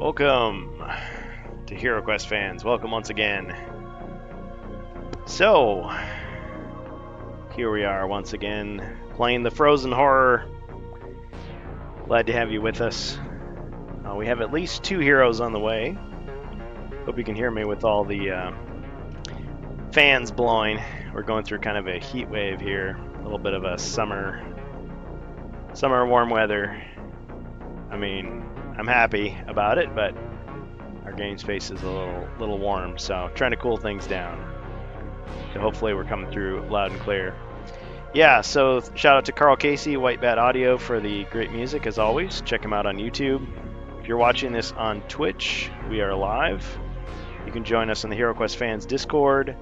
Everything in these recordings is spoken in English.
Welcome to HeroQuest fans. Welcome once again. So, here we are once again playing the Frozen Horror. Glad to have you with us. We have at least 2 heroes on the way. Hope you can hear me with all the fans blowing. We're going through kind of a heat wave here. A little bit of a summer warm weather. I mean, I'm happy about it, but our game space is a little warm, so trying to cool things down. So hopefully we're coming through loud and clear. Yeah, so shout out to Carl Casey, White Bat Audio, for the great music as always. Check him out on YouTube. If you're watching this on Twitch, we are live. You can join us on the HeroQuest Fans Discord.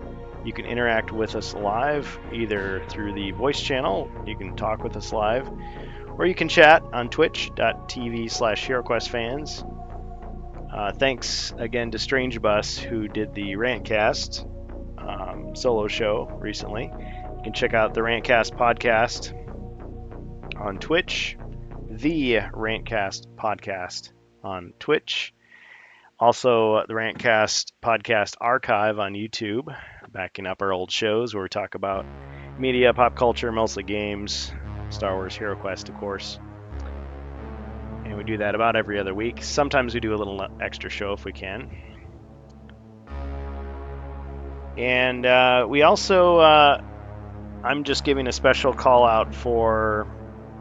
You can interact with us live, either through the voice channel, you can talk with us live, or you can chat on twitch.tv/HeroQuestFans. Thanks again to Strange Bus, who did the Rantcast solo show recently. You can check out the Rantcast podcast on Twitch, the Rantcast podcast on Twitch. Also, the Rantcast podcast archive on YouTube, backing up our old shows where we talk about media, pop culture, mostly games, Star Wars, HeroQuest, of course. And we do that about every other week. Sometimes we do a little extra show if we can. And we also, I'm just giving a special call out for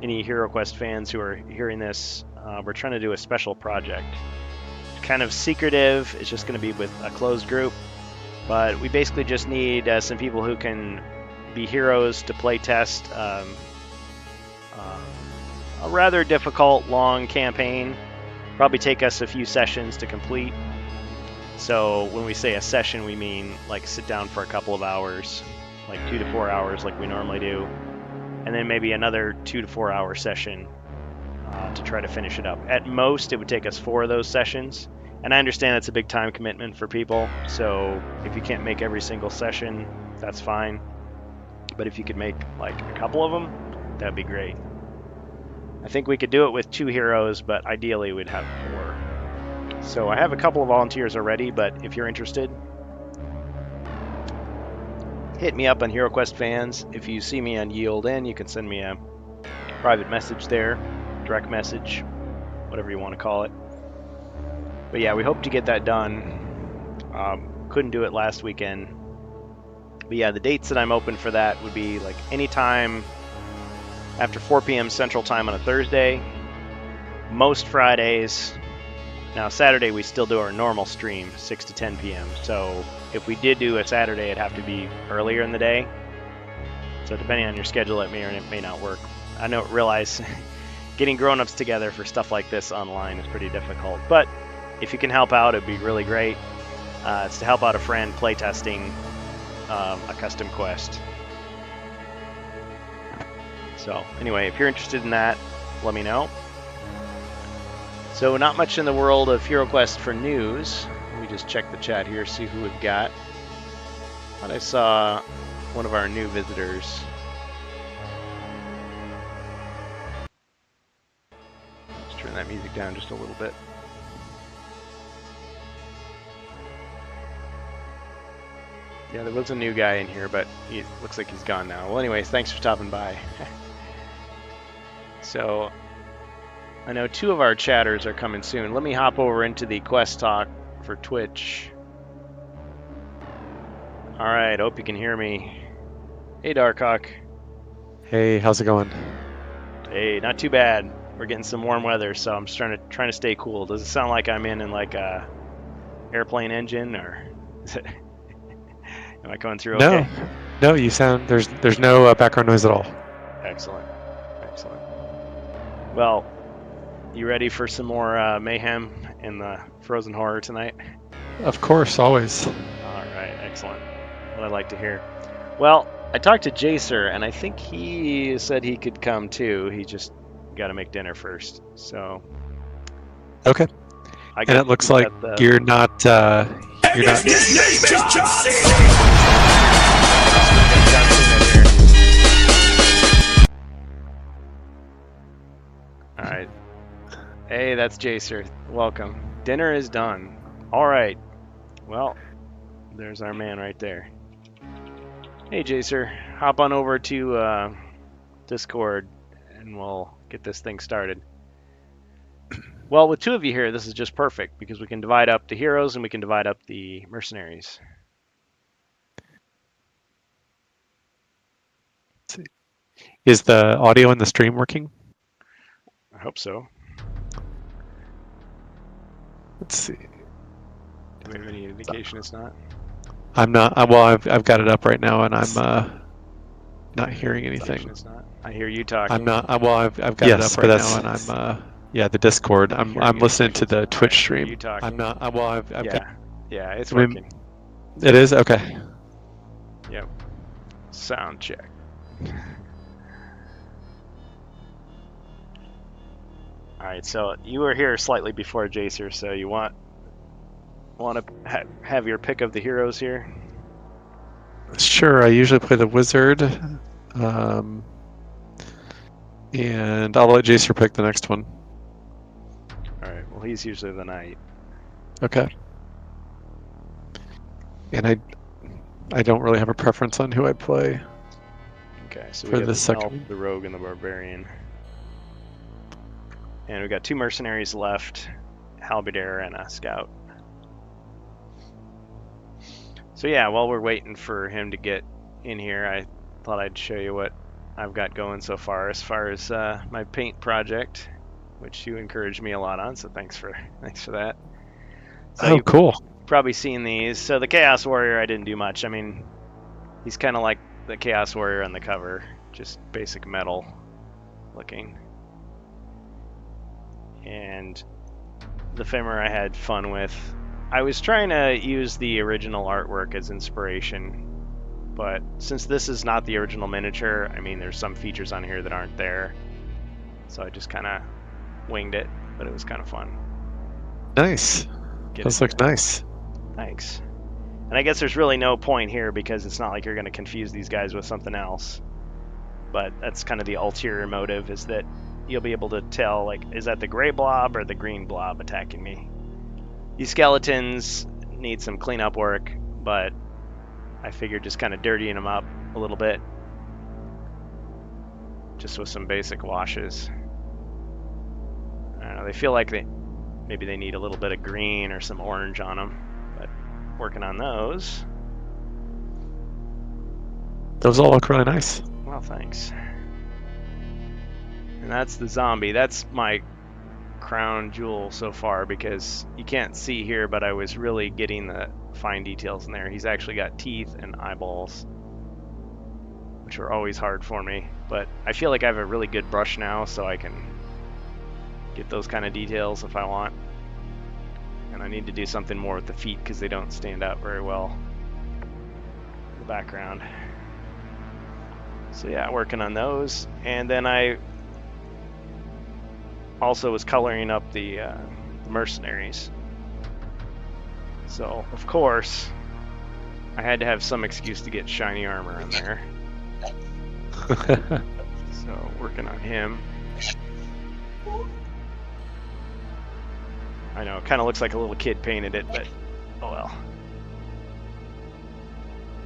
any HeroQuest fans who are hearing this. We're trying to do a special project. Kind of secretive. It's just going to be with a closed group. But we basically just need some people who can be heroes to play test a rather difficult, long campaign. Probably take us a few sessions to complete. So when we say a session, we mean like sit down for a couple of hours, like 2 to 4 hours like we normally do. And then maybe another 2 to 4 hour session to try to finish it up. At most, it would take us 4 of those sessions. And I understand it's a big time commitment for people. So if you can't make every single session, that's fine. But if you could make like a couple of them, that'd be great. I think we could do it with 2 heroes, but ideally we'd have 4. So I have a couple of volunteers already, but if you're interested, hit me up on HeroQuest Fans. If you see me on Yield In, you can send me a private message there, direct message, whatever you want to call it. But yeah, we hope to get that done. Couldn't do it last weekend. But yeah, the dates that I'm open for that would be like anytime after 4 p.m. Central Time on a Thursday, most Fridays. Now Saturday we still do our normal stream, 6 to 10 p.m. So if we did do a Saturday, it'd have to be earlier in the day. So depending on your schedule, it may or it may not work. I realize getting grown-ups together for stuff like this online is pretty difficult. But if you can help out, it'd be really great. It's to help out a friend playtesting a custom quest. So anyway, if you're interested in that, let me know. So not much in the world of HeroQuest for news. Let me just check the chat here, see who we've got. Thought I saw one of our new visitors. Let's turn that music down just a little bit. Yeah, there was a new guy in here, but he looks like he's gone now. Well, anyways, thanks for stopping by. So, I know 2 of our chatters are coming soon. Let me hop over into the quest talk for Twitch. Alright, hope you can hear me. Hey, Darkhawk. Hey, how's it going? Hey, not too bad. We're getting some warm weather, so I'm just trying to stay cool. Does it sound like I'm in like a airplane engine, or is it... Am I coming through okay? No, you sound, there's no background noise at all. Excellent. Well, you ready for some more mayhem in the Frozen Horror tonight? Of course, always. All right, excellent. What I like to hear. Well, I talked to Jacer, and I think he said he could come too. He just got to make dinner first. So. Okay. And it looks like you're not. You're not. His name is Johnny! All right. Hey, that's Jacer. Welcome. Dinner is done. All right. Well, there's our man right there. Hey, Jacer, hop on over to Discord, and we'll get this thing started. Well, with 2 of you here, this is just perfect because we can divide up the heroes and we can divide up the mercenaries. Let's see. Is the audio in the stream working? I hope so. Let's see. Do we have any indication it's not? I'm not. Well, I've got it up right now, and I'm not hearing anything. It's not. I hear you talking. I'm not. Well, I've got it up right now, and I'm yeah, the Discord. I'm listening to the Twitch stream. I'm not. Well, I've got. Yeah, it's working. It is? Okay. Yep. Sound check. All right, so you were here slightly before Jacer, so you want to have your pick of the heroes here? Sure. I usually play the wizard, and I'll let Jacer pick the next one. All right. Well, he's usually the knight. Okay. And I don't really have a preference on who I play. Okay, so we have the elf, the rogue, and the barbarian. And we've got 2 mercenaries left, halberdier and a scout. So yeah, while we're waiting for him to get in here, I thought I'd show you what I've got going so far as my paint project, which you encouraged me a lot on, so thanks for that. So cool. You've probably seen these. So the Chaos Warrior, I didn't do much. I mean, he's kind of like the Chaos Warrior on the cover, just basic metal looking. And the Fimmer I had fun with. I was trying to use the original artwork as inspiration, but since this is not the original miniature, I mean, there's some features on here that aren't there, so I just kind of winged it, but it was kind of fun. Nice. Those look nice. Thanks. And I guess there's really no point here because it's not like you're going to confuse these guys with something else, but that's kind of the ulterior motive, is that you'll be able to tell, like, is that the gray blob or the green blob attacking me? These skeletons need some cleanup work, but I figured just kind of dirtying them up a little bit, just with some basic washes. I don't know, they feel like maybe they need a little bit of green or some orange on them, but working on those. Those all look really nice. Well, thanks. And that's the zombie. That's my crown jewel so far, because you can't see here, but I was really getting the fine details in there. He's actually got teeth and eyeballs, which are always hard for me, but I feel like I have a really good brush now, so I can get those kind of details if I want. And I need to do something more with the feet because they don't stand out very well in the background. So yeah, working on those. And then I also was coloring up the mercenaries. So, of course, I had to have some excuse to get shiny armor in there. So, working on him. I know, it kind of looks like a little kid painted it, but oh well.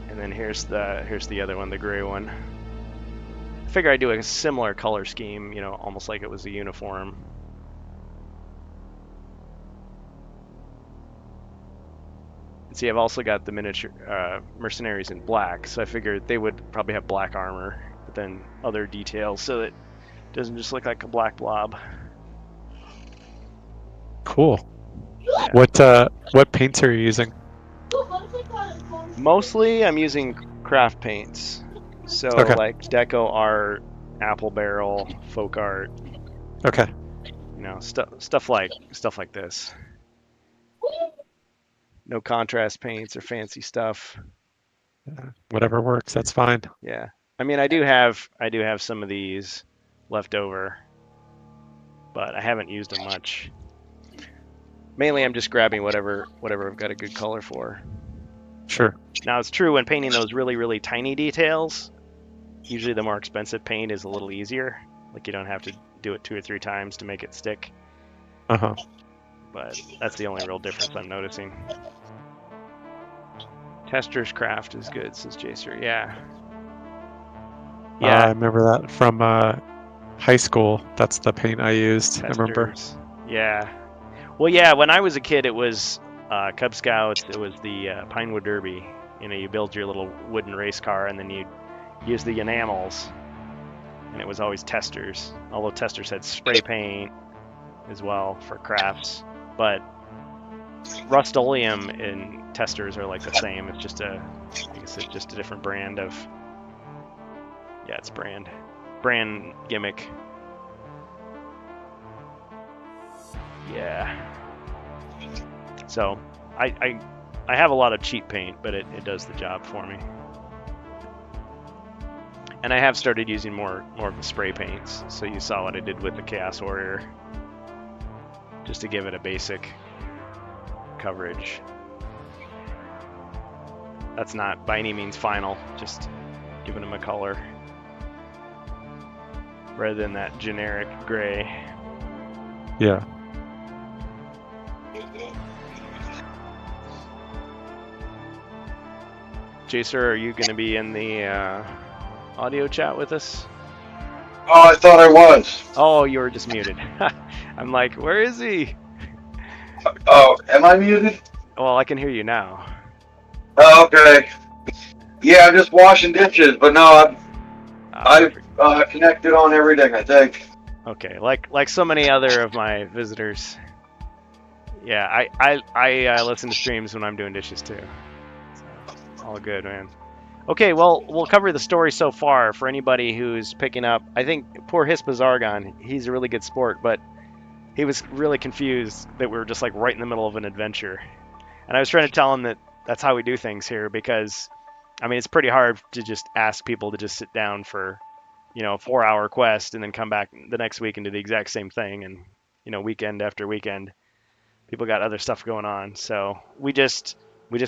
And then here's the other one, the gray one. I figure I'd do a similar color scheme, you know, almost like it was a uniform. And see, I've also got the miniature mercenaries in black, so I figured they would probably have black armor, but then other details so that it doesn't just look like a black blob. Cool. Yeah. What paints are you using? Mostly I'm using craft paints. So like Deco Art, Apple Barrel, Folk Art. Okay. You know, stuff like this. No contrast paints or fancy stuff. Whatever works, that's fine. Yeah. I mean, I do have some of these left over, but I haven't used them much. Mainly I'm just grabbing whatever I've got a good color for. Sure. Now it's true when painting those really, really tiny details, usually the more expensive paint is a little easier. Like you don't have to do it 2 or 3 times to make it stick. Uh-huh. but that's the only real difference I'm noticing. Tester's Craft is good, says Jacer. Yeah. I remember that from high school. That's the paint I used. Testers. I remember. Yeah. Well, yeah, when I was a kid, it was Cub Scouts. It was the Pinewood Derby. You know, you build your little wooden race car, and then you use the enamels. And it was always Testers. Although Testers had spray paint as well for crafts. But Rust-Oleum and Testers are like the same. It's just I guess it's just a different brand of, yeah, it's brand gimmick. Yeah. So I have a lot of cheap paint, but it does the job for me. And I have started using more of the spray paints. So you saw what I did with the Chaos Warrior, just to give it a basic coverage. That's not by any means final, just giving them a color rather than that generic gray. Yeah. Jacer, are you going to be in the audio chat with us? Oh, I thought I was. Oh, you were just muted. I'm like, where is he? Oh, am I muted? Well, I can hear you now. Oh, okay. Yeah, I'm just washing dishes, but no, I've connected on everything, I think. Okay, like so many other of my visitors. Yeah, I listen to streams when I'm doing dishes too. So, all good, man. Okay, well, we'll cover the story so far for anybody who's picking up. I think poor Hispa Zargon, he's a really good sport, but he was really confused that we were just like right in the middle of an adventure. And I was trying to tell him that that's how we do things here, because, I mean, it's pretty hard to just ask people to just sit down for, you know, a 4-hour quest and then come back the next week and do the exact same thing. And, you know, weekend after weekend, people got other stuff going on. So we just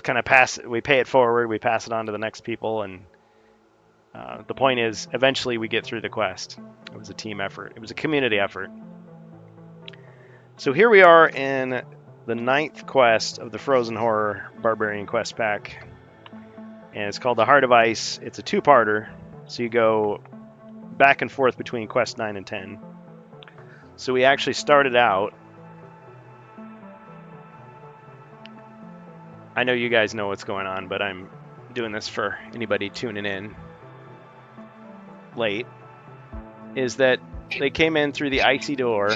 kind of we pay it forward, we pass it on to the next people, and the point is, eventually we get through the quest. It was a team effort. It was a community effort. So here we are in the 9th quest of the Frozen Horror Barbarian Quest Pack, and it's called the Heart of Ice. It's a 2-parter, so you go back and forth between quest 9 and 10. So we actually started out, I know you guys know what's going on, but I'm doing this for anybody tuning in late, is that they came in through the icy door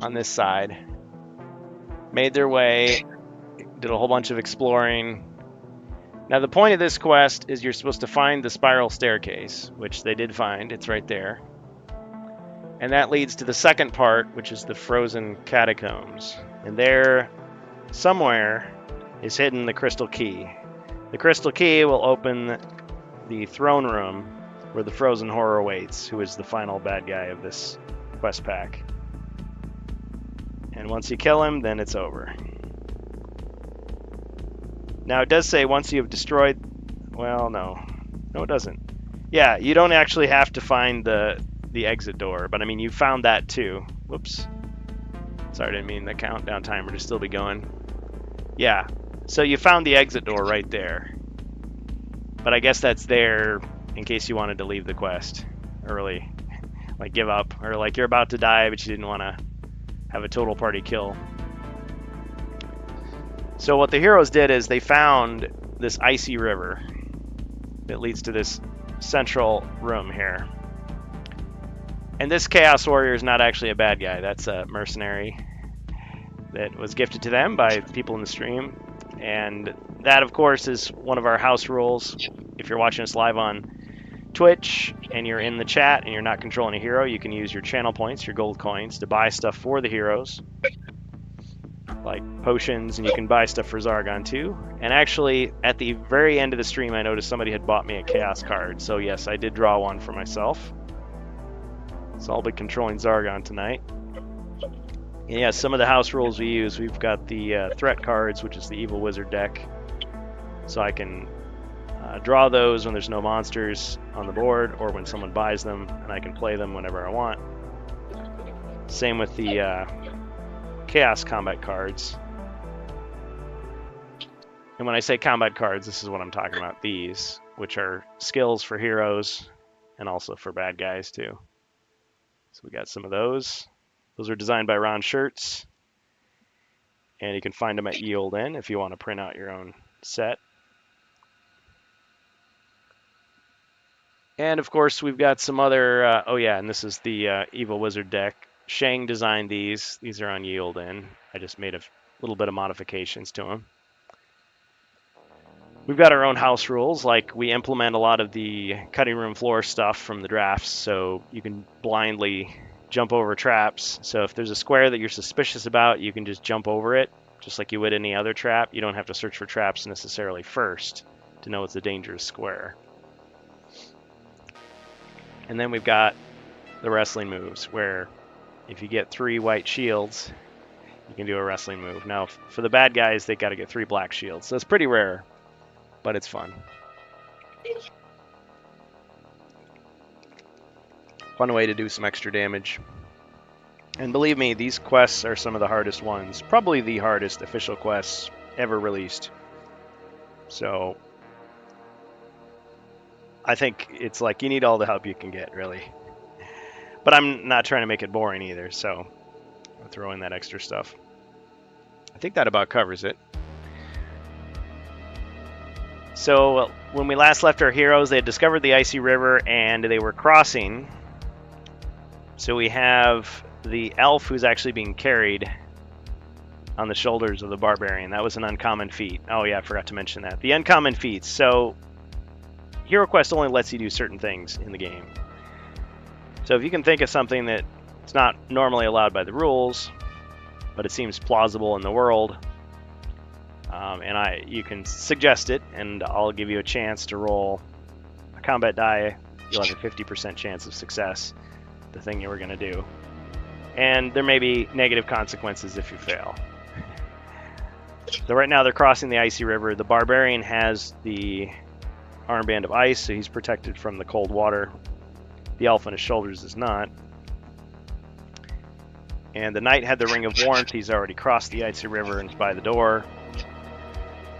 on this side, made their way, did a whole bunch of exploring. Now the point of this quest is you're supposed to find the spiral staircase, which they did find. It's right there. And that leads to the second part, which is the frozen catacombs. And there, somewhere, is hidden the crystal key. The crystal key will open the throne room where the Frozen Horror awaits, who is the final bad guy of this quest pack. And once you kill him, then it's over. Now it does say once you have destroyed... Well, no. No, it doesn't. Yeah, you don't actually have to find the exit door, but I mean, you found that too. Whoops. Sorry, I didn't mean the countdown timer to still be going. Yeah, so you found the exit door right there. But I guess that's there in case you wanted to leave the quest early. Like give up, or like you're about to die but you didn't want to have a total party kill. So what the heroes did is they found this icy river that leads to this central room here. And this Chaos Warrior is not actually a bad guy. That's a mercenary that was gifted to them by people in the stream. And that, of course, is one of our house rules. If you're watching us live on Twitch and you're in the chat and you're not controlling a hero, you can use your channel points, your gold coins, to buy stuff for the heroes, like potions, and you can buy stuff for Zargon too. And actually, at the very end of the stream, I noticed somebody had bought me a Chaos card. So yes, I did draw one for myself. So I'll be controlling Zargon tonight. And yeah, some of the house rules we use, we've got the threat cards, which is the Evil Wizard deck. So I can draw those when there's no monsters on the board, or when someone buys them, and I can play them whenever I want. Same with the Chaos combat cards. And when I say combat cards, this is what I'm talking about. These, which are skills for heroes and also for bad guys too. So we got some of those. Those are designed by Ron Shirts. And you can find them at Ye Olde Inn if you want to print out your own set. And of course, we've got some other. Oh yeah, and this is the Evil Wizard deck. Shang designed these. These are on Ye Olde Inn. I just made a little bit of modifications to them. We've got our own house rules, like we implement a lot of the cutting room floor stuff from the drafts, so you can blindly jump over traps. So if there's a square that you're suspicious about, you can just jump over it, just like you would any other trap. You don't have to search for traps necessarily first to know it's a dangerous square. And then we've got the wrestling moves, where if you get 3 white shields, you can do a wrestling move. Now, for the bad guys, they got to get 3 black shields. So it's pretty rare, but it's fun. Fun way to do some extra damage. And believe me, these quests are some of the hardest ones. Probably the hardest official quests ever released. So I think it's like you need all the help you can get, really. But I'm not trying to make it boring either, so I'll throw in that extra stuff. I think that about covers it. So when we last left our heroes, they had discovered the icy river and they were crossing. So we have the elf who's actually being carried on the shoulders of the barbarian. That was an uncommon feat. Oh yeah, I forgot to mention that. The uncommon feats. So Hero Quest only lets you do certain things in the game. So if you can think of something that it's not normally allowed by the rules, but it seems plausible in the world, and you can suggest it, and I'll give you a chance to roll a combat die. You'll have a 50% chance of success, the thing you were going to do. And there may be negative consequences if you fail. So right now they're crossing the icy river. The barbarian has the armband of ice, so he's protected from the cold water. The elf on his shoulders is not. And the knight had the ring of warmth. He's already crossed the icy river and is by the door.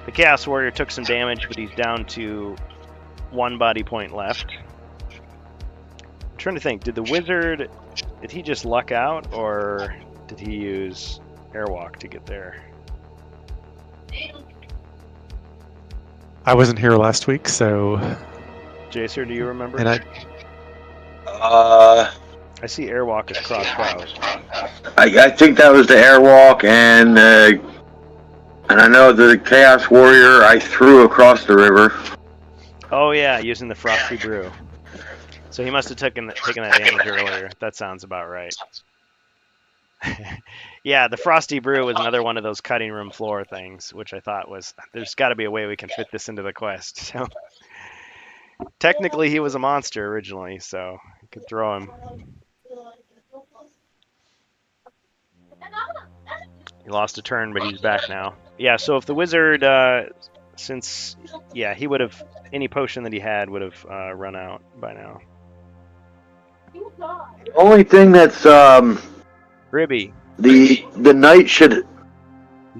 The Chaos Warrior took some damage, but he's down to 1 body point left. I'm trying to think, did the wizard, did he just luck out, or did he use airwalk to get there? I wasn't here last week, so... Jacer, do you remember? And I see airwalk is crossed out. I think that was the airwalk, and I know the Chaos Warrior I threw across the river. Oh yeah, using the Frosty Brew. So he must have taken that damage earlier. That sounds about right. Yeah, the Frosty Brew was another one of those cutting room floor things, which I thought was, there's got to be a way we can fit this into the quest. So technically he was a monster originally, so you could throw him. He lost a turn, but he's back now. Yeah, so if the wizard, he would have, any potion that he had would have run out by now. The only thing that's, Ribby. The knight should...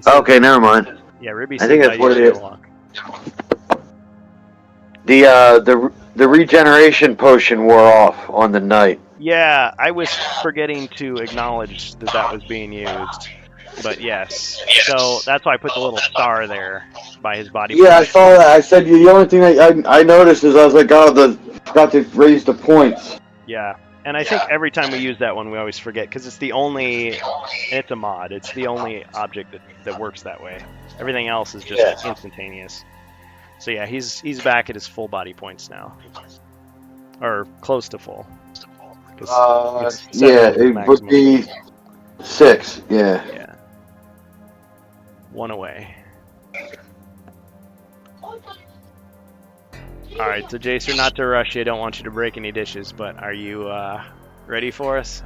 Okay, never mind. Yeah, Ribby. I think that's what it is. The regeneration potion wore off on the knight. Yeah, I was forgetting to acknowledge that was being used. But yes, so that's why I put the little star there by his body. Yeah, I saw that. I said the only thing I noticed is I was like, oh, forgot to raise the points. Yeah, and I think every time we use that one, we always forget because it's the only, and it's a mod. It's the only object that works that way. Everything else is just instantaneous. So yeah, he's back at his full body points now, or close to full. It would be 6. Yeah. Yeah. 1 away. Alright, so Jacer, not to rush you, I don't want you to break any dishes, but are you ready for us?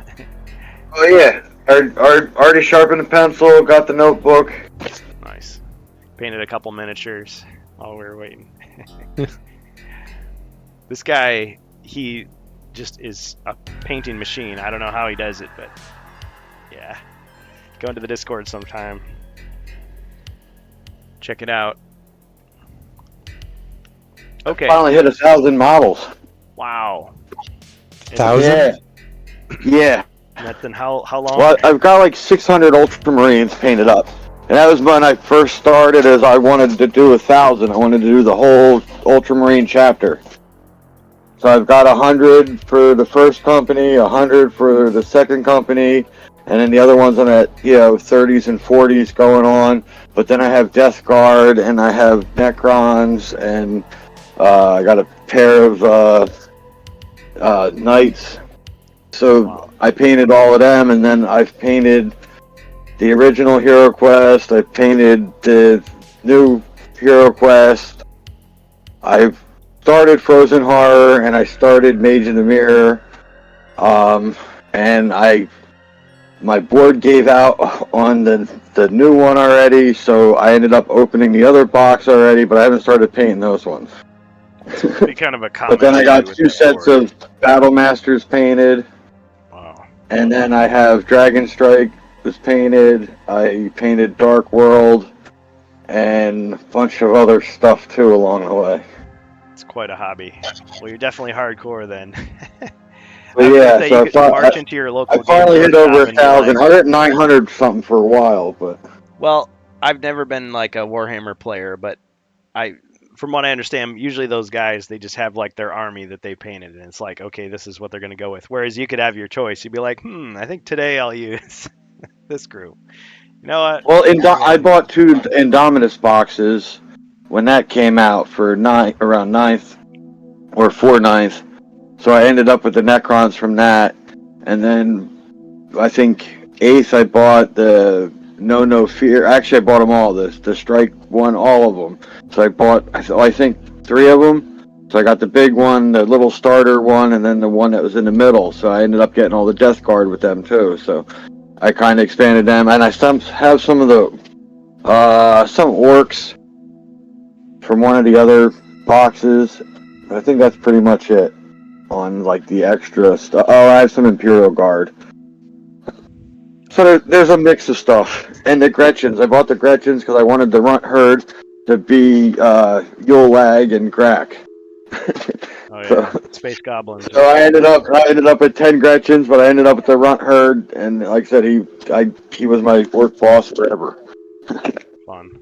Oh yeah, already sharpened the pencil, got the notebook. Nice. Painted a couple miniatures while we were waiting. This guy, he just is a painting machine. I don't know how he does it, but yeah. Go into the Discord sometime. Check it out. Okay. Finally hit 1,000 models. Wow. 1,000? Yeah. And that's in how long? Well, I've got like 600 Ultramarines painted up. And that was when I first started, as I wanted to do 1,000. I wanted to do the whole Ultramarine chapter. So I've got 100 for the first company, 100 for the second company, and then the other ones I'm at, 30s and 40s going on. But then I have Death Guard, and I have Necrons, and I got a pair of Knights. So I painted all of them, and then I've painted the original Hero Quest. I've painted the new Hero Quest. I've started Frozen Horror, and I started Mage in the Mirror. And my board gave out on the new one already, so I ended up opening the other box already, but I haven't started painting those ones. Be kind of a common. But then I got 2 sets of Battle Masters painted. Wow. And then I have Dragon Strike was painted. I painted Dark World and a bunch of other stuff too along the way. It's quite a hobby. Well, you're definitely hardcore then. But yeah, so you march into your local. I finally hit over 1,000. I hit 900 something for a while, but. Well, I've never been like a Warhammer player, but from what I understand, usually those guys, they just have like their army that they painted, and it's like, okay, this is what they're going to go with. Whereas you could have your choice. You'd be like, I think today I'll use this group. You know what? Well, I bought 2 Indominus boxes when that came out for around 9th or 9th. So I ended up with the Necrons from that, and then I think 8th I bought the No Fear. Actually, I bought them all. The Strike one, all of them. So I bought, I think 3 of them. So I got the big one, the little starter one, and then the one that was in the middle. So I ended up getting all the Death Guard with them too. So I kind of expanded them, and I have some of the some orcs from one of the other boxes. I think that's pretty much it on like the extra stuff. Oh, I have some Imperial Guard. So there's a mix of stuff. And the Gretchens. I bought the Gretchens because I wanted the Runt Herd to be Yule Lag and Grak. Oh yeah, so, Space Goblins. So I ended up at 10 Gretchens, but I ended up with the Runt Herd, and like I said, he was my work boss forever. Fun.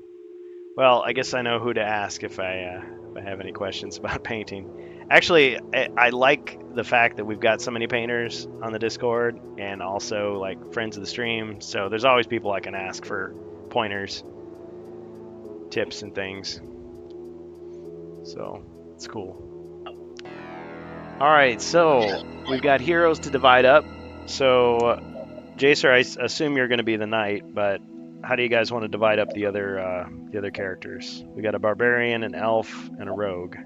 Well, I guess I know who to ask if I have any questions about painting. Actually, I like the fact that we've got so many painters on the Discord, and also like friends of the stream. So there's always people I can ask for pointers, tips, and things. So it's cool. All right, so we've got heroes to divide up. So, Jacer, I assume you're going to be the knight, but how do you guys want to divide up the other characters? We got a barbarian, an elf, and a rogue.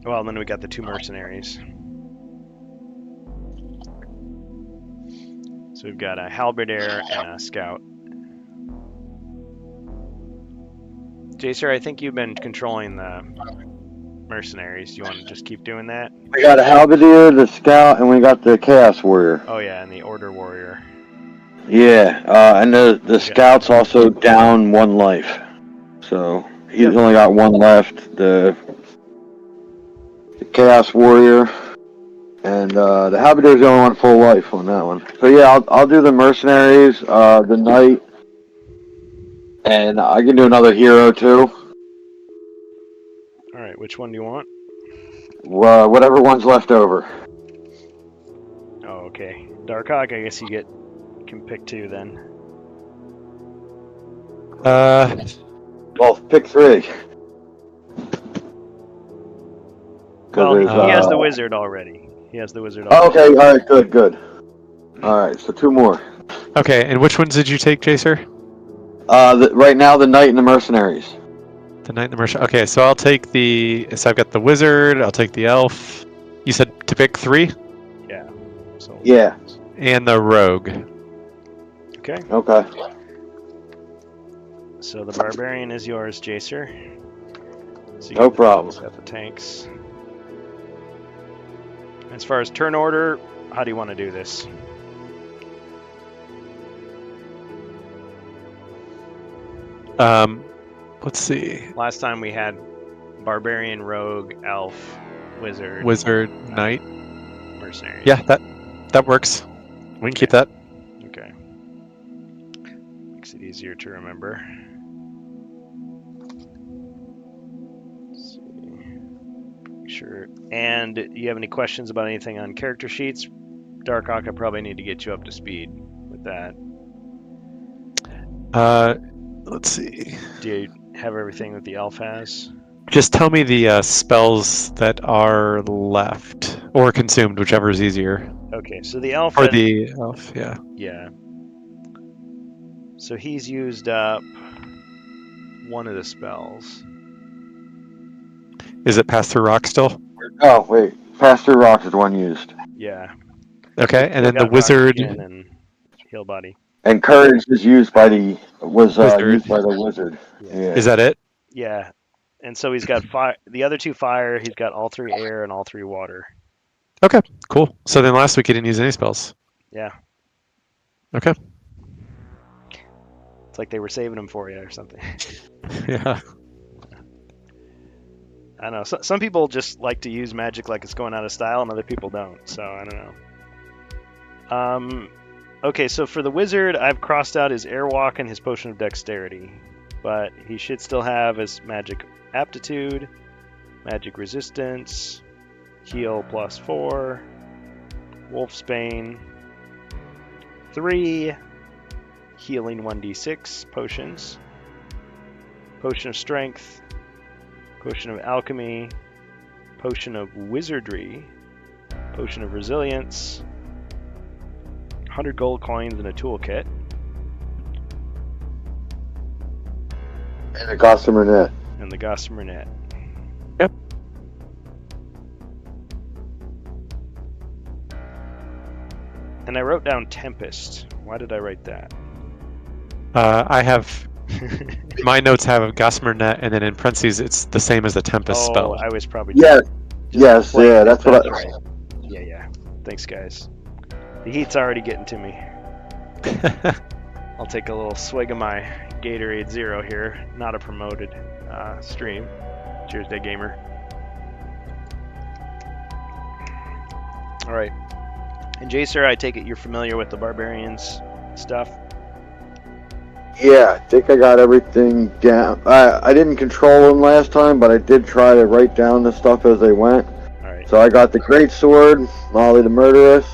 Well, and then we got the 2 mercenaries. So we've got a halberdier and a scout. Jacer, I think you've been controlling the mercenaries. You want to just keep doing that? We got a halberdier, the scout, and we got the chaos warrior. Oh yeah, and the order warrior. Yeah, and the scout's also down 1 life. So he's only got 1 left. The chaos warrior, and the halberdier's the only one full life on that one. So yeah, I'll do the mercenaries, the knight, and I can do another hero too. All right, which one do you want? Whatever one's left over. Oh, okay. Darkhawk, I guess you can pick 2 then. Well, pick 3. Well, he has the wizard already. Oh, okay, all right, good. All right, so 2 more. Okay, and which ones did you take, Jacer? Right now, the knight and the mercenaries. The knight and the mercenary. Okay, so I'll take so I've got the wizard. I'll take the elf. You said to pick 3. Yeah. So. Yeah. And the rogue. Okay. Okay. So the barbarian is yours, Jacer. So no problem. Got the tanks. As far as turn order, how do you want to do this? Let's see. Last time we had barbarian, rogue, elf, wizard, knight, mercenary. Yeah, that works. We can keep that. Okay. Makes it easier to remember. Let's see. Sure. And do you have any questions about anything on character sheets? Darkhawk, I probably need to get you up to speed with that. Let's see. Do you have everything that the elf has? Just tell me the spells that are left or consumed, whichever is easier. Okay, so the elf. The elf, yeah. Yeah. So he's used up one of the spells. Is it Pass Through Rock still? Oh, wait. Pass Through Rock is the one used. Yeah. Okay, and then the wizard. And heal body. And Courage is used by the wizard. Yeah. Is that it? Yeah. And so he's got fire. The other two fire. He's got all 3 air and all 3 water. Okay, cool. So then last week he didn't use any spells. Yeah. Okay. It's like they were saving him for you or something. Yeah. I don't know. Some people just like to use magic like it's going out of style, and other people don't. So I don't know. Okay, so for the wizard, I've crossed out his airwalk and his potion of dexterity, but he should still have his magic aptitude, magic resistance, heal +4, wolfsbane, 3 healing 1d6 potions, potion of strength, potion of alchemy, potion of wizardry, potion of resilience, 100 gold coins in a toolkit, and a gossamer net. And the gossamer net. Yep. And I wrote down Tempest. Why did I write that? I have my notes have Gossamer Net, and then in parentheses it's the same as the Tempest spell. I was probably yes, yeah, that's what I. Right. Yeah. Thanks, guys. The heat's already getting to me. I'll take a little swig of my Gatorade Zero here. Not a promoted stream. Cheers, Day Gamer. All right. And Jacer, I take it you're familiar with the Barbarians stuff? Yeah, I think I got everything down. I didn't control them last time, but I did try to write down the stuff as they went. All right. So I got the Great Sword, Molly the Murderess,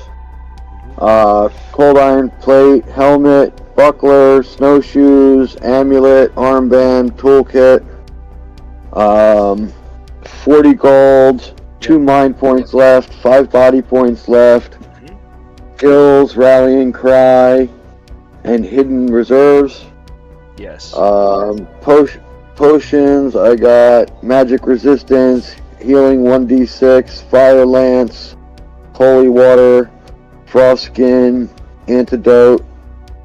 Cold Iron Plate, Helmet, Buckler, Snowshoes, Amulet, Armband, Toolkit, 40 gold, 2 mind points left, 5 body points left, Skills, Rallying Cry, and Hidden Reserves. Yes. Potions, I got Magic Resistance, Healing 1d6, Fire Lance, Holy Water, Frost Skin, Antidote,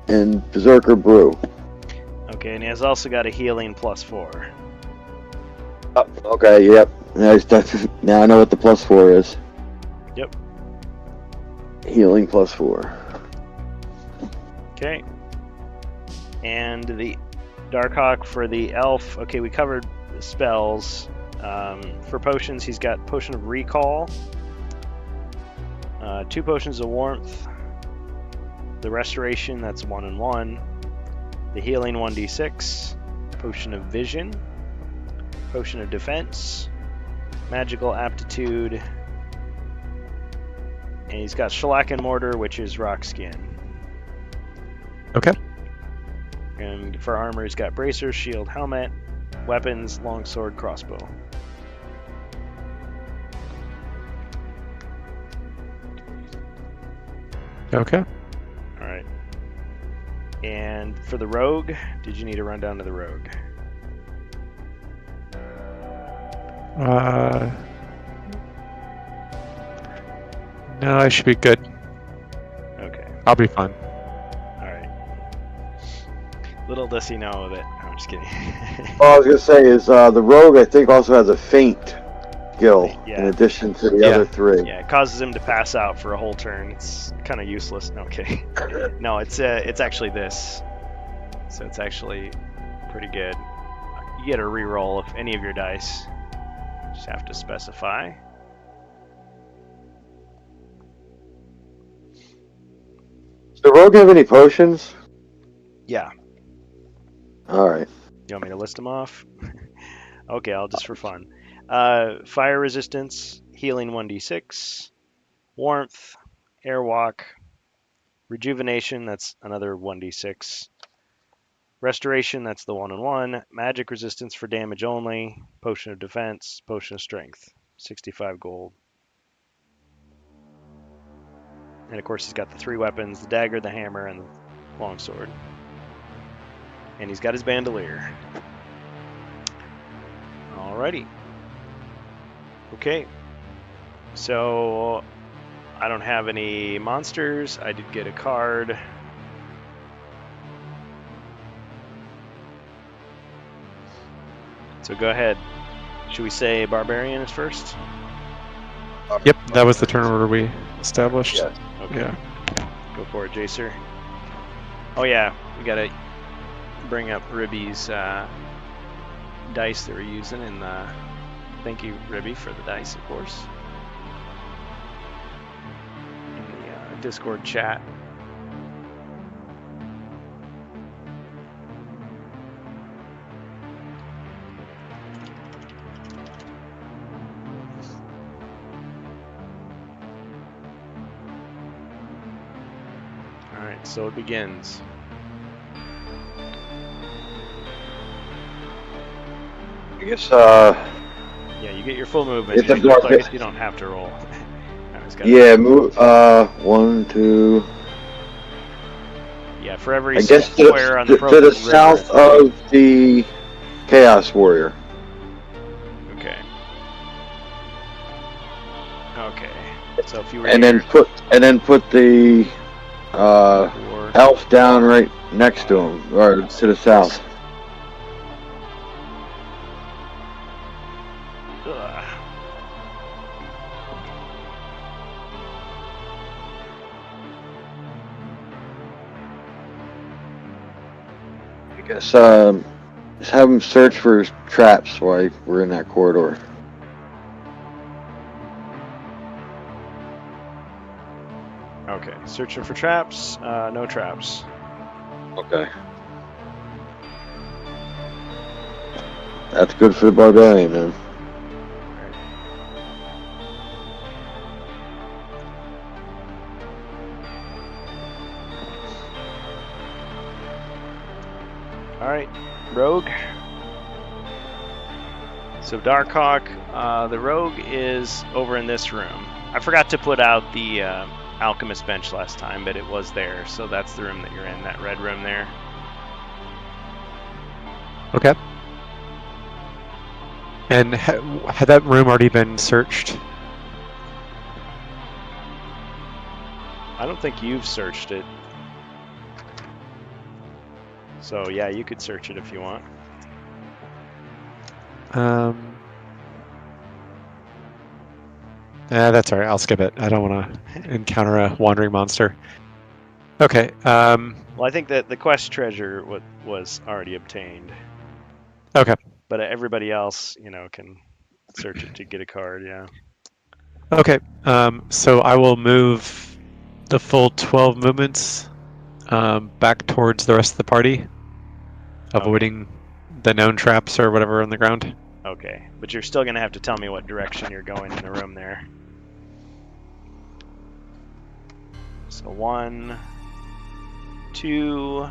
and Berserker Brew. Okay, and he has also got a healing +4. Oh, okay, yep. Now I know what the +4 is. Yep. Healing +4. Okay. And the Darkhawk for the elf. Okay, we covered the spells. For potions, he's got Potion of Recall, 2 potions of warmth, the restoration, that's 1 and 1, the healing 1d6, potion of vision, potion of defense, magical aptitude, and he's got shellac and mortar, which is rock skin. Okay. And for armor, he's got bracers, shield, helmet, weapons, longsword, crossbow. Okay. All right. And for the rogue, did you need to run down to the rogue? No, I should be good. Okay. I'll be fine. All right. Little does he know that. I'm just kidding. All I was gonna say is the rogue, I think, also has a feint skill in addition to the other 3. Yeah, it causes him to pass out for a whole turn. It's kind of useless. Okay. No, it's actually this. So it's actually pretty good. You get a reroll of any of your dice. Just have to specify. Does the rogue have any potions? Yeah. Alright. You want me to list them off? Okay, I'll just for fun. Fire resistance, healing 1d6, warmth, airwalk, rejuvenation, that's another 1d6, restoration, that's the 1-on-1, magic resistance for damage only, potion of defense, potion of strength, 65 gold. And of course he's got the 3 weapons, the dagger, the hammer, and the longsword. And he's got his bandolier. Alrighty. Okay. So I don't have any monsters. I did get a card. So go ahead. Should we say Barbarian is first? Yep, that was the turn order we established. Yeah. Okay. Yeah. Go for it, Jacer. Oh yeah, we gotta bring up Ribby's dice that we're using, and thank you, Ribby, for the dice, of course. In the Discord chat. Alright, so it begins. I guess, Yeah, you get your full movement. It's a You, dark- you don't have to roll. I just gotta- yeah, move, 1, 2... Yeah, for every I guess square on the to frozen the river. south of the Chaos Warrior. Okay. Okay. So if you were And here, then put the four, elf down right next to him, or to the south. ugh. I guess just have him search for traps while we're in that corridor. Okay, searching for traps. No traps. Okay. That's good for the barbarian, man. Alright, Rogue. So Darkhawk, the Rogue is over in this room. I forgot to put out the Alchemist bench last time, but it was there, so that's the room that you're in, that red room there. Okay. And had that room already been searched? I don't think you've searched it. So yeah, you could search it if you want. That's alright, I'll skip it. I don't want to encounter a wandering monster. Okay, Well, I think that the quest treasure was already obtained. Okay. But everybody else, can search it to get a card, yeah. Okay, so I will move the full 12 movements back towards the rest of the party, avoiding the known traps or whatever on the ground. Okay, but you're still going to have to tell me what direction you're going in the room there. So 1, 2,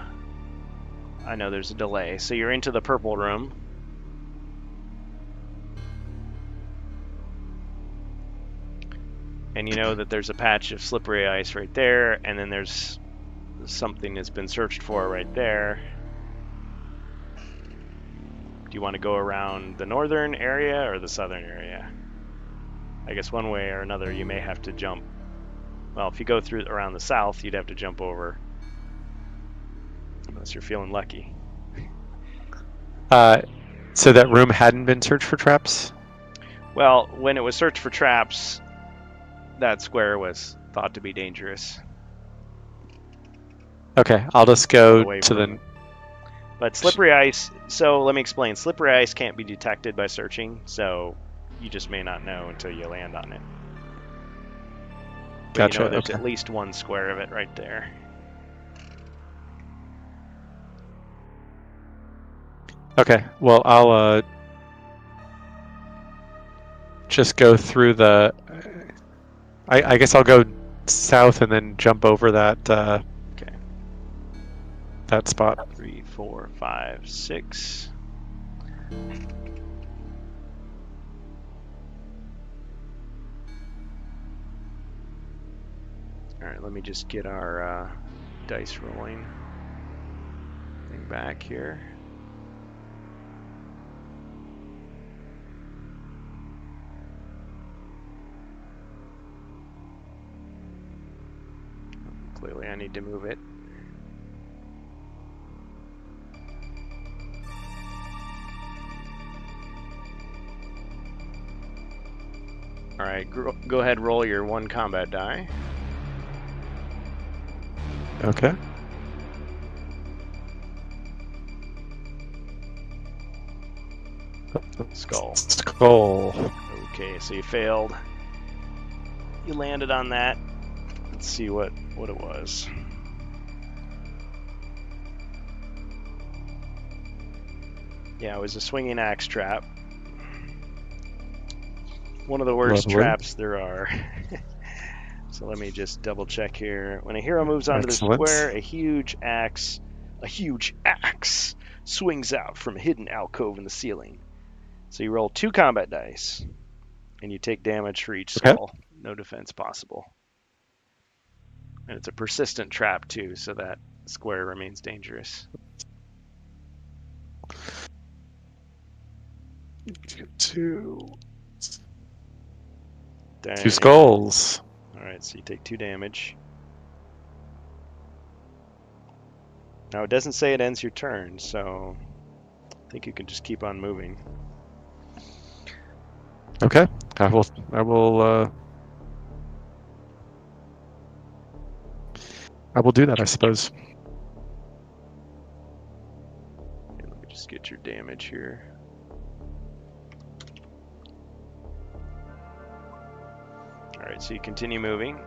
I know there's a delay. So you're into the purple room. And you know that there's a patch of slippery ice right there, and then there's something that's been searched for right there. Do you want to go around the northern area or the southern area? I guess one way or another you may have to jump. Well, if you go through around the south, you'd have to jump over. Unless you're feeling lucky. So that room hadn't been searched for traps? Well, when it was searched for traps, that square was thought to be dangerous. Okay, I'll just Got go away to from the. it. But slippery ice, so let me explain. Slippery ice can't be detected by searching, so you just may not know until you land on it. But Gotcha. you know there's Okay. at least one square of it right there. Okay. Well, I'll just go through the. I guess I'll go south and then jump over that Okay. that spot. 3, 4, 5, 6. Alright, let me just get our dice rolling thing back here. Clearly I need to move it. Alright, go ahead, roll your 1 combat die. Okay. Skull. Skull. Okay, so you failed. You landed on that. Let's see what it was. Yeah, it was a swinging axe trap. One of the worst Lovely. traps there are. So let me just double check here. When a hero moves onto Excellent. the square, a huge axe swings out from a hidden alcove in the ceiling. So you roll 2 combat dice, and you take damage for each Okay. skull. No defense possible. And it's a persistent trap too, so that square remains dangerous. Two Dang. skulls. Alright, so you take 2 damage. Now it doesn't say it ends your turn, so I think you can just keep on moving. Okay. I will do that, I suppose. Okay, let me just get your damage here. Alright, so you continue moving.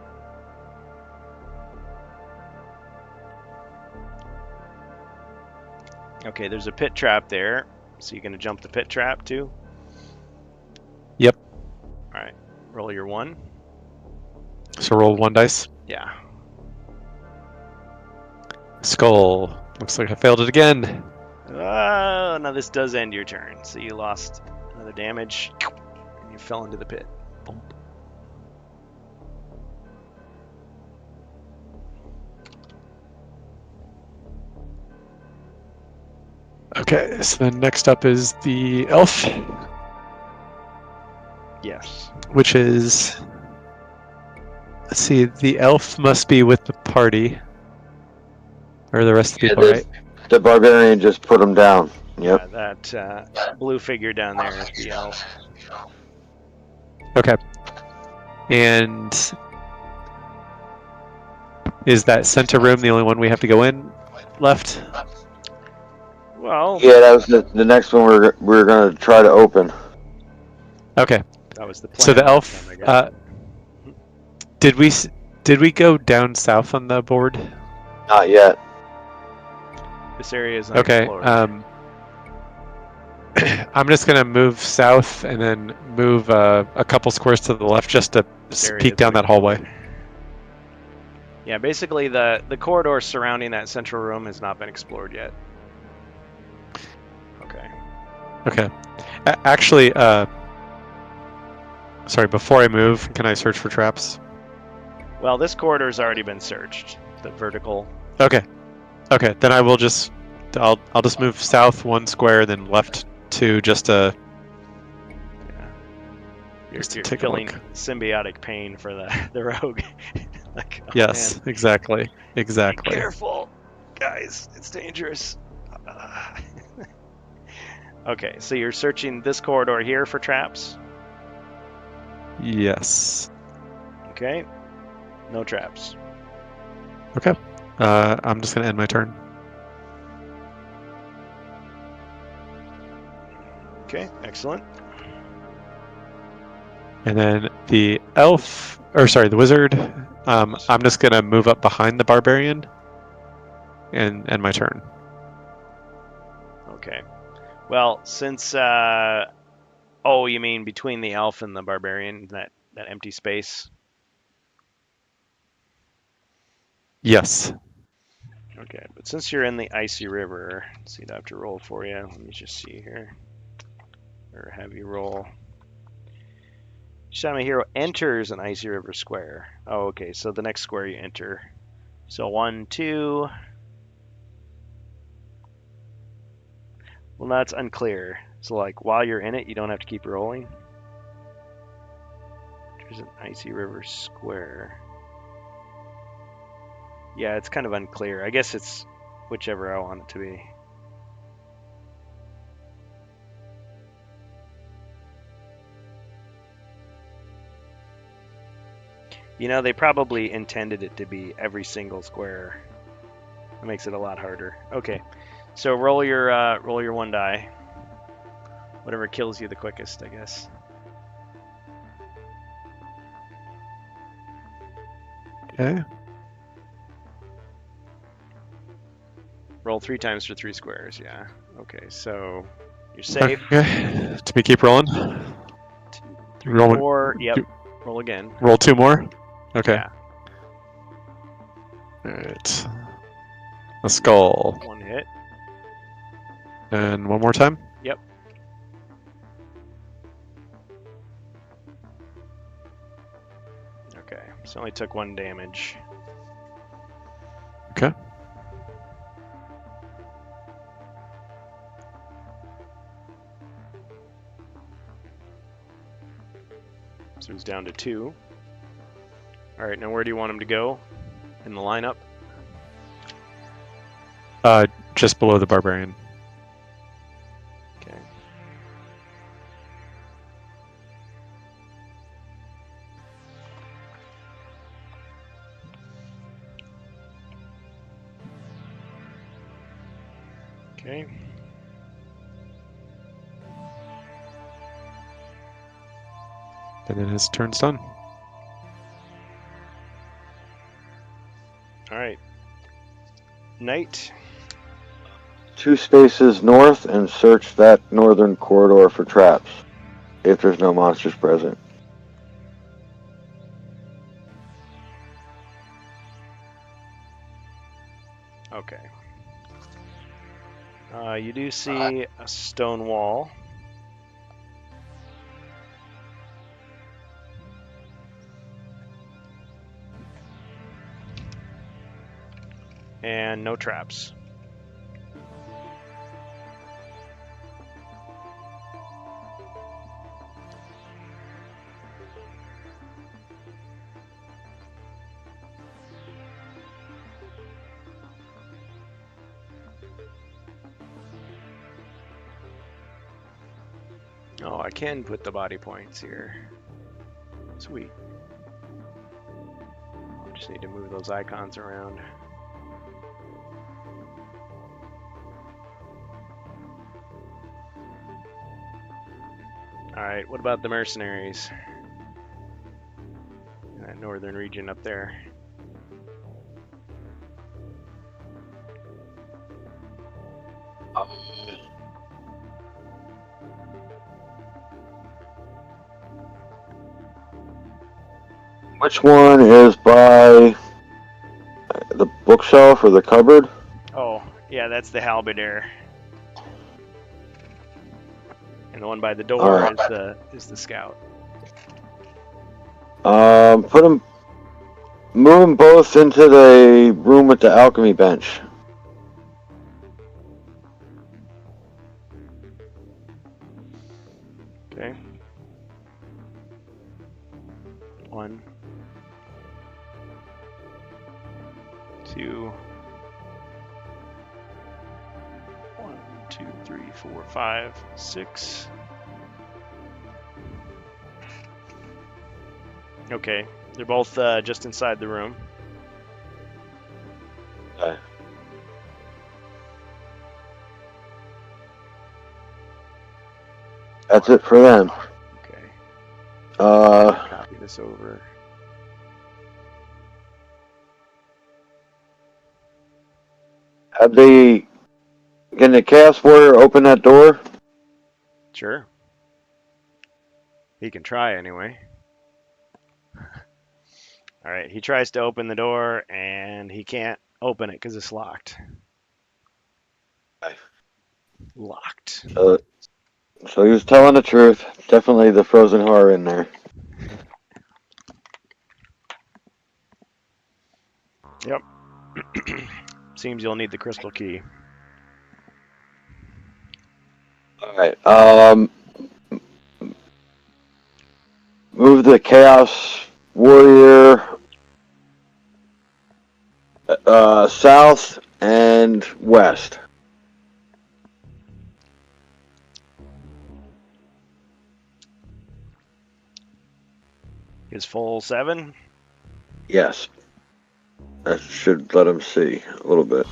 Okay, there's a pit trap there. So you're going to jump the pit trap too? Yep. Alright, roll your 1. So roll 1 dice. Yeah. Skull. Looks like I failed it again. Oh, now this does end your turn. So you lost another damage, and you fell into the pit. Bump. Okay, so then next up is the elf, Yes. which is. Let's see, the elf must be with the party. Or the rest of the people, right? The barbarian just put him down. Yep. Yeah, that blue figure down there is the elf. Okay. And is that center room the only one we have to go in left? Well, Yeah, that was the next one we're gonna try to open. Okay. that was the plan. So the last elf, time I got it. did we go down south on the board? Not yet. This area is Okay. unexplored. I'm just gonna move south and then move a couple squares to the left just to This area peek is down that hallway. unexplored. Yeah, basically the corridor surrounding that central room has not been explored yet. Okay. Okay. Actually, sorry. Before I move, can I search for traps? Well, this corridor's already been searched. The vertical. Okay. Okay. Then I'll just move south 1 square, then left 2, just to. Yeah. Just to You're take a feeling look. symbiotic pain for the rogue. Like, oh, Yes. man. Exactly. Be Exactly. careful, guys. It's dangerous. Okay, so you're searching this corridor here for traps? Yes. Okay. No traps. Okay. I'm just gonna end my turn. Okay, excellent. And then the the wizard. I'm just gonna move up behind the barbarian and end my turn. Okay. Well, since oh, you mean between the elf and the barbarian, that empty space? Yes. Okay, but since you're in the icy river, let's see, I have to roll for you. Let me just see here, or have you roll. Shadow Hero enters an icy river square. Oh, okay. So the next square you enter. So 1, 2. Well, that's unclear. So like while you're in it, you don't have to keep rolling. There's an icy river square. Yeah, it's kind of unclear. I guess it's whichever I want it to be. You know, they probably intended it to be every single square. It makes it a lot harder. Okay, so roll your one die. Whatever kills you the quickest, I guess. Okay. Roll 3 times for 3 squares. Yeah. Okay, so you're safe. Okay. Do we keep rolling? 2, 3, Roll. 4. Yep. Roll again. Roll 2 more. Okay. Yeah. All right. A skull. 1 hit. And one more time. Yep. Okay. So only took 1 damage. Okay. So he's down to 2. All right. Now where do you want him to go in the lineup? Just below the barbarian. Okay. Okay. And then his turn's done. All right. Knight. 2 spaces north and search that northern corridor for traps, if there's no monsters present. Okay. You do see a stone wall. And no traps. Oh, I can put the body points here. Sweet. I just need to move those icons around. Alright, what about the mercenaries? In that northern region up there. Which one is by the bookshelf or the cupboard? Oh, yeah, that's the halberdier. And the one by the door Alright. is the scout. Move them both into the room with the alchemy bench. Okay. 1, 2, 1, 2, 3, 4, 5, 6. Okay. They're both just inside the room. Okay. That's it for them. Okay. Uh, Copy this over. have they? Can the Chaos Warrior open that door? Sure. He can try anyway. All right. He tries to open the door and he can't open it because it's locked. Okay. Locked. So he was telling the truth. Definitely the frozen horror in there. Yep. Seems you'll need the crystal key. All right. Move the Chaos Warrior south and west. His full 7. Yes. That should let him see a little bit.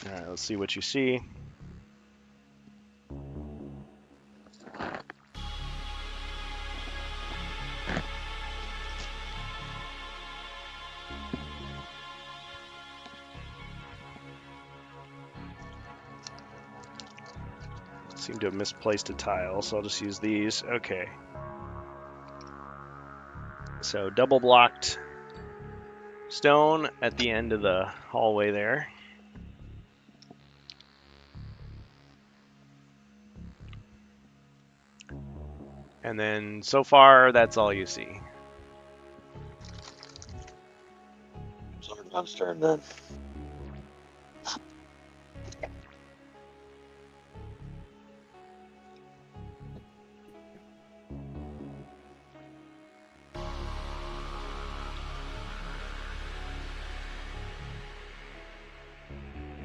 All right. Let's see what you see. Seem to have misplaced a tile, so I'll just use these. Okay. So double blocked stone at the end of the hallway there. And then so far, that's all you see. Sargon's turn then.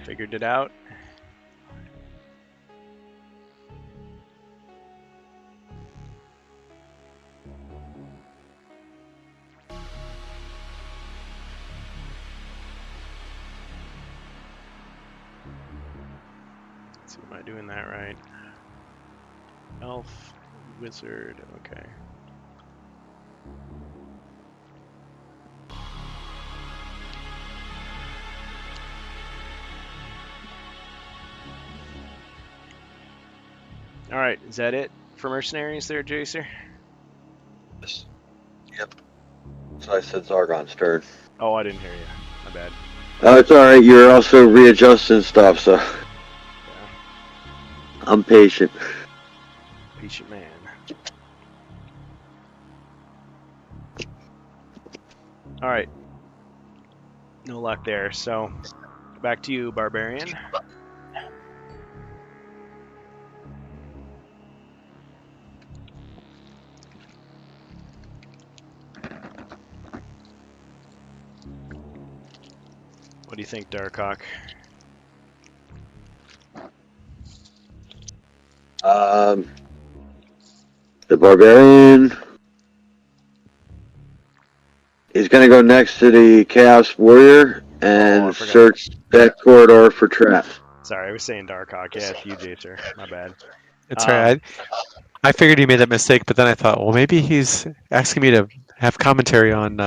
Figured it out. Let's see, am I doing that right? Elf, wizard, okay. All right, is that it for mercenaries there, Jacer? Yes. Yep. So I said Sargon's turn. Oh, I didn't hear you. My bad. It's alright, you're also readjusting stuff, so Yeah, I'm patient. patient man. All right. No luck there. So back to you, barbarian. What do you think, Darkhawk? The barbarian is going to go next to the Chaos Warrior and I forgot. search that corridor for traps. Sorry, I was saying Darkhawk. Yeah, it's you, Jacer. My bad. It's right. I figured he made that mistake, but then I thought, well, maybe he's asking me to have commentary on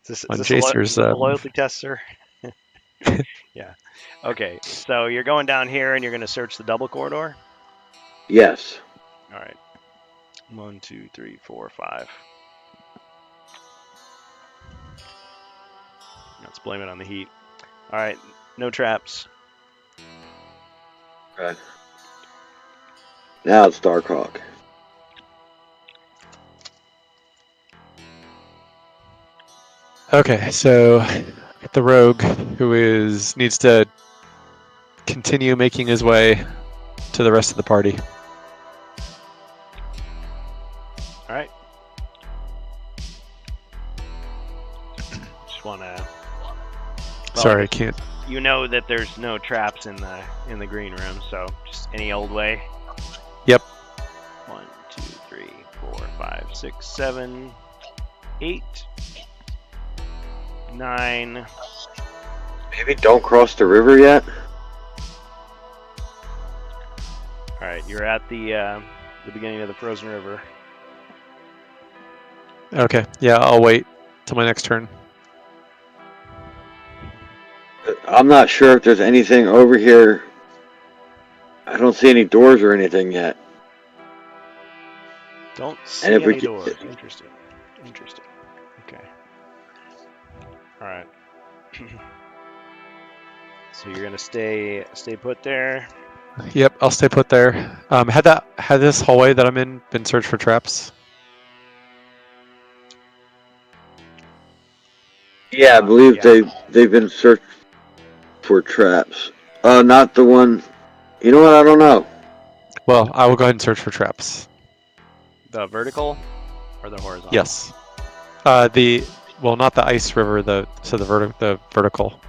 Is on this Jacer's. a loyalty test, sir? Yeah. Okay, so you're going down here and you're going to search the double corridor? Yes. All right. 1, 2, 3, 4, 5. Let's blame it on the heat. All right, no traps. Okay. Now it's Darkhawk. Okay, so the rogue who needs to continue making his way to the rest of the party. All right. Just want to. Sorry, I can't. You know that there's no traps in the green room, so just any old way. Yep. 1, 2, 3, 4, 5, 6, 7, 8, 9. Maybe don't cross the river yet. All right, you're at the beginning of the frozen river. Okay. Yeah, I'll wait till my next turn. I'm not sure if there's anything over here. I don't see any doors or anything yet. Don't see And if we any get- doors. Interesting. Okay. All right. So you're gonna stay put there. Yep, I'll stay put there. Had this hallway that I'm in been searched for traps? Yeah, I believe Yeah. they've been searched for traps. Not the one. You know what? I don't know. Well, I will go ahead and search for traps. The vertical or the horizontal? Yes. Not the ice river. The vertical.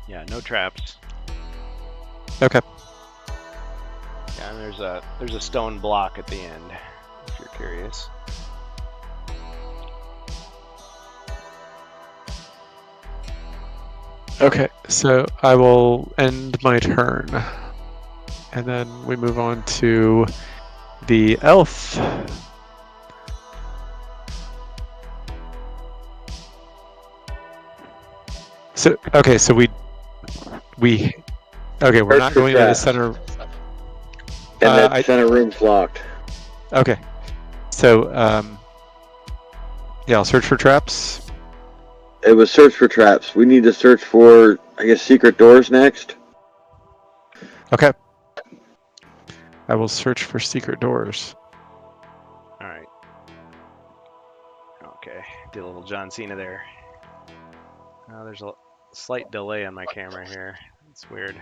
Yeah, no traps. Okay. Yeah, and there's a stone block at the end, if you're curious. Okay, so I will end my turn. And then we move on to the elf. So we're Search not for going to the traps. center. And that center room's locked. Okay. So yeah, I'll search for traps. It was search for traps. We need to search for, I guess, secret doors next. Okay. I will search for secret doors. All right. Okay, did a little John Cena there. There's a slight delay on my camera here. It's weird.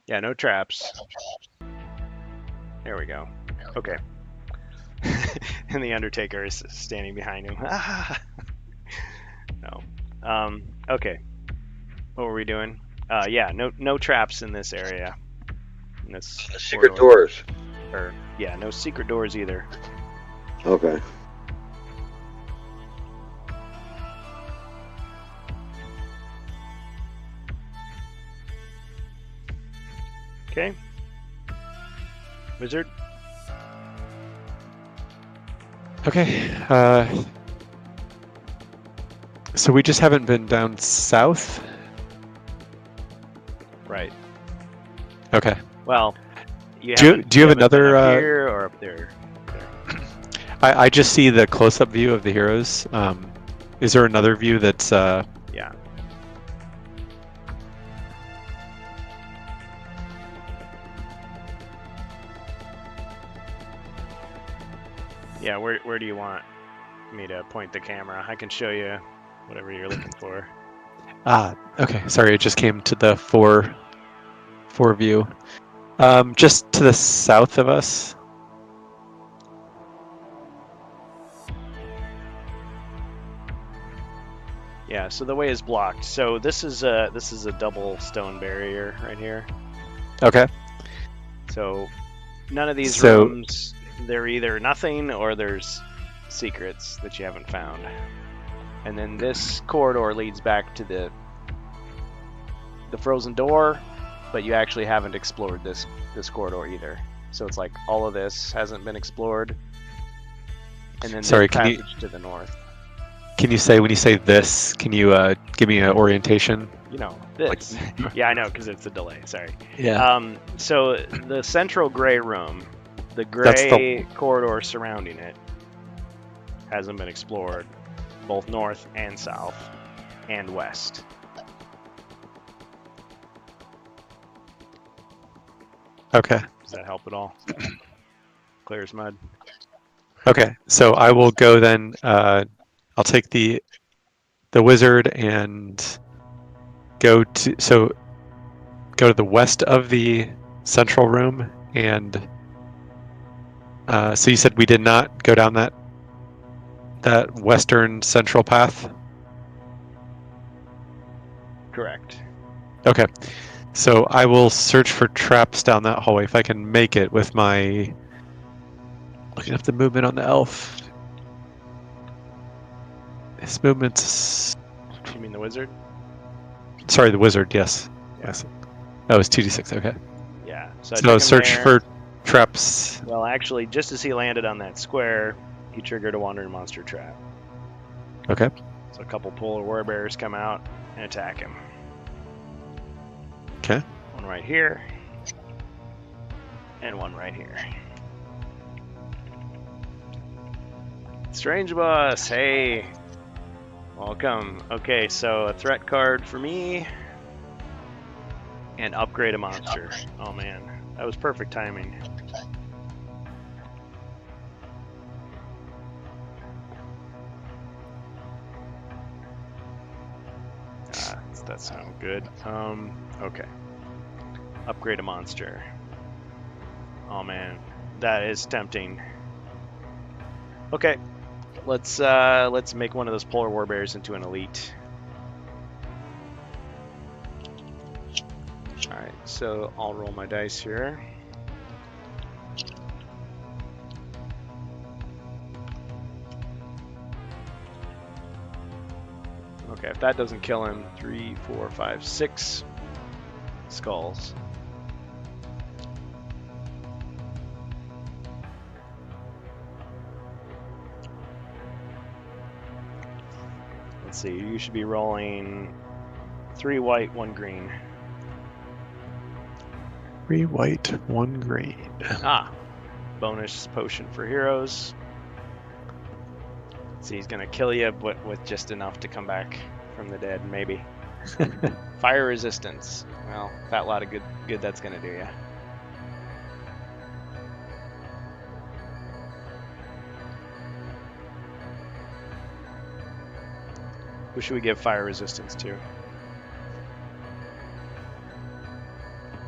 Yeah, no traps. There we go. Okay. And the Undertaker is standing behind him. No. Okay. What were we doing? Yeah, no traps in this area. In this Secret corridor. doors. Or yeah, no secret doors either. Okay. Okay. Wizard. Okay. So we just haven't been down south? Right. Okay. Well, Do you have haven't another, been up here or up there? I just see the close-up view of the heroes. Is there another view that's Yeah. Yeah, where do you want me to point the camera? I can show you whatever you're looking for. okay. Sorry, it just came to the four view. Just to the south of us. Yeah, so the way is blocked. So this is a double stone barrier right here. Okay. So none of these So- rooms, they're either nothing or there's secrets that you haven't found. And then this corridor leads back to the frozen door, but you actually haven't explored this corridor either. So it's like all of this hasn't been explored. And then Sorry, the can you- passage to the north. Can you say, when you say this, can you give me an orientation? You know, this. Yeah, I know, because it's a delay. Sorry. Yeah. So the central gray room, the That's gray corridor surrounding it, hasn't been explored, both north and south and west. Okay. Does that help at all? Clear as mud. Okay. So I will go then. I'll take the wizard and go to the west of the central room, and so you said we did not go down that western central path. Correct. Okay. So I will search for traps down that hallway if I can make it with my looking up the movement on the elf. His movement's You mean the wizard? sorry, the wizard. Yes. Yeah. That was 2d6. Okay. Yeah. So I So took him search there. for traps. Well, actually, just as he landed on that square, he triggered a wandering monster trap. Okay. So a couple polar warbears come out and attack him. Okay. One right here, and one right here. Strange boss, hey. Welcome. Okay, so a threat card for me, and upgrade a monster. Oh man, that was perfect timing. That's not good. Okay. Upgrade a monster. Oh man, that is tempting. Okay, let's make one of those polar warbears into an elite. All right, so I'll roll my dice here. Okay, if that doesn't kill him, 3, 4, 5, 6 skulls. Let's see, you should be rolling 3 white, 1 green. 3 white, 1 green. Ah, bonus potion for heroes. So he's gonna kill you, but with just enough to come back from the dead, maybe. Fire resistance. Well, fat lot of good that's gonna do you. Who should we give fire resistance to?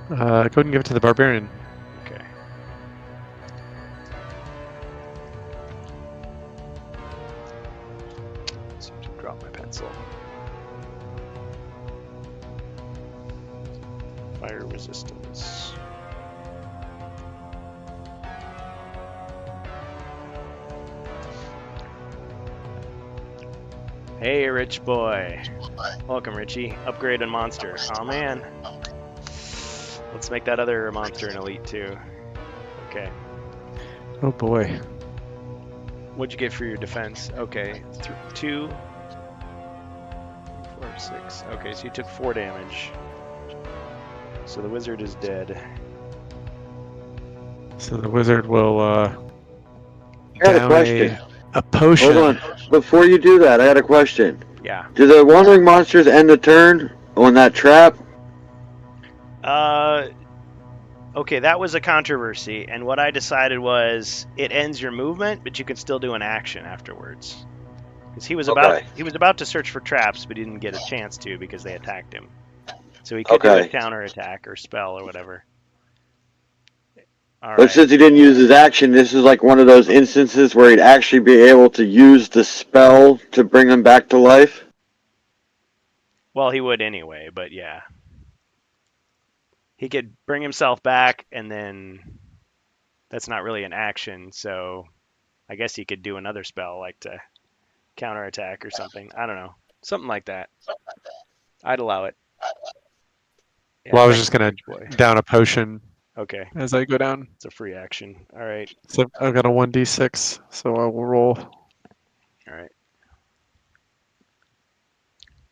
Go ahead and give it to the barbarian. Okay. So to drop my pencil. Fire resistance. Hey, rich boy. Welcome, Richie. Upgrade on monster. Oh man. Let's make that other monster an elite too. Okay. Oh boy. What'd you get for your defense? Okay. 2, 4, 6. Okay, so you took 4 damage. So the wizard is dead. So the wizard will I got a down question. a potion. Hold on. Before you do that, I got a question. Yeah. Do the wandering monsters end the turn on that trap? Okay, that was a controversy, and what I decided was it ends your movement, but you can still do an action afterwards. Because he was about to search for traps, but he didn't get a chance to because they attacked him. So he could do a counter attack or spell or whatever. All But right. since he didn't use his action, this is like one of those instances where he'd actually be able to use the spell to bring him back to life. Well, he would anyway, but yeah. He could bring himself back, and then that's not really an action, so I guess he could do another spell, like to counterattack or something. I don't know. Something like that. I'd allow it. Yeah, Well, I was just gonna boy. down a potion Okay, as I go down. it's a free action. All right. So I've got a 1d6, so I will roll All right.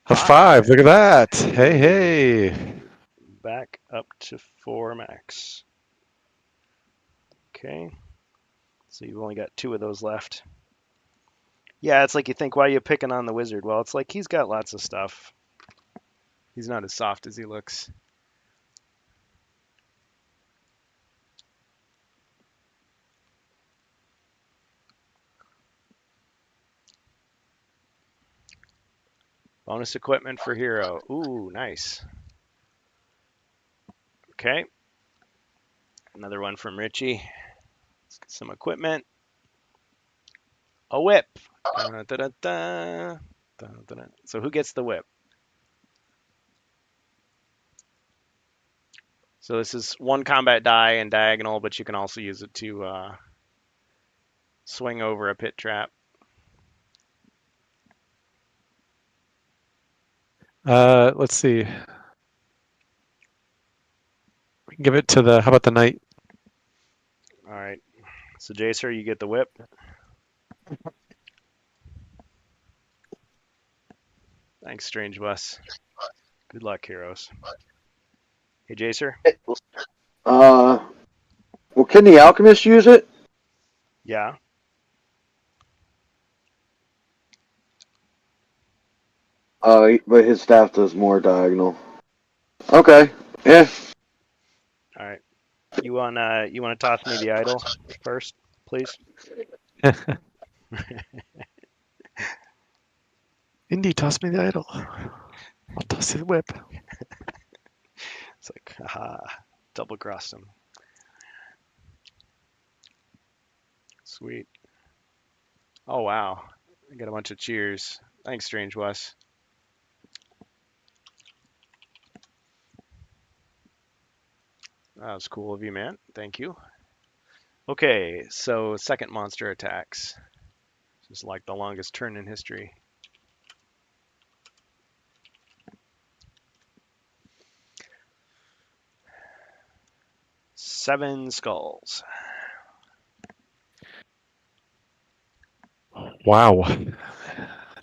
a 5. Look at that. Hey, hey. Back up to 4 max. Okay. So you've only got 2 of those left. Yeah, it's like you think, why are you picking on the wizard? Well, it's like he's got lots of stuff. He's not as soft as he looks. Bonus equipment for hero. Ooh, nice. Okay. Another one from Richie. Let's get some equipment. A whip. Da, da, da, da. Da, da, da. So who gets the whip? So this is one combat die and diagonal, but you can also use it to swing over a pit trap. Let's see. We can give it to the. How about the knight? All right. So Jacer, you get the whip. Thanks, Strange Bus. Good luck, heroes. Hey, Jacer. Well, can the alchemist use it? Yeah. But his staff does more diagonal. Okay. Yeah. All right. You wanna toss me the idol first, please? Indy, toss me the idol. I'll toss you the whip. It's like, haha, double crossed him. Sweet. Oh wow. I got a bunch of cheers. Thanks, Strange Wes. That was cool of you, man. Thank you. Okay, so second monster attacks. This is like the longest turn in history. Seven skulls. Wow.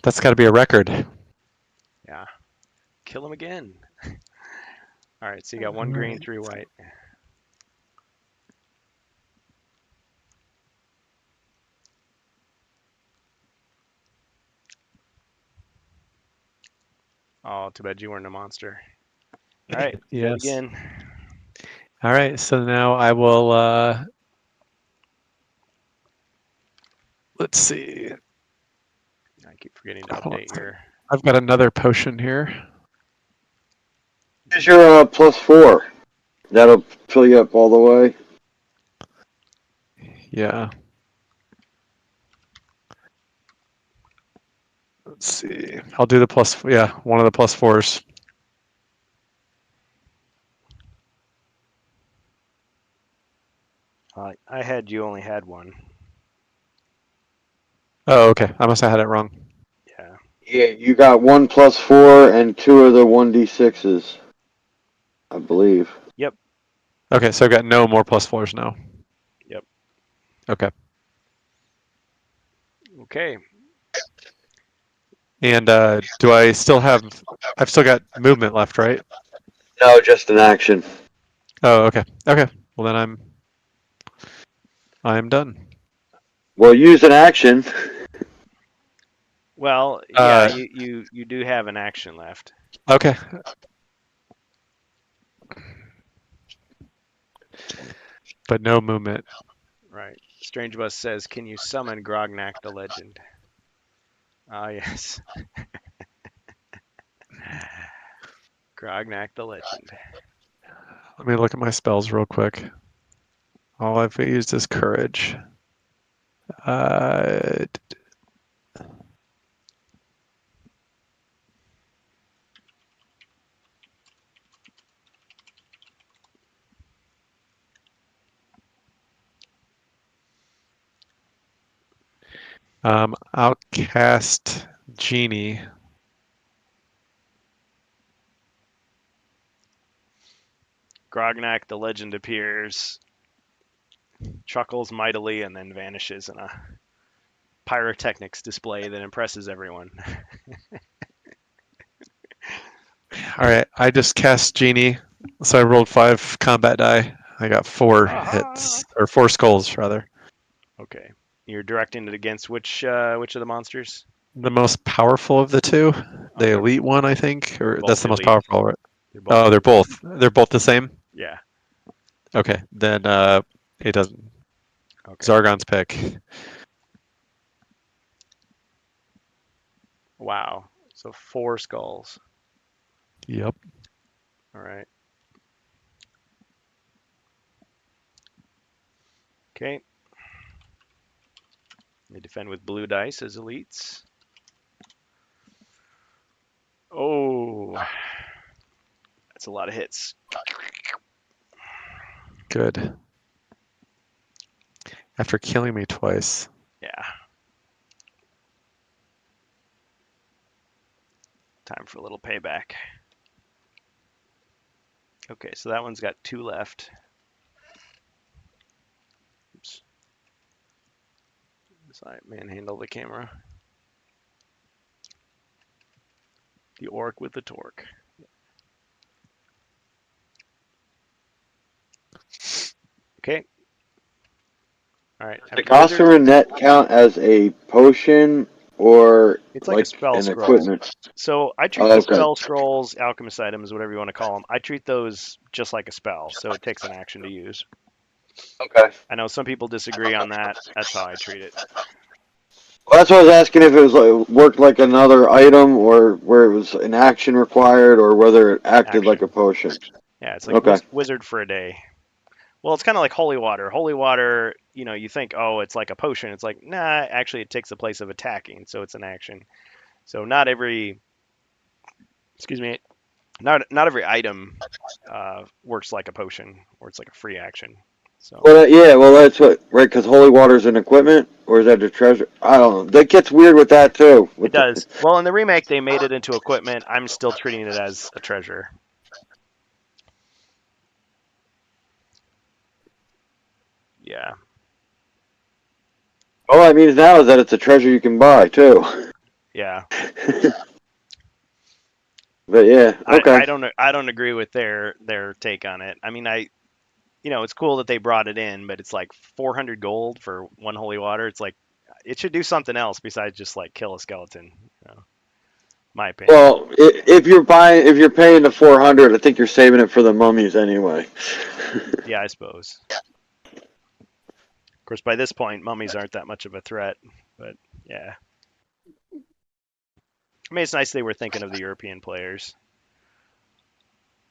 That's got to be a record. Yeah. Kill him again. All right, so you got one green, three white. Oh, too bad you weren't a monster. All right, you got to Yes. begin. All right. So now I will. Let's see. I keep forgetting to Hold on a update second. your. I've got another potion here. Here's your +4. That'll fill you up all the way. Yeah. Let's see. I'll do the plus. Yeah, one of the +4s. I had you only had one. Oh, okay. I must have had it wrong. Yeah. Yeah, you got one +4 and 2 of the 1d6s, I believe. Yep. Okay, so I've got no more +4s now. Yep. Okay. Okay. And do I still have? I've still got movement left, right? No, just an action. Oh, okay. Okay. Well, then I'm done. Well, use an action. Well, yeah, you do have an action left. Okay. But no movement. Right. Strange Bus says, "Can you summon Grognak the Legend?" Ah, yes. Grognak the Legend. Let me look at my spells real quick. All I've used is courage. Uh, I'll cast Genie. Grognak the Legend appears, chuckles mightily, and then vanishes in a pyrotechnics display that impresses everyone. All right, I just cast Genie, so I rolled 5 combat die. I got 4 Aha! hits, or 4 skulls rather. Okay. You're directing it against which of the monsters? The most powerful of the two, Oh, the elite one, I think, they're or that's both the most elite. powerful, right? They're both Oh, elite. they're both the same. Yeah. Okay, then it doesn't. Okay. Zargon's pick. Wow. So 4 skulls. Yep. All right. Okay. They defend with blue dice as elites. Oh, that's a lot of hits. good. After killing me twice. Yeah. Time for a little payback. Okay, so that one's got 2 left. Oops. So I manhandle the camera. The orc with the torque. Okay. All right. The Gossamer net count as a potion or It's like a spell an scroll. equipment? So I treat the spell scrolls, alchemist items, whatever you want to call them. I treat those just like a spell, so it takes an action to use. Okay. I know some people disagree on that. That's how I treat it. Well, that's what I was asking, if it was worked like another item, or where it was an action required, or whether it acted like a potion. Yeah, it's like wizard for a day. Well, it's kind of like holy water. Holy water, you think, oh, it's like a potion. It's like, nah, actually it takes the place of attacking, so it's an action. So not every, not every item works like a potion, or it's like a free action. So. Well, yeah, well, that's what, right? Because holy water is an equipment, or is that a treasure? I don't know. That gets weird with that too. It does. Well, in the remake, they made it into equipment. I'm still treating it as a treasure. Yeah. All that means now is that it's a treasure you can buy too. Yeah. But yeah, okay. I don't agree with their take on it. I mean, it's cool that they brought it in, but it's like 400 gold for 1 holy water. It's like it should do something else besides just like kill a skeleton. My opinion. Well, if you're paying the 400, I think you're saving it for the mummies anyway. Yeah, I suppose. Of course, by this point, mummies aren't that much of a threat, but yeah. I mean, it's nice they were thinking of the European players.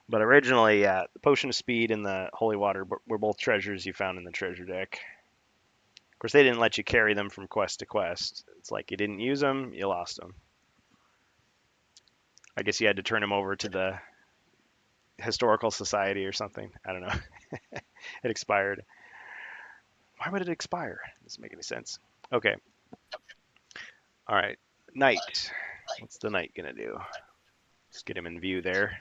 But originally, yeah, the Potion of Speed and the Holy Water were both treasures you found in the treasure deck. Of course, they didn't let you carry them from quest to quest. It's like you didn't use them, you lost them. I guess you had to turn them over to the Historical Society or something. I don't know. It expired. Why would it expire? Doesn't make any sense. Okay. All right. Knight. What's the knight going to do? Let's get him in view there.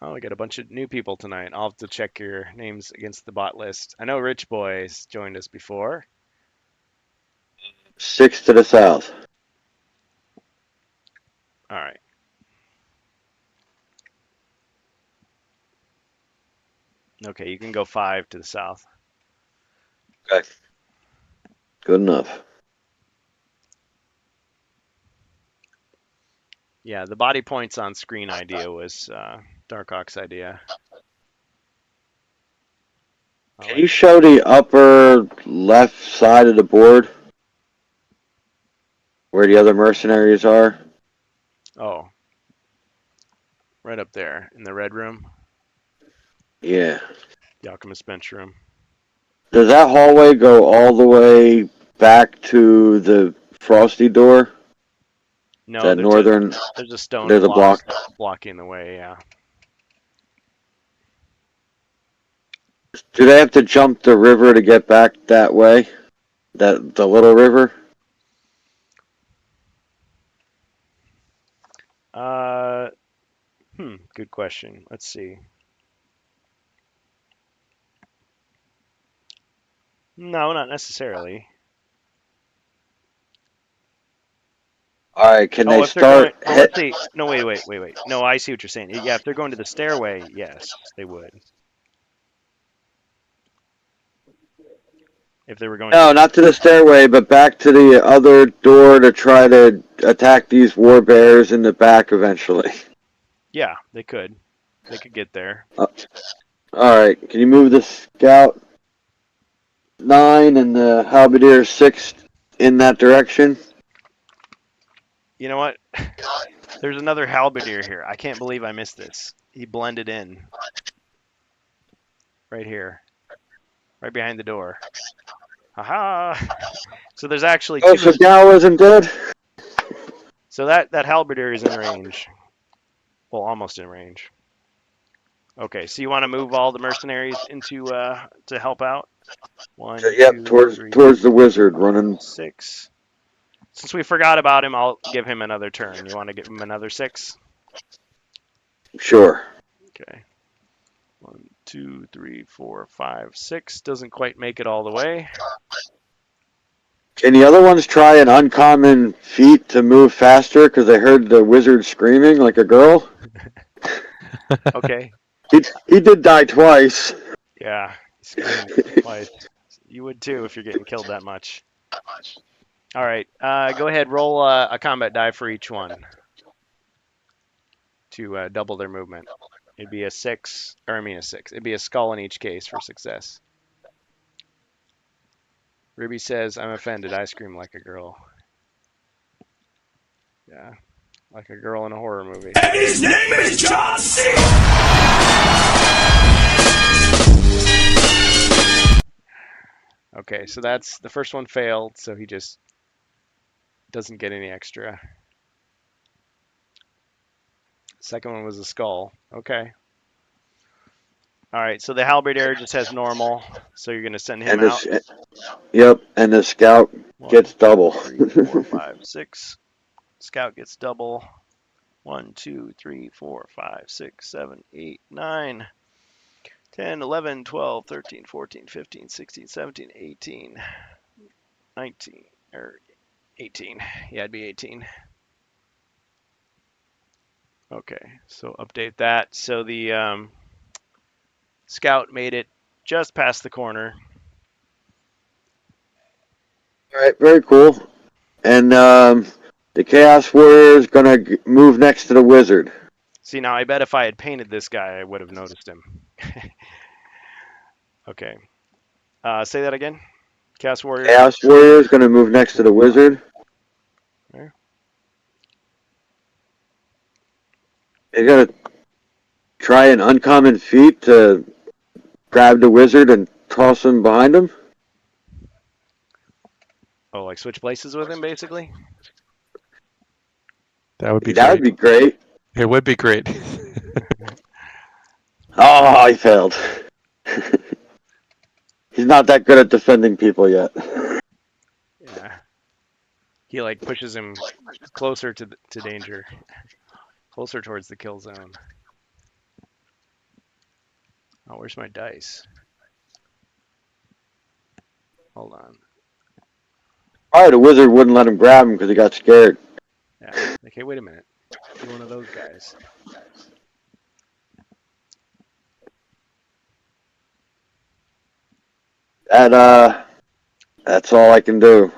Oh, we got a bunch of new people tonight. I'll have to check your names against the bot list. I know Rich Boy's joined us before. 6 to the south. All right. Okay, you can go 5 to the south. Okay. Good enough. Yeah, the body points on screen idea was Darkhawk's idea. Can you show the upper left side of the board where the other mercenaries are? Oh. Right up there in the red room. Yeah. The Alchemist bench room. Does that hallway go all the way back to the frosty door? No, that northern. there's a stone There's a block blocking the way. Yeah. Do they have to jump the river to get back that way? The little river? Good question. Let's see. No, not necessarily. All right, can they start? Let's see. No, wait. No, I see what you're saying. Yeah, if they're going to the stairway, yes, they would. If they were going. No, not to the stairway, but back to the other door to try to attack these war bears in the back eventually. Yeah, they could. They could get there. All right, can you move the scout 9 and the halberdier 6 in that direction? You know what? There's another halberdier here. I can't believe I missed this. He blended in. Right here. Right behind the door. Haha. So there's actually Oh, two. so Gal isn't dead? So that halberdier is in range. Well, almost in range. Okay, so you want to move all the mercenaries into to help out? One, Yep, two, towards three, towards the wizard four, five, running. 6. Since we forgot about him, I'll give him another turn. You want to give him another 6? Sure. Okay. 1, 2, 3, 4, 5, 6. Doesn't quite make it all the way. Can the other ones try an uncommon feat to move faster? Because I heard the wizard screaming like a girl. Okay. He did die twice. Yeah. He screamed twice. You would too if you're getting killed that much. All right. Go ahead. Roll a combat die for each one to double their movement. It'd be a 6, or I mean a 6. It'd be a skull in each case for success. Ruby says, I'm offended. I scream like a girl. Yeah. Like a girl in a horror movie. And his name is John C. Okay, so that's the first one failed, so he just doesn't get any extra. Second one was a skull. Okay. All right, so the halberdier just has normal, so you're going to send him And out. this, yep, and the scout 1, gets double. 2, 3, 4, 5, 6. Scout gets double. 1, 2, 3, 4, 5, 6, 7, 8, 9, 10, 11, 12, 13, 14, 15, 16, 17, 18, 19, or 18. Yeah, it'd be 18. Okay, so update that. So the scout made it just past the corner. All right, very cool. And the Chaos Warrior is gonna move next to the wizard. See, now I bet if I had painted this guy, I would have noticed him. Okay. Say that again. Chaos Warrior. Chaos Warrior is gonna move next to the wizard. There. You're gonna try an uncommon feat to grab the wizard and toss him behind him. Oh, like switch places with him, basically? That would be That would great. be great. It would be great. Oh, I failed. He's not that good at defending people yet. Yeah. He like pushes him closer to danger, closer towards the kill zone. Oh, where's my dice? Hold on. Probably the wizard wouldn't let him grab him because he got scared. Yeah. Like, hey, wait a minute. You're one of those guys. That's all I can do.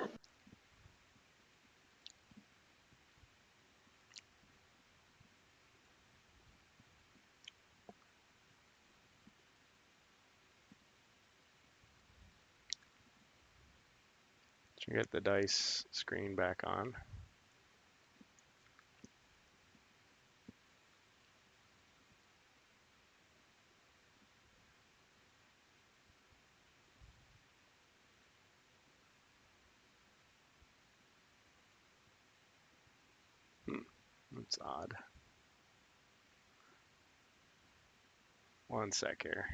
Should get the dice screen back on. That's odd. One sec here.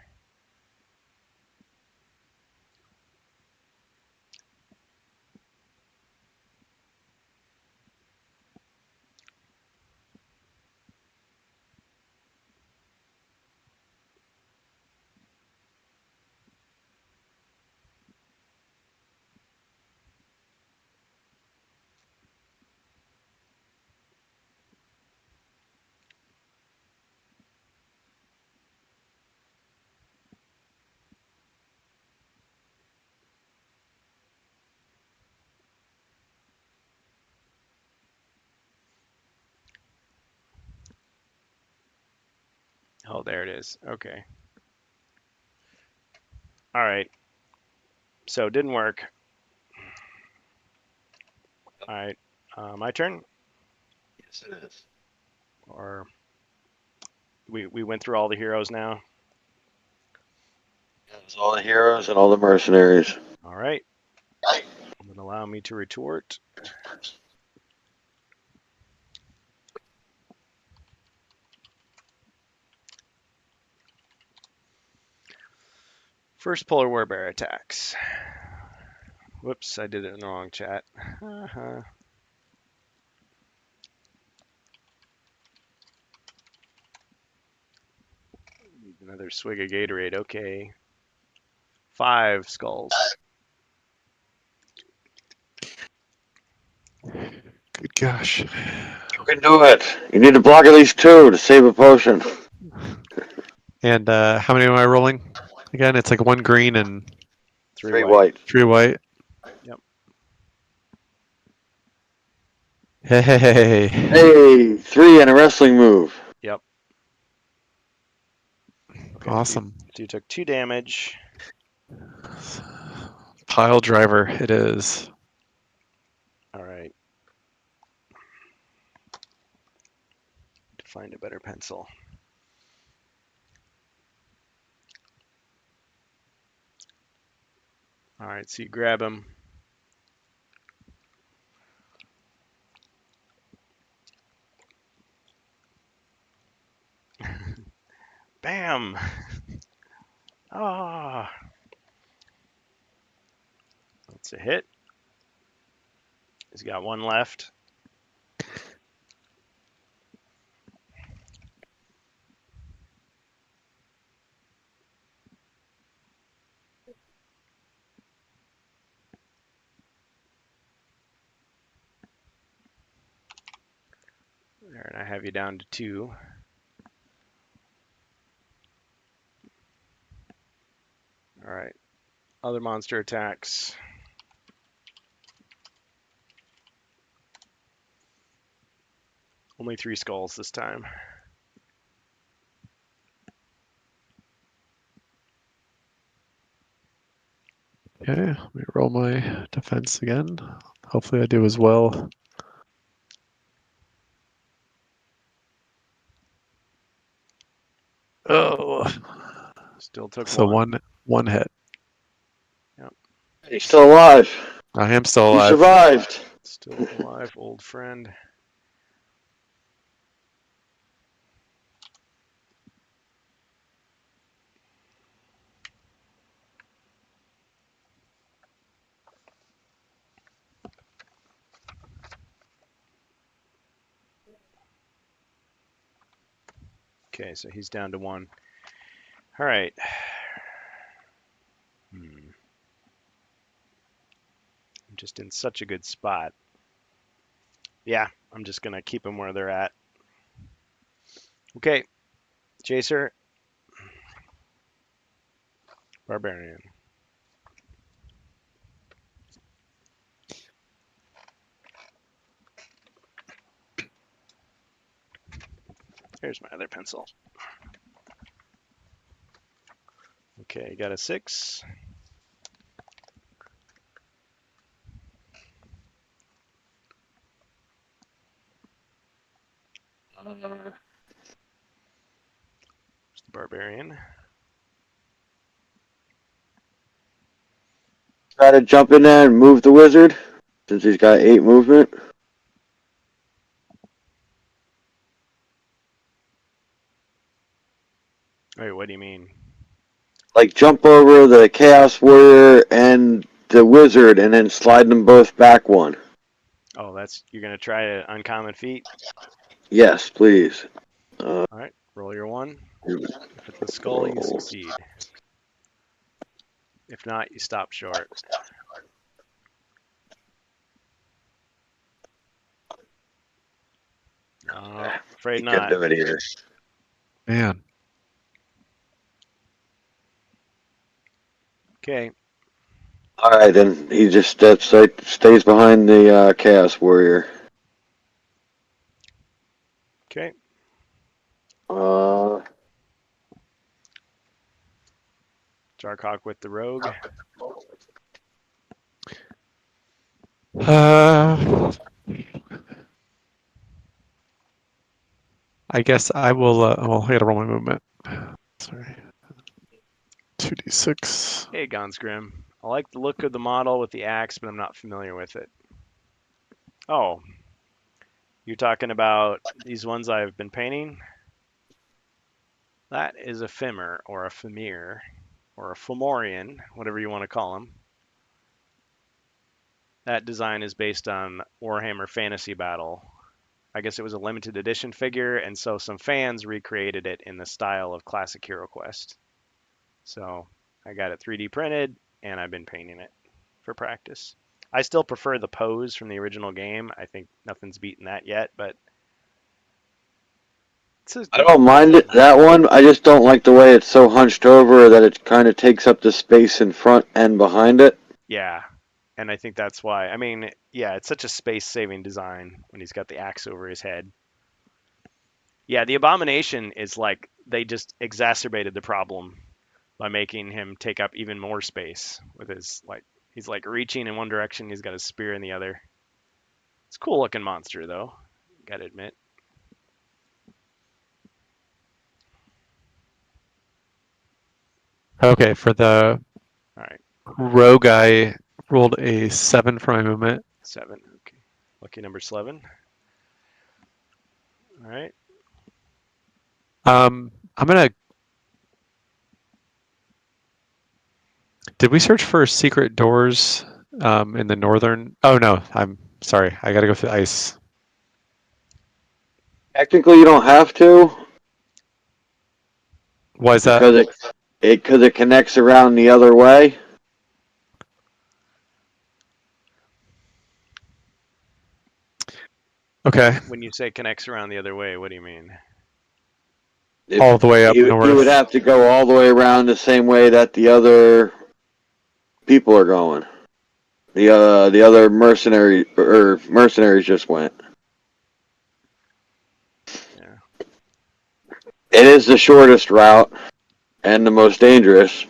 Oh, there it is. Okay. All right. So it didn't work. All right. My turn? Yes, it is. Or we went through all the heroes now? It was all the heroes and all the mercenaries. All right. Doesn't allow me to retort. First polar war bear attacks. Whoops, I did it in the wrong chat. Need another swig of Gatorade. Okay. 5 skulls. Good gosh. You can do it. You need to block at least 2 to save a potion. And how many am I rolling? Again, it's like 1 green and 3 white. 3 white. Yep. Hey. Hey, 3 and a wrestling move. Yep. Okay, Awesome. So you took 2 damage. Pile driver it is. All right. To find a better pencil. All right, so you grab him. Bam! Ah! That's a hit. He's got 1 left. There, and I have you down to 2. All right. Other monster attacks. Only 3 skulls this time. Okay, let me roll my defense again. Hopefully I do as well. Oh, Still took so 1. one hit. He's still alive. I am still You alive. survived. Still alive, old friend. Okay, so he's down to 1. All right. I'm just in such a good spot. Yeah, I'm just going to keep them where they're at. Okay, Chaser. Barbarian. Here's my other pencil. Okay, got a 6. The Barbarian. Try to jump in there and move the wizard, since he's got 8 movement. Wait, what do you mean? Like jump over the Chaos Warrior and the wizard, and then slide them both back 1. Oh, that's you're gonna try an uncommon feat. Yes, please. All right, roll your 1. If it's a skull, you succeed. If not, you stop short. Afraid You couldn't not. do it either. Man. Okay, All right, then he just stays behind the Chaos Warrior. okay. Jarkhawk with the rogue. I guess I will. Oh, I gotta roll my movement. Sorry. 2d6. Hey, Gonsgrim. I like the look of the model with the axe, but I'm not familiar with it. Oh, you're talking about these ones I've been painting? That is a Fimir, or a Fimir, or a Fomorian, whatever you want to call them. That design is based on Warhammer Fantasy Battle. I guess it was a limited edition figure, and so some fans recreated it in the style of classic Hero Quest. So I got it 3D printed, and I've been painting it for practice. I still prefer the pose from the original game. I think nothing's beaten that yet, but I don't mind it, that one. I just don't like the way it's so hunched over that it kind of takes up the space in front and behind it. yeah. And I think that's why. I mean, yeah, it's such a space-saving design when he's got the axe over his head. Yeah, the Abomination is like they just exacerbated the problem by making him take up even more space with his like he's like reaching in one direction, he's got a spear in the other. It's a cool looking monster though, gotta admit. Okay, for the All right, rogue, I rolled a 7 for my movement. 7. Okay, lucky number 7. All right. I'm gonna. Did we search for secret doors in the northern? Oh no, I'm sorry. I gotta go through ice. Technically, you don't have to Why is that? because it connects around the other way. Okay, When you say connects around the other way, what do you mean? If all the way up you would north. have to go all the way around the same way that the other people are going. The other mercenaries just went. Yeah. It is the shortest route and the most dangerous.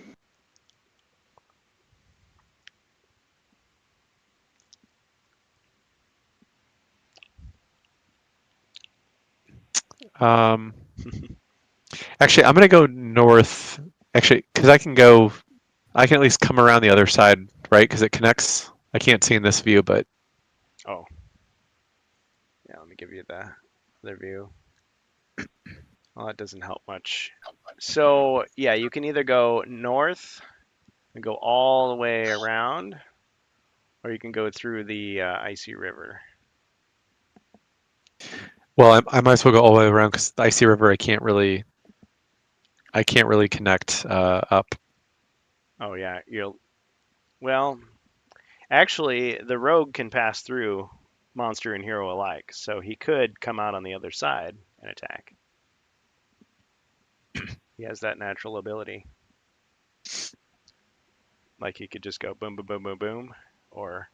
Um, actually, I'm gonna go north. Actually, because I can at least come around the other side, right? Because it connects. I can't see in this view, but Oh, yeah. Let me give you the other view. Well, that doesn't help much. So yeah, you can either go north and go all the way around, or you can go through the icy river. well, I might as well go all the way around because the icy river I can't really connect up. Oh yeah, you'll. Well, actually, the rogue can pass through monster and hero alike, so he could come out on the other side and attack. He has that natural ability. Like he could just go boom, boom, boom, boom, boom, or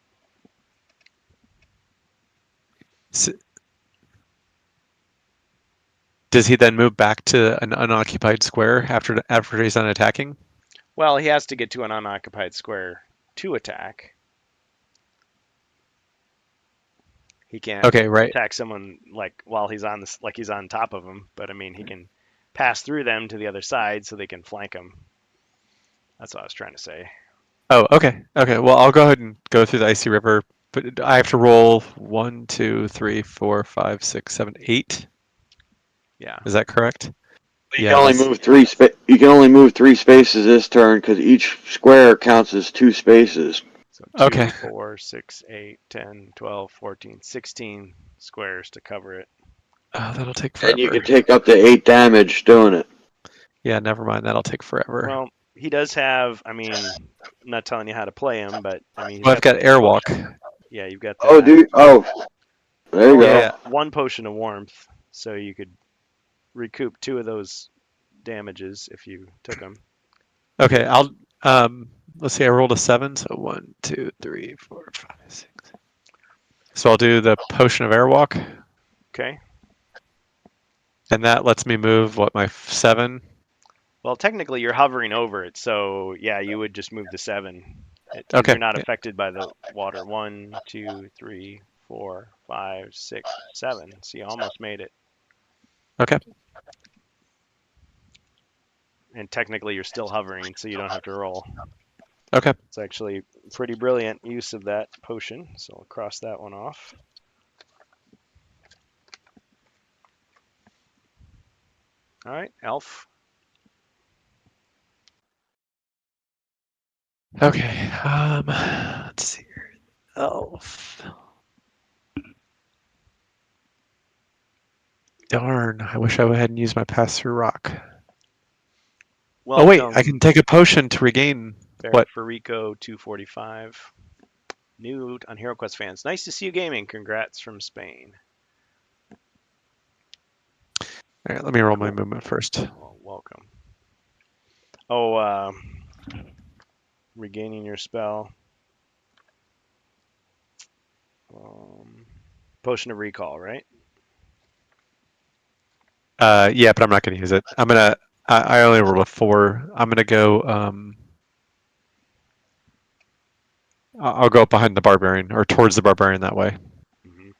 S Does he then move back to an unoccupied square after he's done attacking? well, he has to get to an unoccupied square to attack. He can't Okay, right. attack someone like while he's on this, like he's on top of them. But I mean, he can pass through them to the other side so they can flank him. That's what I was trying to say. Oh, okay. Okay. Well, I'll go ahead and go through the icy river, but I have to roll 1, 2, 3, 4, 5, 6, 7, 8. Yeah. Is that correct? You can Yeah, only that's move You can only move 3 spaces this turn because each square counts as 2 spaces. So okay. 2, 4, 6, 8, 10, 12, 14, 16 squares to cover it. Oh, that'll take And you forever. can take up to 8 damage doing it. Yeah, never mind. That'll take forever. Well, he does have. I mean, I'm not telling you how to play him, but I mean, he's Well, I've got got the potion. airwalk. Yeah, you've got Oh, that. dude. Oh, there you You only go. have Yeah. one potion of warmth, so you could recoup 2 of those damages if you took them. Okay. Let's see. I rolled a 7, so 1, 2, 3, 4, 5, 6. So I'll do the potion of airwalk, Okay. and that lets me move my 7. Well, technically, you're hovering over it, so yeah, you would just move the 7 because Okay. you're not Yeah. affected by the water. 1, 2, 3, 4, 5, 6, 7. So you almost made it. Okay. And technically, you're still hovering, so you don't have to roll. Okay. It's actually pretty brilliant use of that potion, so I'll cross that one off. All right, elf. Okay. Let's see here. Elf. Darn. I wish I hadn't used my pass through rock. Oh wait, I can take a potion to regain. What? For Rico 245. New on Hero Quest fans. Nice to see you gaming. Congrats from Spain. All right, let me roll my movement first. Well, welcome. Oh, regaining your spell. Potion of recall, right? Yeah, but I'm not going to use it. I only rolled a 4. I'm gonna go. I'll go up behind the barbarian or towards the barbarian that way. Mm-hmm.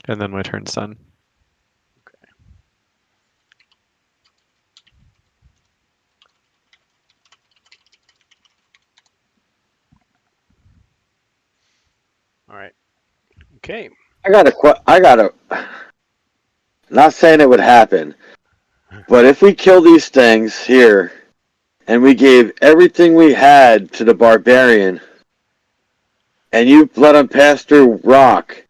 And then my turn's done. Okay. All right. Okay. I got a. Not saying it would happen, but if we kill these things here, and we gave everything we had to the barbarian, and you let him pass through rock,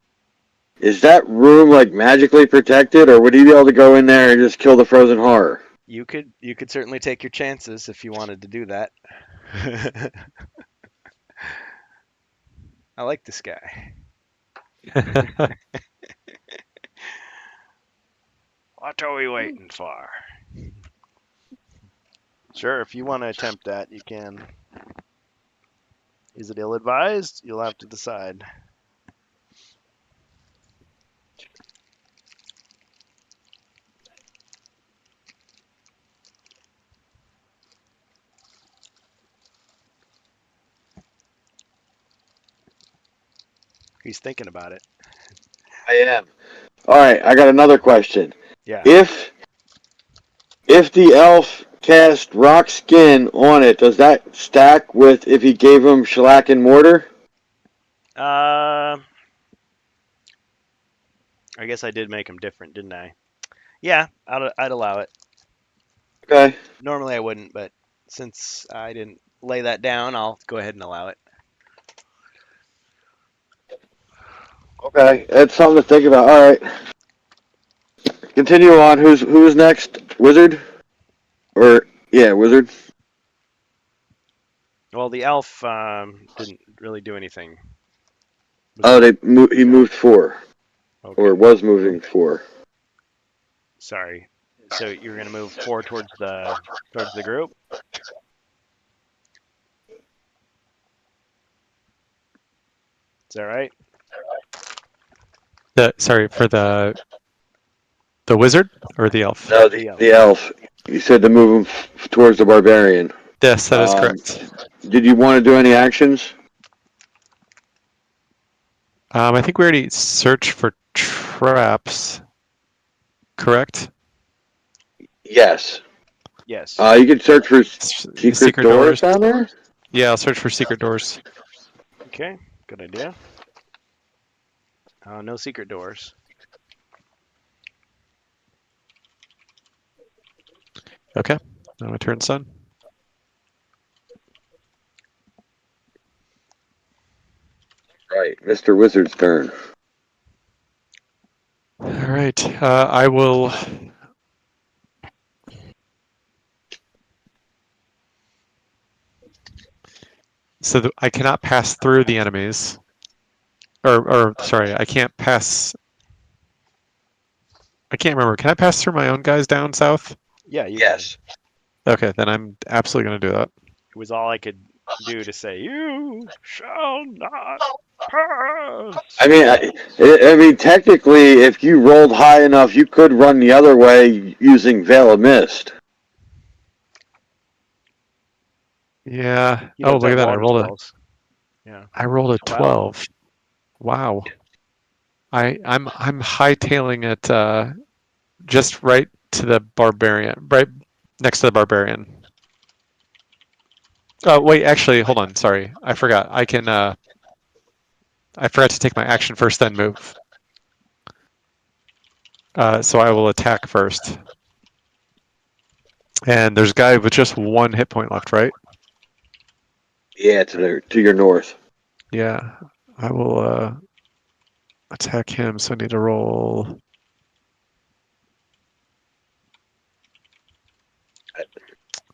is that room like magically protected, or would he be able to go in there and just kill the frozen horror? You could certainly take your chances if you wanted to do that. I like this guy. What are we waiting for? Sure, if you want to attempt that, you can. Is it ill-advised? You'll have to decide. He's thinking about it. I am. All right, I got another question. Yeah. If the elf cast rock skin on it, does that stack with if he gave him shellac and mortar? I guess I did make him different, didn't I? Yeah, I'd allow it. Okay. Normally I wouldn't, but since I didn't lay that down, I'll go ahead and allow it. Okay, that's something to think about. All right. Continue on. Who's next? Wizard? Or yeah, wizard. Well, the elf didn't really do anything. Oh, he moved 4, Okay. or was moving 4. Sorry. So you're gonna move 4 towards the group. Is that right? Sorry, for the wizard or the elf? No, the elf. You said to move him towards the barbarian. Yes, that is correct. Did you want to do any actions? I think we already searched for traps. Correct? Yes. Yes. You could search for secret doors down there. Yeah, I'll search for secret doors. Okay. Good idea. No secret doors. Okay. Now my turn's done. Right, Mr. Wizard's turn. All right. I will. So I cannot pass through the enemies. Or sorry, I can't pass. I can't remember. Can I pass through my own guys down south? Yeah. You Yes. can. Okay, then I'm absolutely going to do that. It was all I could do to say, "You shall not pass." I mean, technically, if you rolled high enough, you could run the other way using Veil of Mist. Yeah. You Oh, don't look have at that! water spells. Yeah. I rolled a 12. Wow. I'm hightailing it just right to the barbarian, right next to the barbarian. Oh wait, actually, hold on. Sorry, I forgot. I can. I forgot to take my action first, then move. So I will attack first. And there's a guy with just 1 hit point left, right? Yeah, to your north. Yeah. I will attack him. So I need to roll.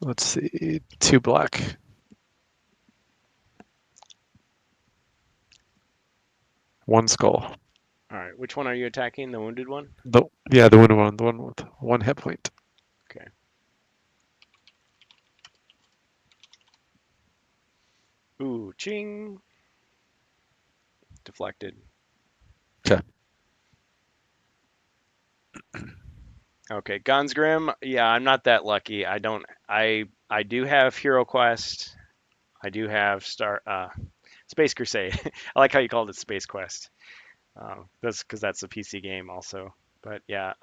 Let's see, 2 black. One skull. All right. Which one are you attacking? The wounded one? The one with 1 hit point. Okay. Ooh, ching. Deflected. Okay. Okay, Gonsgrim. Yeah, I'm not that lucky. I don't. I do have Hero Quest. I do have Space Crusade. I like how you called it Space Quest. That's because that's a PC game also. But yeah,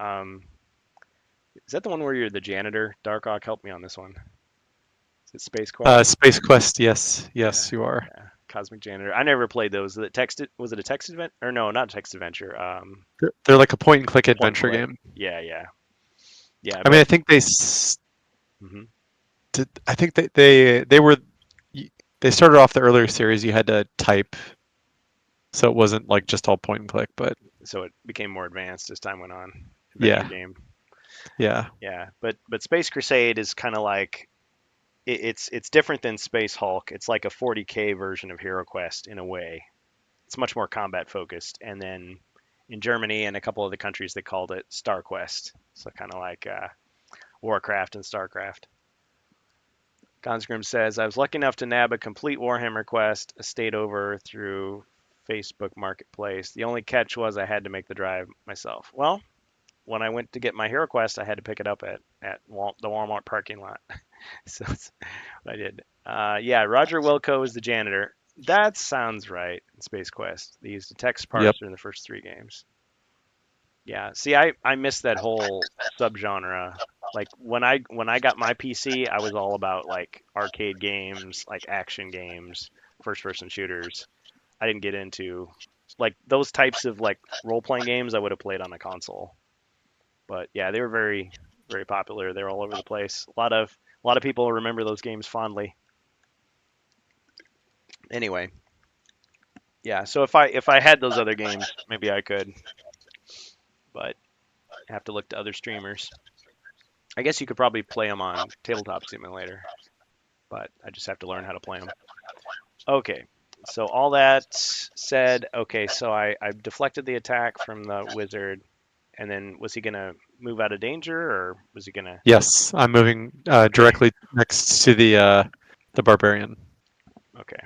is that the one where you're the janitor? Darkhawk, help me on this one. Is it Space Quest? Space Quest. Yes, Yeah, you are. yeah. Cosmic Janitor. I never played those. Was it a text adventure? Or no, not a text adventure. They're like a point and click Point and adventure click. game. Yeah, yeah, yeah. I mean, But I think mhm. I think they were they started off the earlier series. You had to type, so it wasn't like just all point and click. But So it became more advanced as time went on. Adventure yeah, game. yeah, Yeah, but Space Crusade is kind of like it's different than Space Hulk. It's like a 40K version of Hero Quest in a way. It's much more combat focused. And then in Germany and a couple other countries, they called it Star Quest. So kind of like Warcraft and Starcraft. Consgrim says, I was lucky enough to nab a complete Warhammer quest, a state over through Facebook Marketplace. The only catch was I had to make the drive myself. Well, when I went to get my Hero Quest, I had to pick it up at the Walmart parking lot. So that's what I did. Yeah, Roger Wilco is the janitor. That sounds right in Space Quest. They used a text yep. parser in the first 3 games. Yeah, see, I missed that whole subgenre. Like when I got my PC, I was all about like arcade games, like action games, first person shooters. I didn't get into like those types of like role playing games I would have played on a console. But yeah, they were very very popular. They're all over the place. A lot of people remember those games fondly. Anyway, yeah. So if I had those other games, maybe I could, but I have to look to other streamers. I guess you could probably play them on Tabletop Simulator, but I just have to learn how to play them. Okay, so all that said, okay, so I deflected the attack from the wizard, and then was he gonna move out of danger, or was he gonna? Yes, I'm moving directly next to the barbarian. Okay.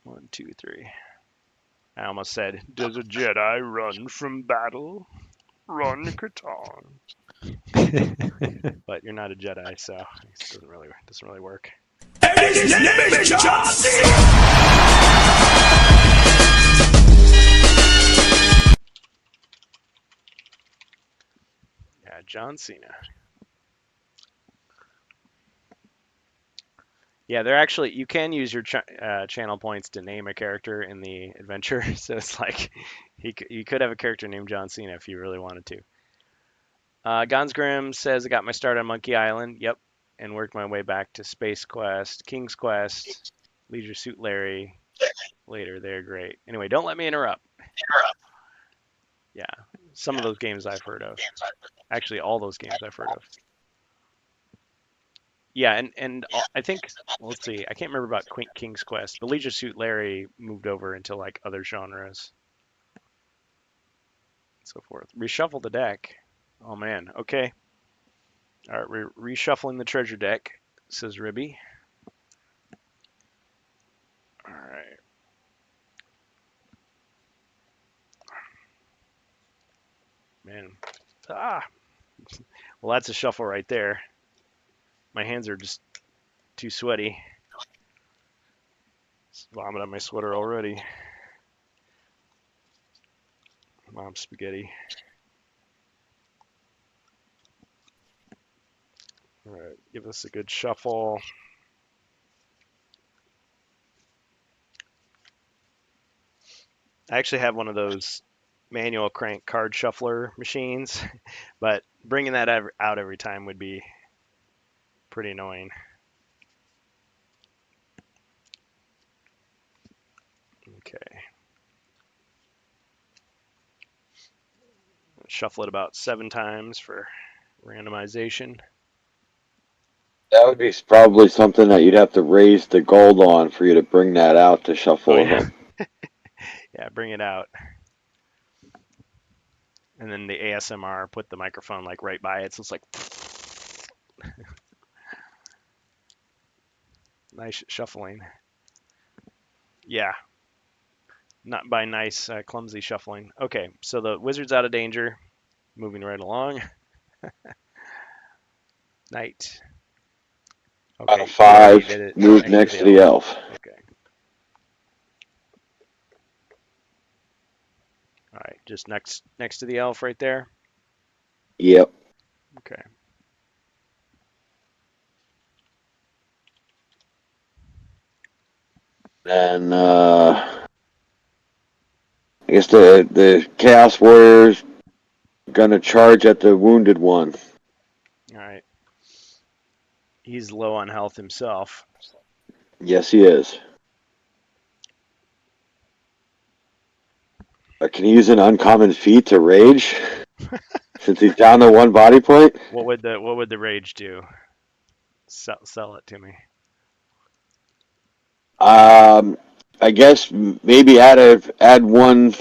1, 2, 3. I almost said, "Does a Jedi run from battle? Run, Catan." But you're not a Jedi, so it doesn't really work. And his name is John Cena! Yeah, John Cena. Yeah, they're actually you can use your channel points to name a character in the adventure. So it's like you could have a character named John Cena if you really wanted to. Gonsgrim says I got my start on Monkey Island. Yep, and worked my way back to Space Quest, King's Quest, Leisure Suit Larry. Later, they're great. Anyway, don't let me interrupt. Yeah, some of those games I've heard of. Actually, all those games I've heard of. Yeah, and I think let's see, I can't remember about King's Quest, but Leisure Suit Larry moved over into like other genres, and so forth. Reshuffle the deck. Oh man, okay. All right, we're reshuffling the treasure deck, says Ribby. All right. Man. Ah. Well, that's a shuffle right there. My hands are just too sweaty. Just vomit on my sweater already. Come on, spaghetti. All right, give us a good shuffle. I actually have one of those manual crank card shuffler machines, but bringing that out every time would be pretty annoying. Okay. Shuffle it about 7 times for randomization. That would be probably something that you'd have to raise the gold on for you to bring that out to shuffle Oh, with yeah. them. Yeah, bring it out. And then the ASMR, put the microphone like right by it, so it's like nice shuffling. Yeah, not by nice, clumsy shuffling. Okay, so the wizard's out of danger. Moving right along. Knight. Out Okay, of you already 5, did it move next to the elf. Okay. All right, just next to the elf right there. Yep. Okay. And I guess the Chaos Warrior's gonna charge at the wounded one. All right. He's low on health himself. Yes, he is. Can he use an uncommon feat to rage? Since he's down to 1 body point? What would the rage do? Sell it to me. I guess maybe add 1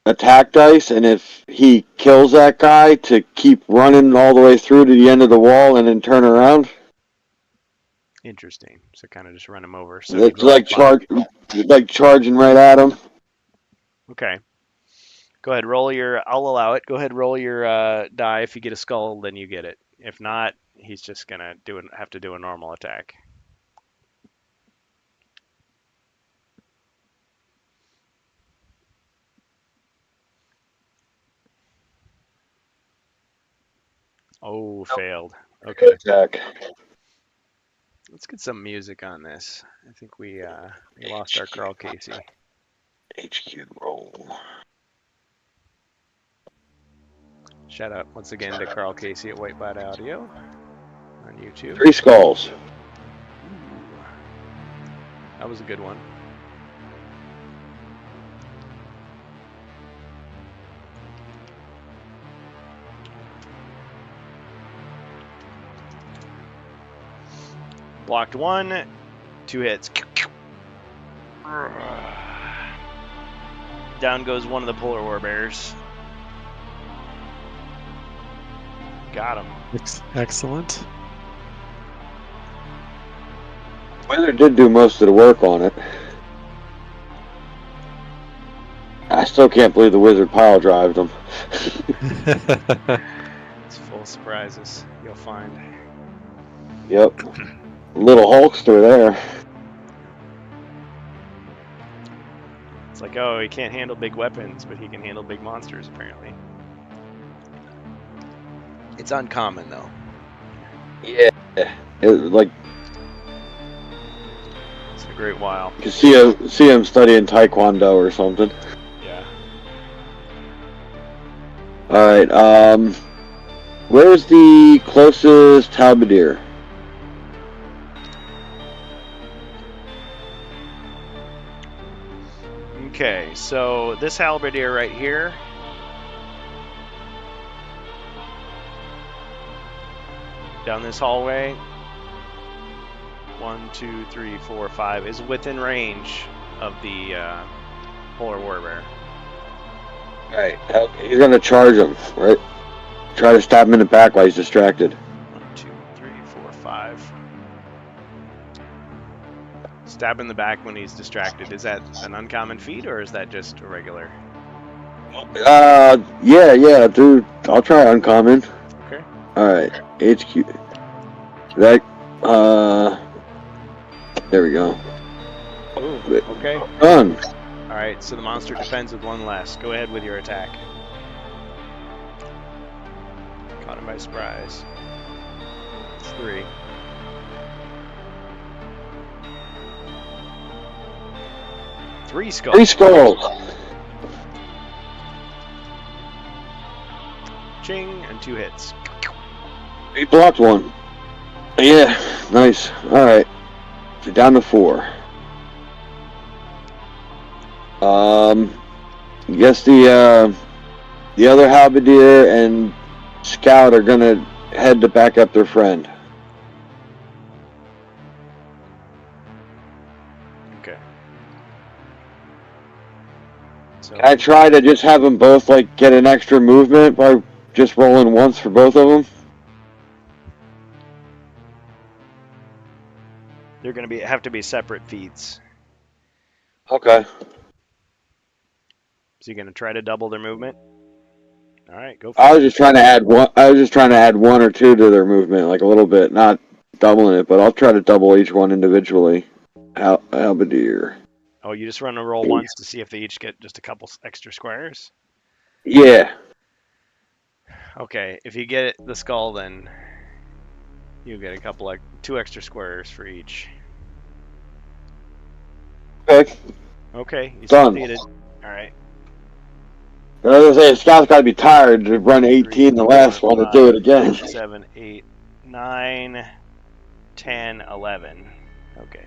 attack dice, and if he kills that guy, to keep running all the way through to the end of the wall and then turn around. Interesting. So kind of just run him over. So It's like charging right at him. Okay. Go ahead, roll your. I'll allow it. Go ahead, roll your die. If you get a skull, then you get it. If not, he's just gonna have to do a normal attack. Oh, failed. Okay. Good attack. Let's get some music on this. I think we lost our Carl Casey. HQ roll. Shout out once again to Carl Casey at Whitebot Audio on YouTube. 3 skulls. Ooh, that was a good one. Blocked 1, 2 hits. Down goes one of the polar war bears. Got him. Excellent. Wizard did do most of the work on it. I still can't believe the wizard pile drived him. It's full of surprises, you'll find. Yep. Little Hulkster there. It's like, oh, he can't handle big weapons, but he can handle big monsters, apparently. It's uncommon, though. Yeah. Like, It's a great while. you can see him studying Taekwondo or something. Yeah. Alright, where's the closest halberdier? Okay, so this halberdier right here. Down this hallway. 1, 2, 3, 4, 5 is within range of the polar war bear. Alright, he's gonna charge him, right? Try to stab him in the back while he's distracted. 1, 2, 3, 4, 5. Stab in the back when he's distracted. Is that an uncommon feat or is that just a regular? Yeah, dude. I'll try uncommon. Okay. Alright, HQ. That, there we go. Ooh, okay. Done. Alright, so the monster defends with 1 less. Go ahead with your attack. by surprise. It's 3. Three skulls. 3 skulls. Ching, and 2 hits. He blocked 1. Yeah, nice. Alright. So down to 4. Guess the other halberdier and scout are gonna head to back up their friend. Okay. So I try to just have them both like get an extra movement by just rolling once for both of them. they're going to have to be separate feats. Okay. So you're going to try to double their movement? All right, go for I it. was just trying to add one. I was just trying to add 1 or 2 to their movement, like a little bit, not doubling it, but I'll try to double each one individually. Halberdier. Oh, you just run a roll once to see if they each get just a couple extra squares? Yeah. Okay, if you get the skull, then you get a couple, like 2 extra squares for each. Okay. Okay, you Done. succeeded. All right. I was gonna say, Scout's got to be tired to run 18 the last one to do it again. 7, 8, 9, 10, 11. Okay.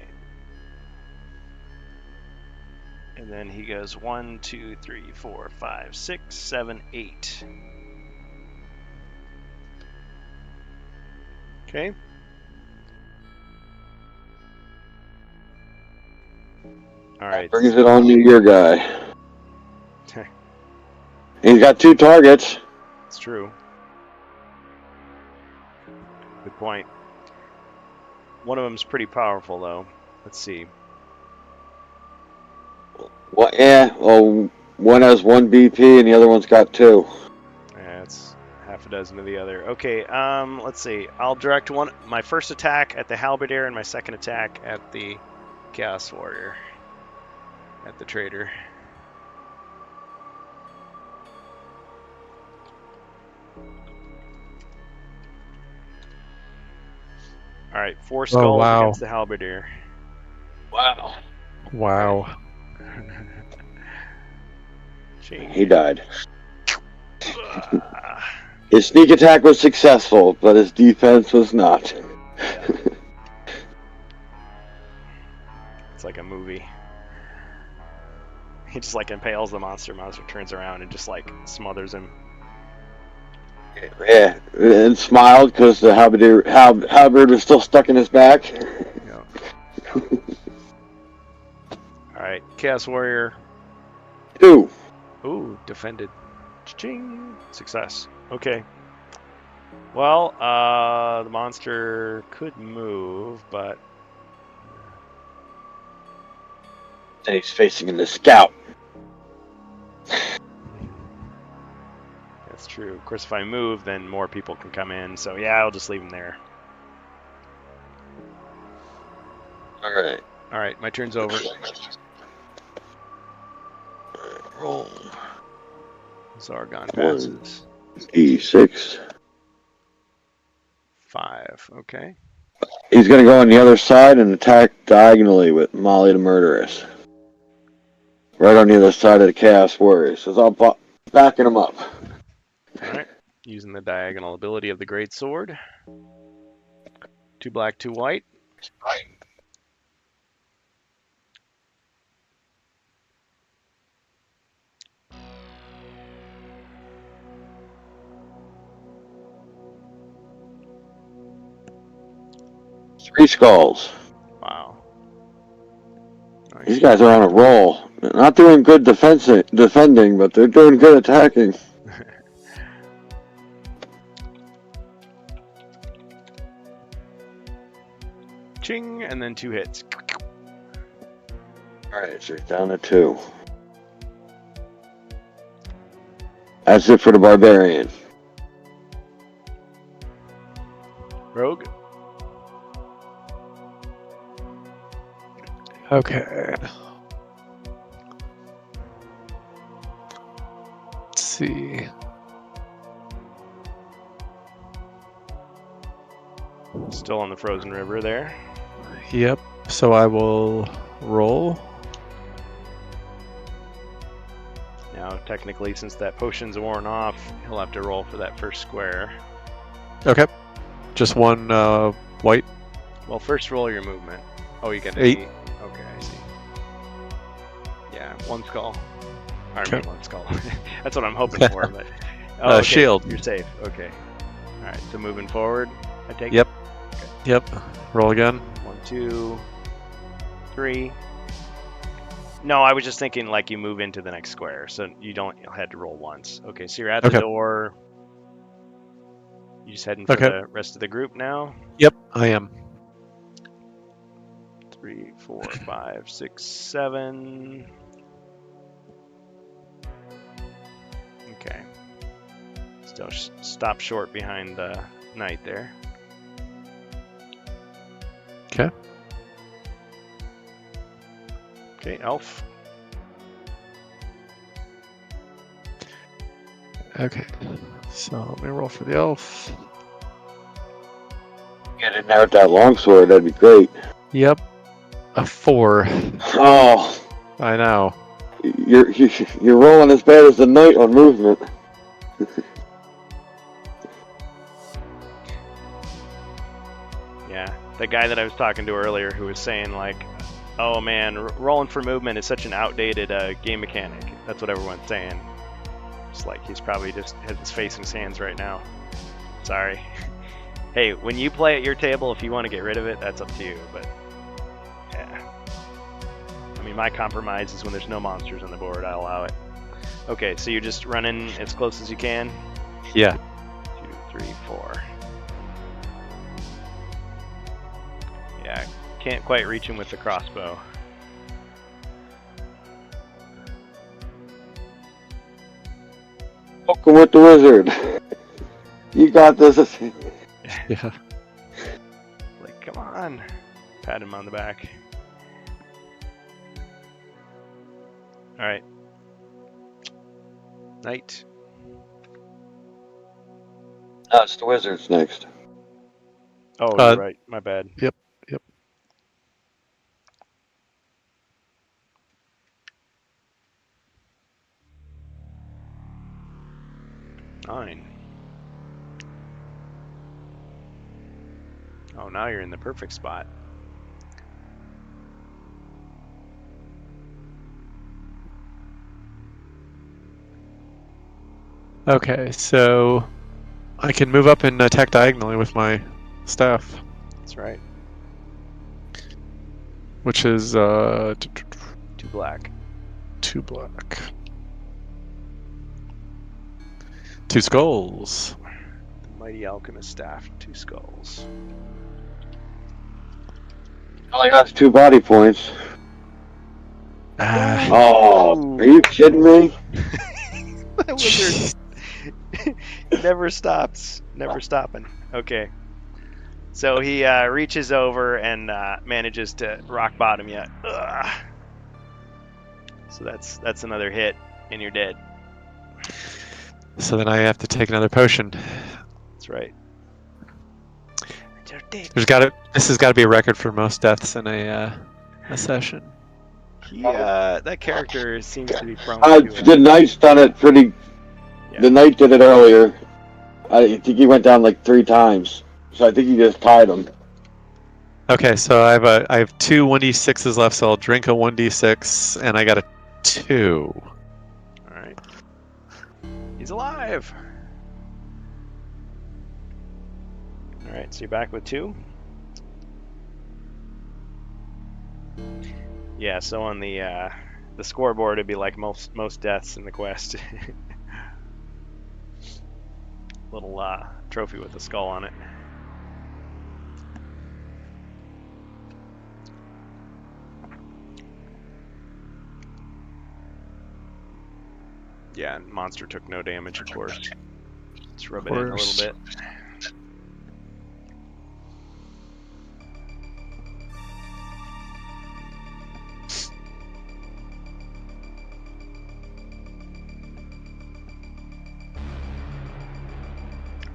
And then he goes 1, 2, 3, 4, 5, 6, 7, 8. Okay. All right. Brings it on to your guy. He's got 2 targets. It's true. Good point. One of them's pretty powerful, though. Let's see. Well, yeah. Well, one has 1 BP and the other one's got 2. Yeah, it's half a dozen of the other. Okay, let's see. I'll direct my first attack at the halberdier and my second attack at the chaos warrior. At the traitor. All right, 4 skulls wow. against the halberdier. Wow. Wow. He died. His sneak attack was successful, but his defense was not. It's like a movie. He just like impales the monster. Monster turns around and just like smothers him. Yeah, and smiled because the halberd was still stuck in his back. Yeah. All right, chaos warrior. 2. Ooh, defended. Cha-ching! Success. Okay. Well, the monster could move, but And he's facing the scout. that's true. Of course, if I move, then more people can come in. So yeah, I'll just leave him there. All right. All right, my turn's over. Roll. Zargon passes. D6. 5. Okay. He's going to go on the other side and attack diagonally with Molly the Murderess. Right on the other side of the Chaos Warriors. So I'm backing him up. All right. Using the diagonal ability of the Great Sword. 2 black, 2 white. Three skulls. Wow. Nice. These guys are on a roll. They're not doing good defending, but they're doing good attacking. Ching, and then 2 hits. Alright, so he's down to 2. That's it for the Barbarian. Rogue. Okay. Let's see. Still on the frozen river there. Yep. So I will roll. Now, technically, since that potion's worn off, he'll have to roll for that first square. Okay. Just one white. Well, first roll your movement. Oh, you get 8. Okay, I see. Yeah, one skull. I Okay. mean, one skull. That's what I'm hoping for, but... Oh, okay, Shield. You're safe. Okay. Alright, so moving forward, I take Yep. Yep. Roll again. 1, 2, 3. No, I was just thinking like you move into the next square, so you'll have to roll once. Okay, so you're at the Okay. door. You just heading for Okay. the rest of the group now? Yep, I am. 3, 4, 5, 6, 7. Okay. Still stop short behind the knight there. Okay. Okay, elf. Okay. So let me roll for the elf. Get in there with that longsword, that'd be great. Yep. A 4. Oh, I know. you're rolling as bad as the knight on movement. Yeah, the guy that I was talking to earlier who was saying like, oh man, rolling for movement is such an outdated game mechanic. That's what everyone's saying. It's like he's probably just has his face in his hands right now. Sorry. Hey, when you play at your table, if you want to get rid of it, that's up to you. But yeah, I mean, my compromise is when there's no monsters on the board, I allow it. Okay, so you're just running as close as you can. Yeah. 2, 3, 4. Yeah, can't quite reach him with the crossbow. Welcome with the wizard. You got this. Yeah. Like, come on. Pat him on the back. Alright. Knight. No, it's the wizards next. Oh, Uh, you're right. My bad. Yep. Yep. Nine. Oh, now you're in the perfect spot. Okay, so I can move up and attack diagonally with my staff, That's right. which is 2 black. 2 black. 2 skulls. The mighty alchemist staff. 2 skulls. Only got 2 body points. Ah, Oh, are you kidding me? The wizard never stops. Never stopping. Okay. So he reaches over and manages to rock bottom you. Ugh. So that's another hit, and you're dead. so then I have to take another potion. That's right. You're dead. This has got to be a record for most deaths in a session. That character seems to be prone to The knight's done it pretty. Yeah. The knight did it earlier. I think he went down like 3 times. So I think he just tied him. Okay, so I have 2 1d6s left, so I'll drink a 1d6, and I got a 2. All right. He's alive. All right, so you're back with 2. Yeah, so on the scoreboard, it'd be like most deaths in the quest. Little trophy with a skull on it. Yeah, and monster took no damage, of course. Let's rub it in a little bit.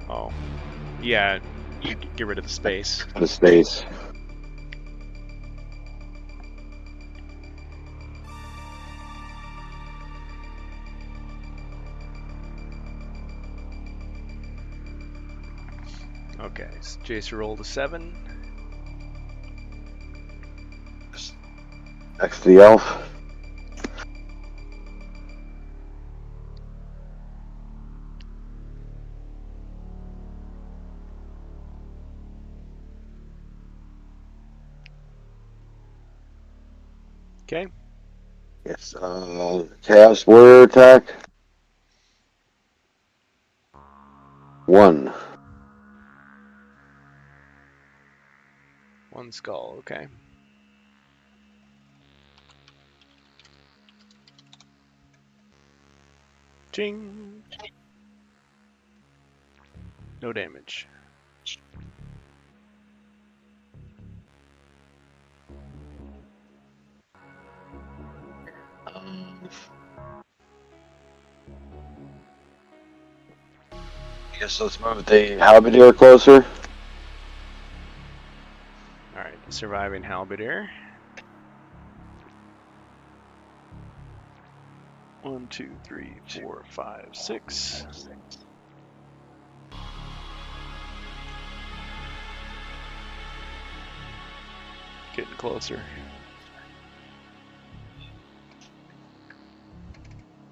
Oh, yeah. Get rid of the space. The space. Okay, so Jace rolled a 7. Next to the elf. Okay. Yes. Chaos warrior attack. 1. 1 skull. Okay. Ching. No damage. Yes, let's move the halberdier closer. All right, surviving halberdier. 1, 2, 3, 4, 5, 6. Getting closer.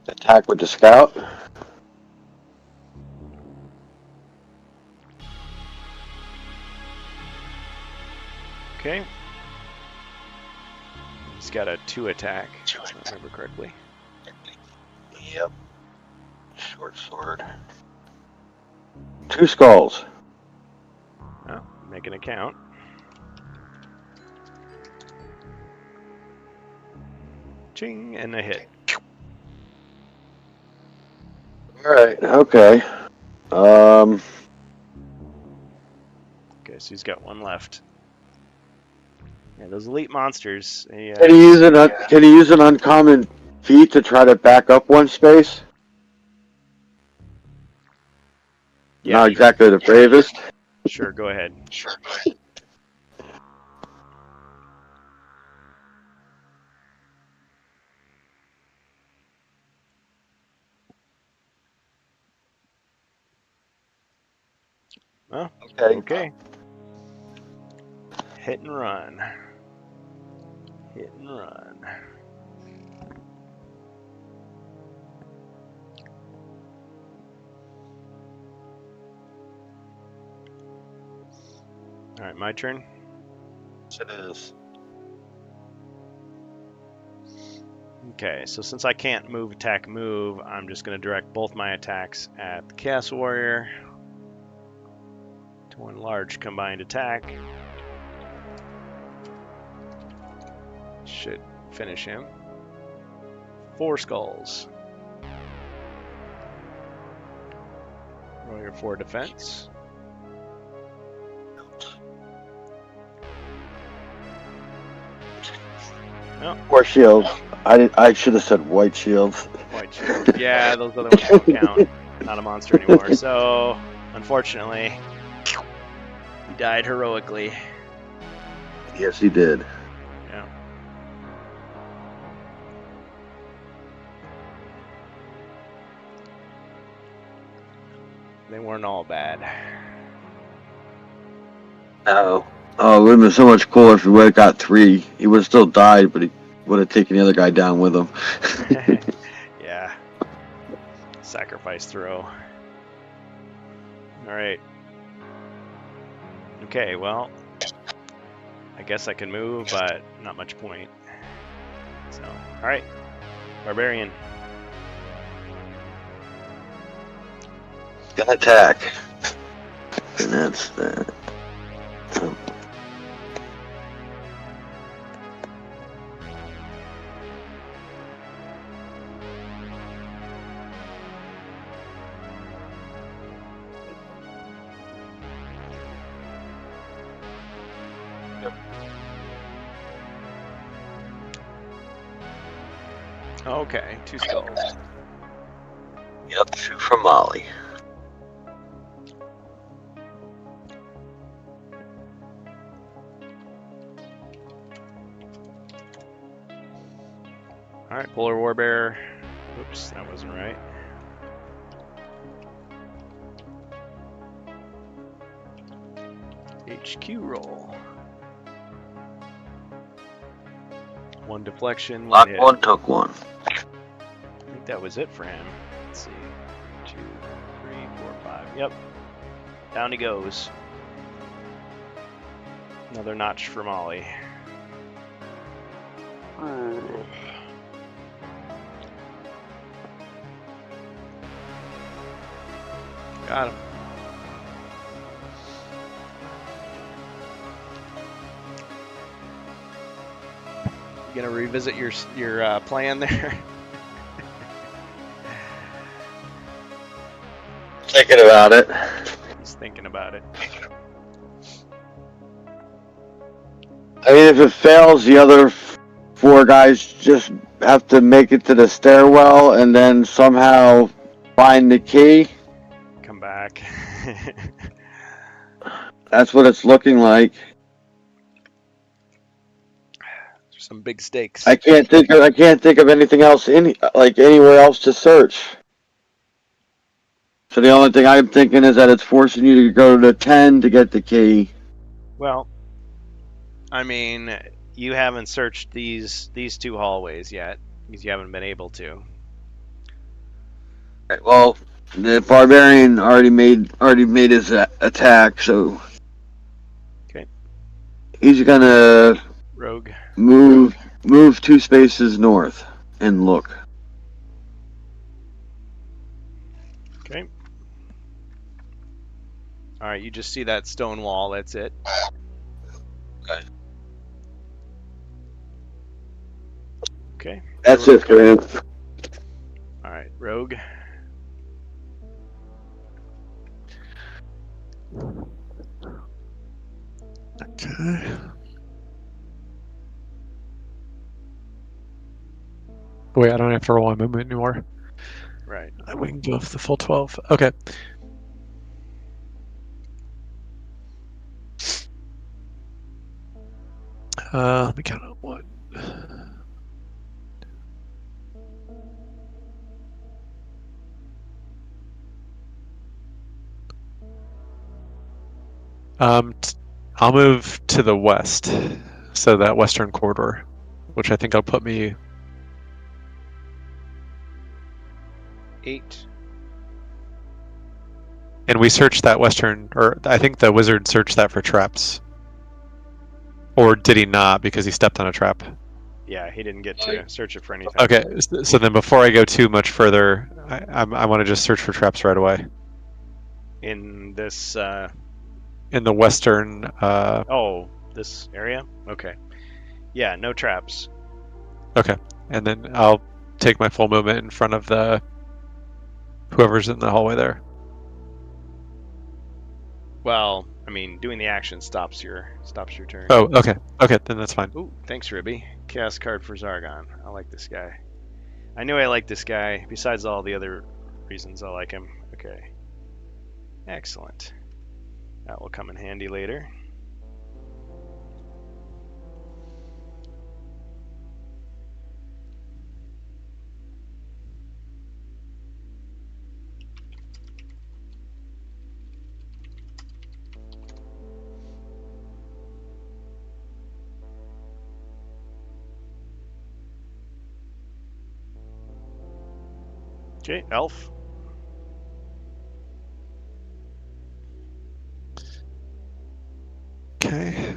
Attack with the scout. Okay. He's got a 2 attack, if I remember correctly. Yep. Short sword. 2 skulls. Oh, making a count. Ching, and a hit. Alright, okay. Okay, so he's got 1 left. Yeah, those elite monsters. They, Can he use an uncommon feat to try to back up 1 space? yeah, Not exactly the bravest. sure, go ahead. Oh, okay. Hit and run. Hit and run. All right, my turn. Yes, it is. Okay, so since I can't move, attack, move, I'm just going to direct both my attacks at the Chaos Warrior to 1 large combined attack. Should finish him. 4 skulls. Roll your 4 defense. Oh, Or shield. I should have said white shields. white shield. Yeah, those other ones don't count. Not a monster anymore. So, unfortunately, he died heroically. Yes, he did. Yeah. They weren't all bad. No. Oh, it would have been so much cooler if he would have got 3. He would have still died, but he would have taken the other guy down with him. Yeah. Sacrifice throw. Alright. Okay, well, I guess I can move, but not much point. So, alright. Barbarian. Gonna attack. And that's that. Okay, 2 skulls. Yep, 2 from Molly. All right, Polar Warbear. Oops, that wasn't right. HQ roll. 1 deflection, 1 Lock hit. one took one. I think that was it for him. Let's see. 2, 3, 4, 5. Yep. Down he goes. Another notch for Molly. Got him. You gonna revisit your plan there? Thinking about it. He's thinking about it. I mean, if it fails, the other 4 guys just have to make it to the stairwell and then somehow find the key. Come back. That's what it's looking like. Some big stakes. I can't think of anything else anywhere else to search. So the only thing I'm thinking is that it's forcing you to go to 10 to get the key. Well, I mean, you haven't searched these 2 hallways yet because you haven't been able to. Right, well, the barbarian already made his attack, so Okay. he's gonna Rogue. move 2 spaces north and look. Okay. All right, you just see that stone wall. That's it. Okay. Okay. That's it for him. All right, Rogue. Okay. Wait, I don't have to roll my movement anymore. Right. We can go for the full 12. Okay. Let me count on 1. I'll move to the west, so that western corridor, which I think will put me. 8. And we searched that western, or I think the wizard searched that for traps. Or did he not, because he stepped on a trap? Yeah, he didn't get to search it for anything. Okay, so then before I go too much further, I want to just search for traps right away. In this, In the western, this area? Okay. Yeah, no traps. okay. And then I'll take my full movement in front of the whoever's in the hallway there. Well, I mean, doing the action stops your turn. Oh, okay. Okay, then that's fine. Ooh, thanks, Ribby. Chaos card for Zargon. I like this guy. I knew I liked this guy, besides all the other reasons I like him. Okay. Excellent. That will come in handy later. Okay, Elf. Okay.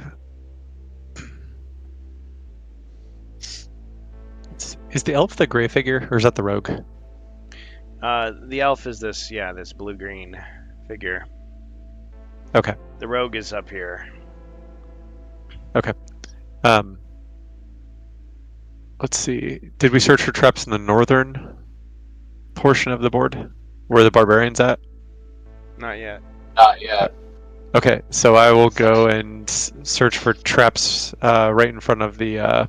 Is the elf the gray figure, or is that the rogue? The elf is this blue-green figure. Okay. The rogue is up here. Okay. Let's see. Did we search for traps in the northern portion of the board, where the barbarian's at? Not yet. Not yet. Okay, so I will go and search for traps right in front of the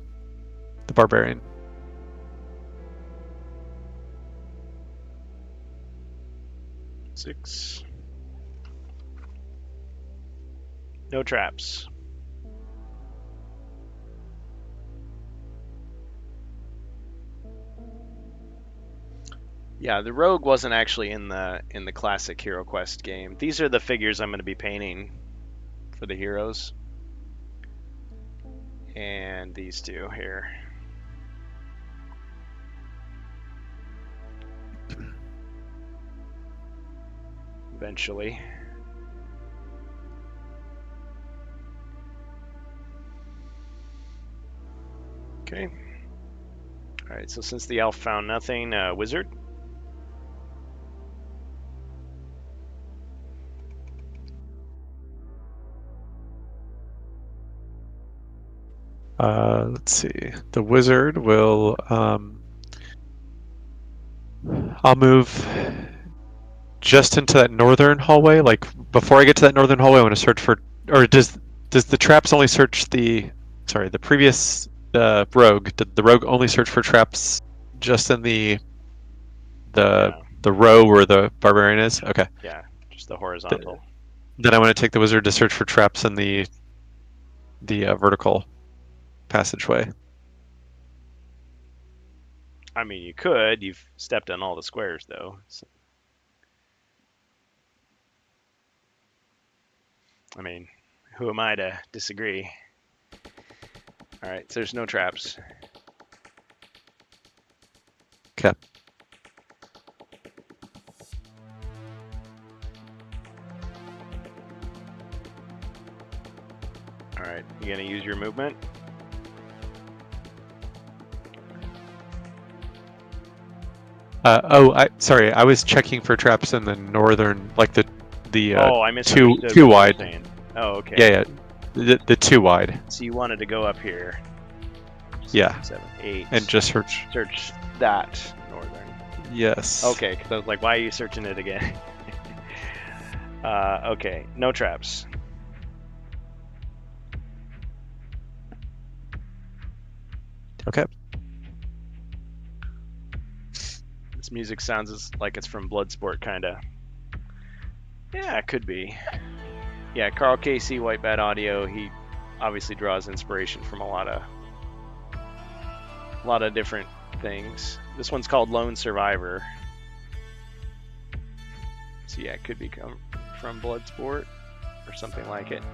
barbarian. Six. No traps. Yeah, the rogue wasn't actually in the classic Hero Quest game. These are the figures I'm going to be painting for the heroes. And these two here. Eventually. Okay. Alright, so since the elf found nothing, wizard? Let's see. The wizard will. I'll move just into that northern hallway. Like before I get to that northern hallway, I want to search for. Or does the traps only search the? Sorry, the previous rogue. Did the rogue only search for traps just in the Yeah. row where the barbarian is? Okay. Yeah, just the horizontal. Then I want to take the wizard to search for traps in the vertical passageway. I mean, you could. You've stepped on all the squares, though. So, I mean, who am I to disagree? All right, so there's no traps. Okay. All right, you gonna use your movement? Sorry. I was checking for traps in the northern, like the I misunderstood two what you were wide. saying. Oh, okay. Yeah. The two wide. So you wanted to go up here. Yeah. 7, 8. And just search. Search that northern. Yes. Okay, because I was like, why are you searching it again? Okay, no traps. Okay. This music sounds like it's from Bloodsport, kind of. Yeah, it could be. Yeah, Carl Casey, White Bat Audio. He obviously draws inspiration from a lot of different things. This one's called Lone Survivor. So yeah, it could be from Bloodsport or something like it.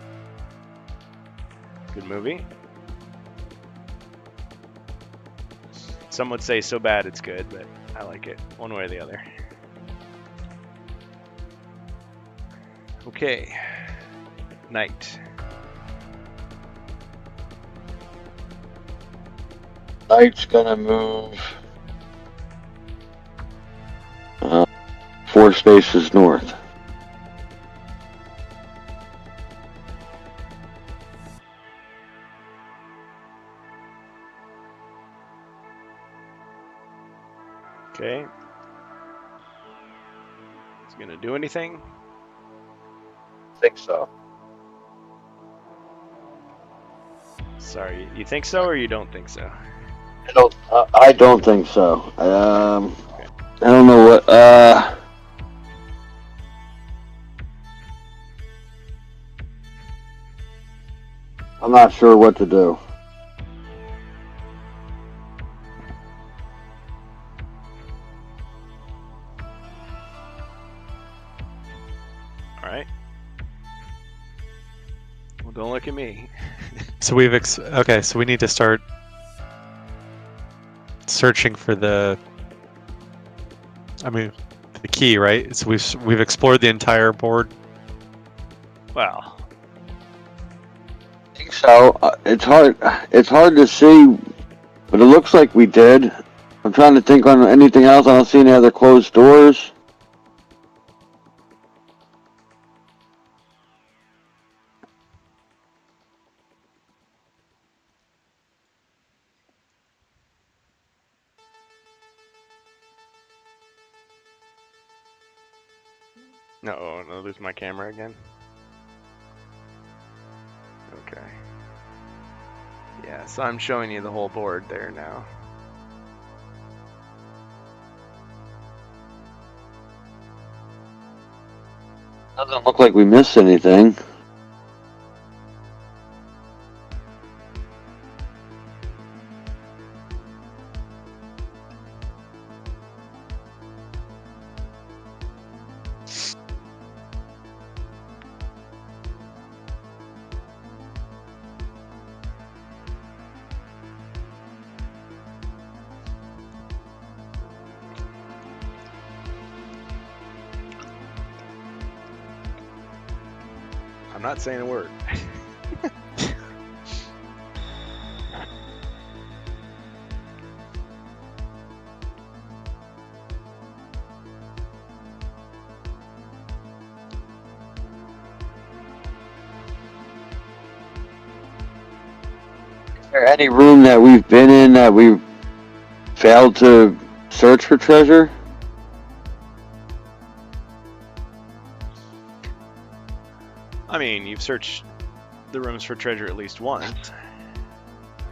Good movie. Some would say so bad it's good, but I like it one way or the other. Okay. Knight. Knight's gonna move 4 spaces north. Okay. Is he gonna do anything? I think so. Sorry, you think so or you don't think so? I don't think so. I don't know what. I'm not sure what to do. All right. Well, don't look at me. So we've okay. So we need to start searching for the. I mean, the key, right? So we've explored the entire board. Well, I think so. It's hard. It's hard to see, but it looks like we did. I'm trying to think on anything else. I don't see any other closed doors. no, no, lose my camera again. Okay. Yeah, so I'm showing you the whole board there now. Doesn't look like we missed anything. I'm not saying a word. Is there any room that we've been in that we failed to search for treasure? I mean, you've searched the rooms for treasure at least once.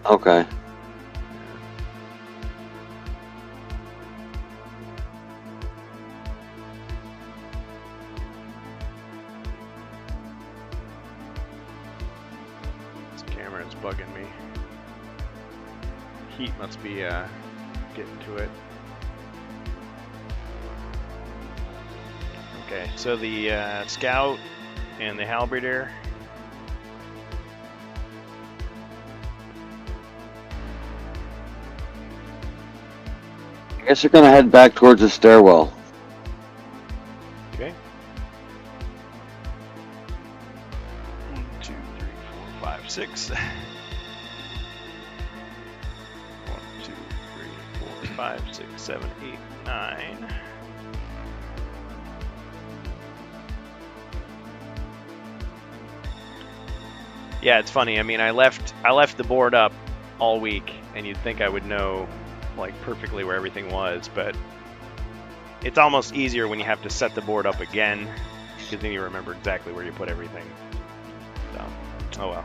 Okay. This camera's bugging me. Heat must be getting to it. Okay, so the scout and the halberdier. I guess you're gonna head back towards the stairwell. Okay. 1, 2, 3, 4, 5, 6. 1, 2, 3, 4, 5, 6, 7, 8, 9. Yeah, it's funny. I mean, I left the board up all week, and you'd think I would know like perfectly where everything was, but it's almost easier when you have to set the board up again, because then you remember exactly where you put everything. So, oh well.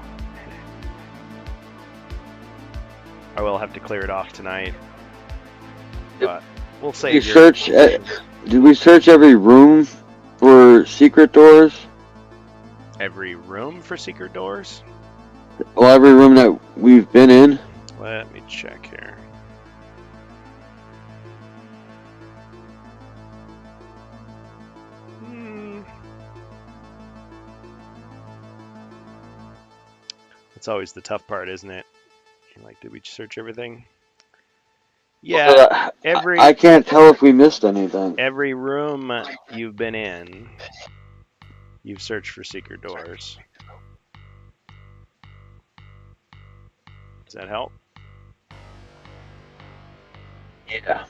I will have to clear it off tonight, but we'll save You your... search. Did we search every room for secret doors? Every room for secret doors? Well, every room that we've been in. Let me check here. That's always the tough part, isn't it? You're like, did we search everything? Yeah, Well, every I can't tell if we missed anything. every room you've been in, you've searched for secret doors. Does that help? Yeah.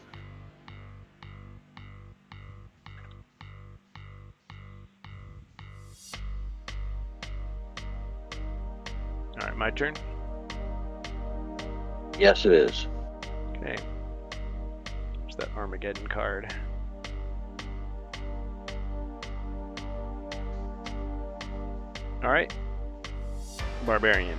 All right, my turn. Yes, it is. Okay. There's that Armageddon card. All right. Barbarian.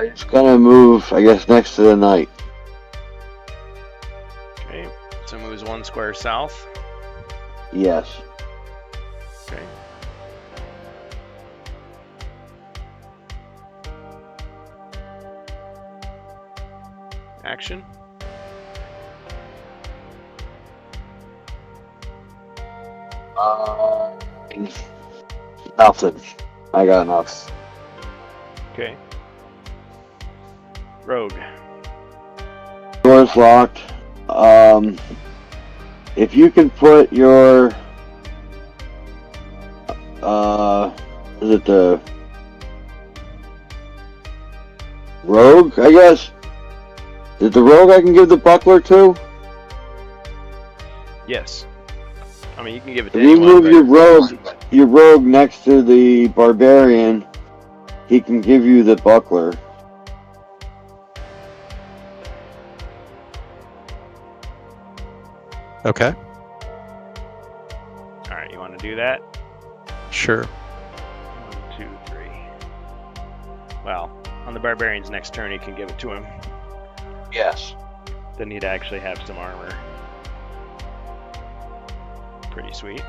It's gonna move, I guess, next to the knight. Okay. So it moves 1 square south. Yes. Okay. Action. Nothing. I got enough. Okay. Rogue. Door's locked. If you can put your is it the rogue, I guess? Is it the rogue I can give the buckler to? Yes. I mean, you can give it to If you anyone, move but- your rogue next to the barbarian, he can give you the buckler. Okay. All right, you want to do that? Sure. 1, 2, 3. Well, on the barbarian's next turn, you can give it to him. Yes. Then he'd actually have some armor. Pretty sweet.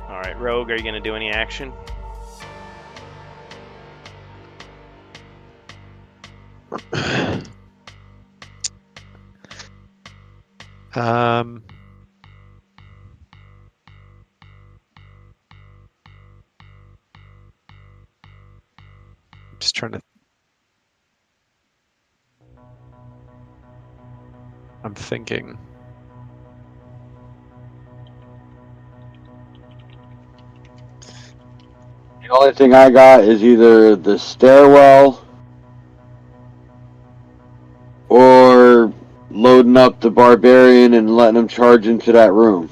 All right, Rogue, are you going to do any action? Um, just trying to. I'm thinking. The only thing I got is either the stairwell or loading up the barbarian and letting him charge into that room.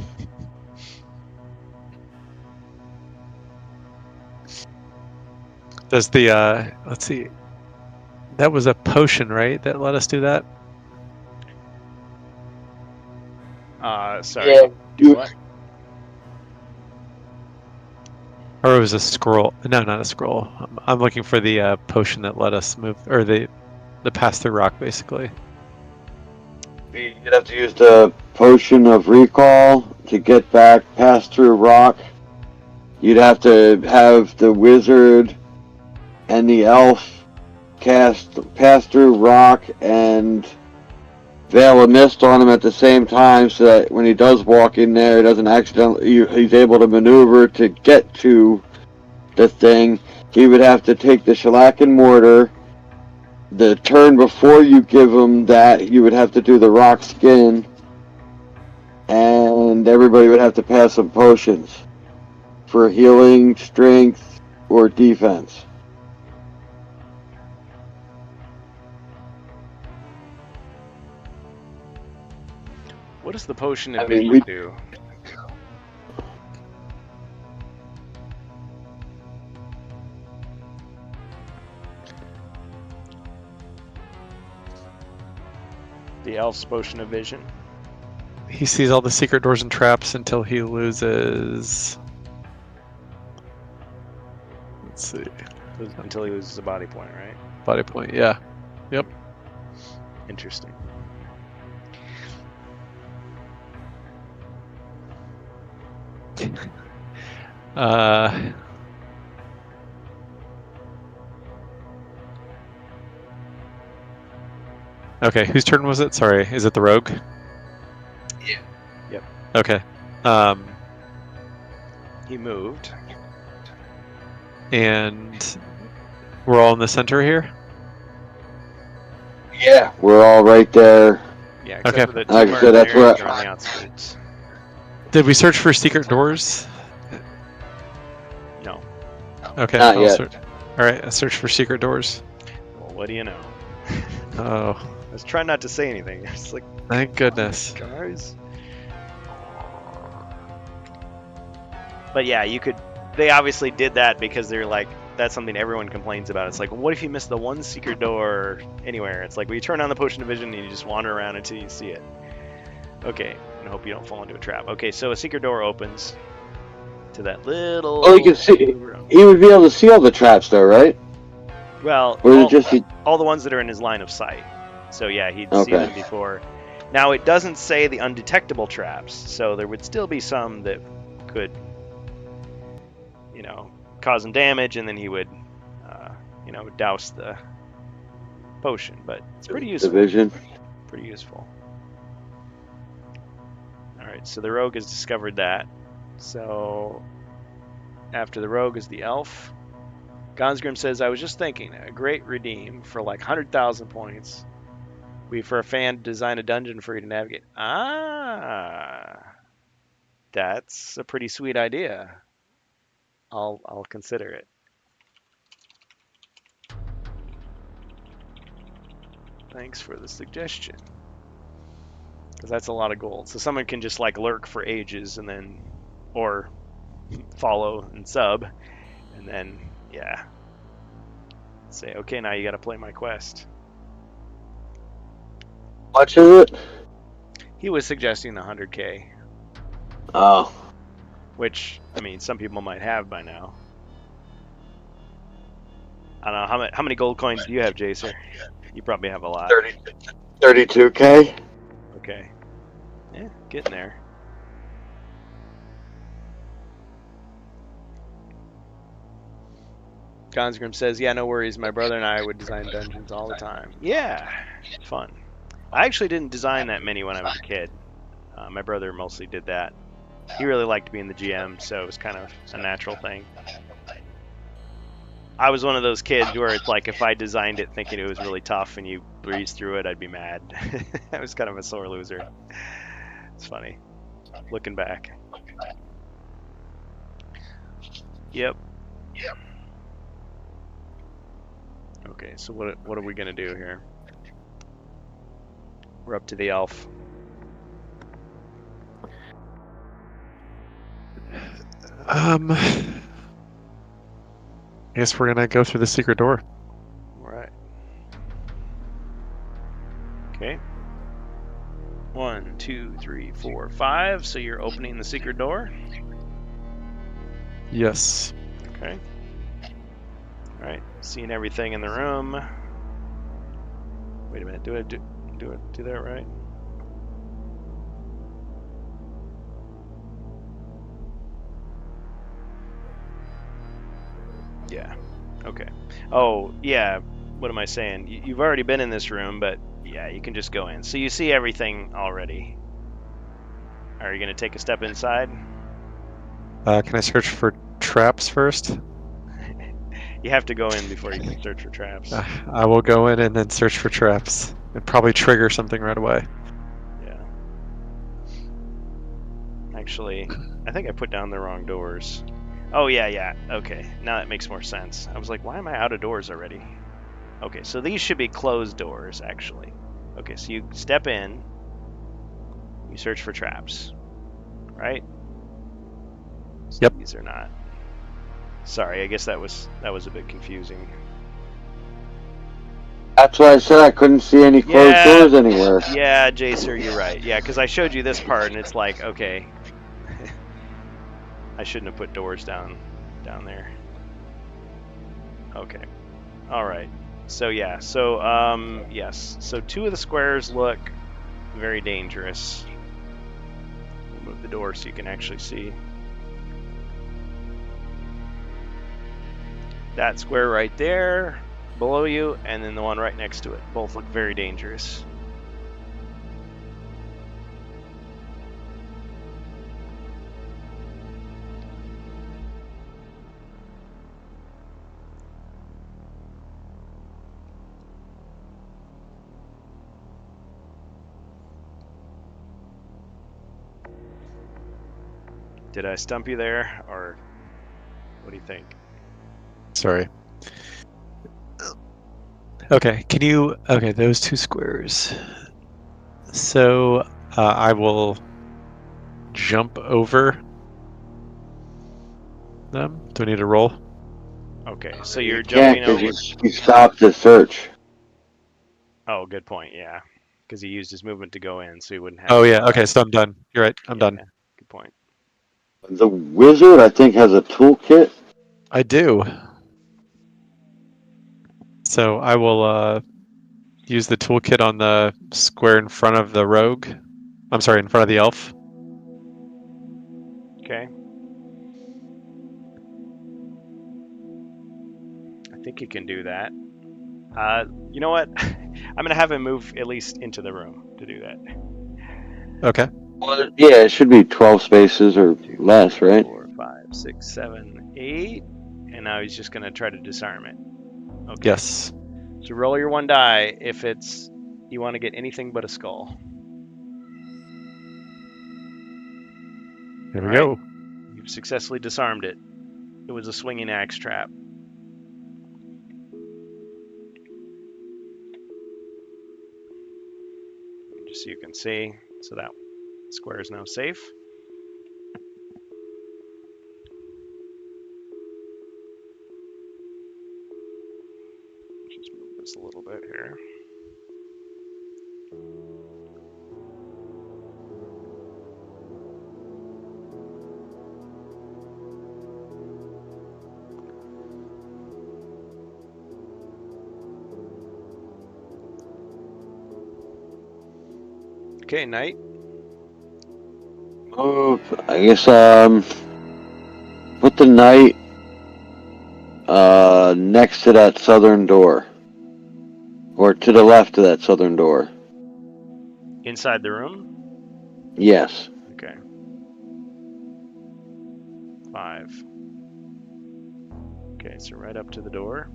Does the let's see. That was a potion, right? That let us do that. Sorry. Yeah, dude. What? Or it was a scroll. No, not a scroll. I'm looking for the potion that let us move, or the pass through rock, basically. You'd have to use the potion of recall to get back past through rock. You'd have to have the wizard and the elf cast pass through rock and veil a mist on him at the same time, so that when he does walk in there, he doesn't accidentally. He's able to maneuver to get to the thing. He would have to take the shellac and mortar. The turn before you give him that, you would have to do the rock skin, and everybody would have to pass some potions for healing, strength, or defense. What does the potion I of mean, vision do? The elf's potion of vision. He sees all the secret doors and traps until he loses. Let's see. Until he loses a body point, right? Body point. Yeah. Yep. Interesting. Uh. Okay, whose turn was it? Sorry, is it the rogue? Yeah. Yep. Okay. He moved. And we're all in the center here? Yeah, we're all right there. Yeah, except Okay. for the two Like I said, that's mercenaries where- are on the outskirts. Did we search for secret doors? No. Okay. Not yet. All right, I search for secret doors. Well, what do you know? Oh, I was trying not to say anything. It's like, thank goodness. guys. But yeah, you could. They obviously did that because they're like, that's something everyone complains about. It's like, well, what if you miss the one secret door anywhere? It's like, well, you turn on the potion of vision and you just wander around until you see it. Okay, and hope you don't fall into a trap. Okay, so a secret door opens to that little. Oh, you can see. room. He would be able to see all the traps, though, right? Well, Or is all, it just all the ones that are in his line of sight. So yeah, he'd see Okay. them before. Now it doesn't say the undetectable traps, so there would still be some that could, cause him damage, and then he would, douse the potion. But it's pretty useful. division? Pretty useful. All right, so the rogue has discovered that. So after the rogue is the elf. Gonsgrim says, I was just thinking, a great redeem for like 100,000 points. We for a fan design a dungeon for you to navigate. Ah, that's a pretty sweet idea. I'll consider it. Thanks for the suggestion. Because that's a lot of gold. So someone can just like lurk for ages and then, or follow and sub, and then yeah, say, okay, now you got to play my quest. Much is it? He was suggesting the 100K, Oh, which, I mean, some people might have by now. I don't know, how many gold coins do you have, Jacer? You probably have a lot. 32K? Okay. Yeah, getting there. Gonsgrim says, yeah, no worries. My brother and I would design dungeons all the time. Yeah, fun. I actually didn't design that many when I was a kid. My brother mostly did that. He really liked being the GM, so it was kind of a natural thing. I was one of those kids where it's like if I designed it thinking it was really tough and you breeze through it, I'd be mad. I was kind of a sore loser. It's funny, looking back. Yep. Okay, so what are we gonna do here? We're up to the elf. I guess we're gonna go through the secret door. All right. Okay. 1, 2, 3, 4, 5. So you're opening the secret door. Yes. Okay. All right. Seeing everything in the room. Wait a minute. Do that right? Yeah. Okay. Oh, yeah. What am I saying? You've already been in this room, but yeah, you can just go in. So you see everything already. Are you going to take a step inside? Can I search for traps first? You have to go in before you can search for traps. I will go in and then search for traps. And probably trigger something right away. Yeah. Actually, I think I put down the wrong doors. Oh, yeah. Okay, now that makes more sense. I was like, why am I out of doors already? Okay, so these should be closed doors, actually. Okay, so you step in. You search for traps. Right? So Yep. These are not. Sorry, I guess that was a bit confusing. That's why I said I couldn't see any closed doors anywhere. Yeah, Jacer, you're right. Yeah, because I showed you this part, and it's like, okay, I shouldn't have put doors down there. Okay, all right. So yeah, yes. So 2 of the squares look very dangerous. We'll move the door so you can actually see. That square right there, below you, and then the one right next to it. Both look very dangerous. Did I stump you there, or what do you think? Sorry. Okay, okay, those 2 squares. So, I will jump over them. Do I need to roll? Okay, so you're Can't, jumping over. because you stopped the search. Oh, good point. Yeah, because he used his movement to go in, so he wouldn't have. Oh yeah, okay, so I'm done. You're right, I'm done. Yeah, good point. The wizard, I think, has a toolkit. I do. So I will use the toolkit on the square in front of the rogue. I'm sorry, in front of the elf. Okay. I think he can do that. You know what? I'm gonna have him move at least into the room to do that. Okay. Well, yeah, it should be 12 spaces or less, right? 4, 5, 6, 7, 8, and now he's just gonna try to disarm it. Okay. Yes. So roll your 1 die if it's you want to get anything but a skull. Here we All right. go. You've successfully disarmed it. It was a swinging axe trap. Just so you can see. So that square is now safe. Just move this a little bit here. Okay, Knight. Oh, I guess, put the knight, next to that southern door. Or to the left of that southern door. Inside the room? Yes. Okay. 5. Okay, so right up to the door.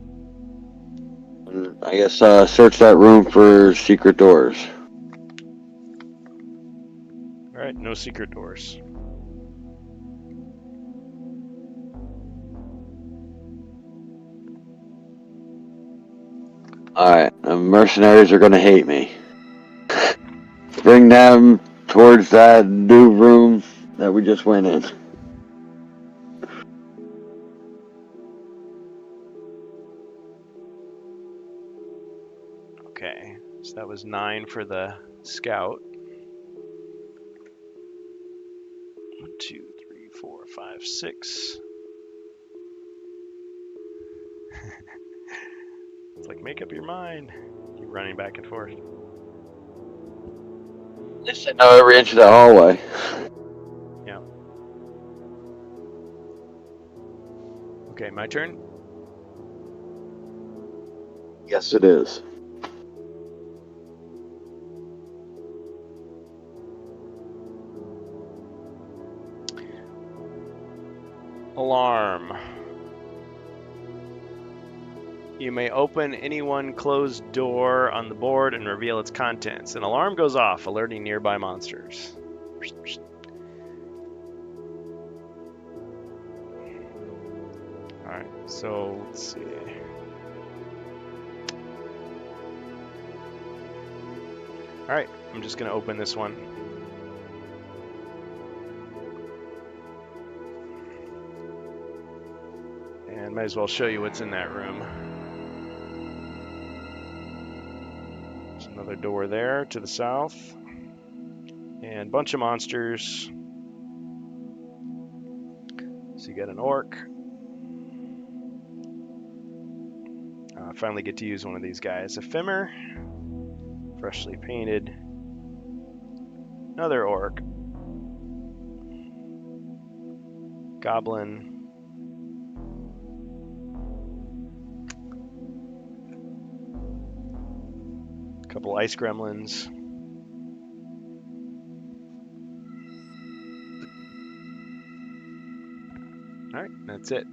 I guess search that room for secret doors. All right, no secret doors. Alright, the mercenaries are gonna hate me. Bring them towards that new room that we just went in. Okay, so that was 9 for the scout. 1, 2, 3, 4, 5, 6. It's like, make up your mind. Keep running back and forth. They said know every inch of that hallway. Yeah. Okay, my turn. Yes, it is. Alarm. You may open any one closed door on the board and reveal its contents. An alarm goes off, alerting nearby monsters. Alright, so let's see. Alright, I'm just going to open this one. And might as well show you what's in that room. There's another door there to the south. And a bunch of monsters. So you got an orc. I finally get to use one of these guys. A Fimmer. Freshly painted. Another orc. Goblin. Couple ice gremlins. Alright, that's it.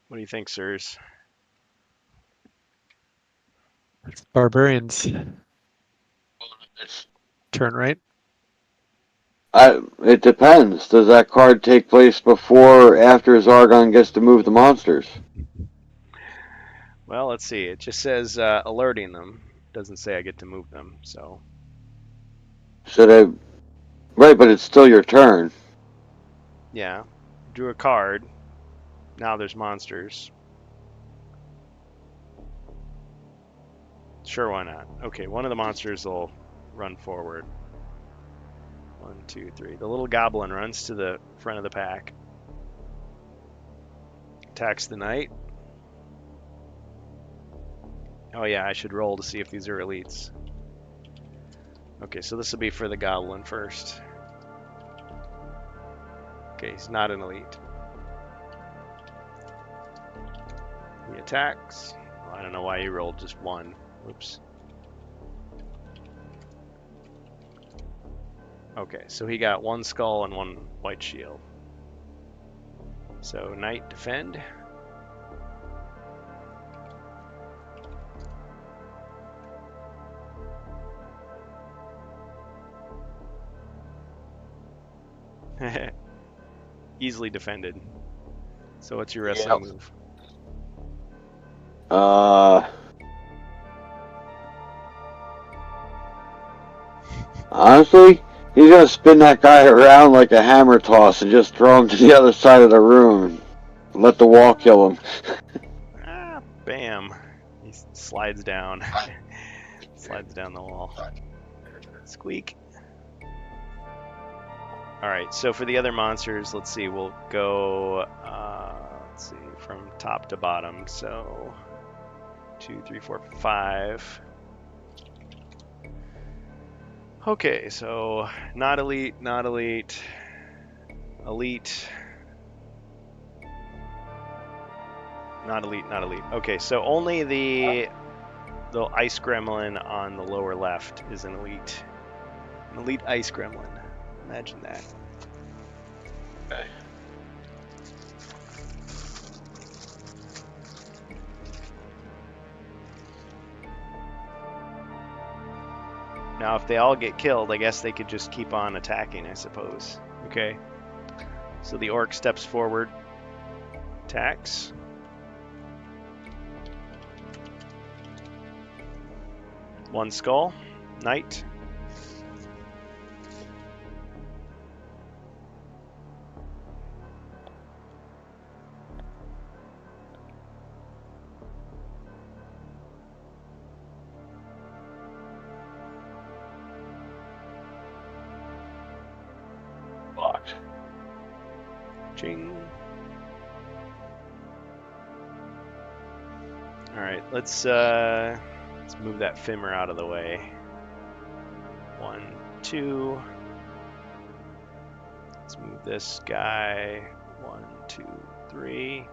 What do you think, sirs? Barbarians. Turn right. It depends. Does that card take place before or after Zargon gets to move the monsters? Well, let's see. It just says alerting them. Doesn't say I get to move them, so. Should I? Right, but it's still your turn. Yeah. Drew a card. Now there's monsters. Sure, why not? Okay, one of the monsters will run forward. 1, 2, 3. The little goblin runs to the front of the pack. Attacks the knight. Oh yeah, I should roll to see if these are elites. Okay, so this will be for the goblin first. Okay, he's not an elite. He attacks. Well, I don't know why he rolled just 1. Oops. Okay, so he got 1 skull and 1 white shield. So knight defend. Easily defended. So what's your wrestling move? Honestly, he's gonna spin that guy around like a hammer toss and just throw him to the other side of the room and let the wall kill him. Ah, bam. He slides down. Slides down the wall. Squeak. Alright, so for the other monsters, let's see, we'll go, let's see, from top to bottom. So, 2, 3, 4, 5. Okay, so not elite, not elite, elite, Not elite, not elite. Okay, so only the ice gremlin on the lower left is an elite. An elite ice gremlin. Imagine that. Okay. Now, if they all get killed, I guess they could just keep on attacking, I suppose. Okay. So the orc steps forward, attacks. One skull, knight. Blocked. Ching. All right, let's move that Fimmer out of the way. 1, 2. Let's move this guy. 1, 2, 3.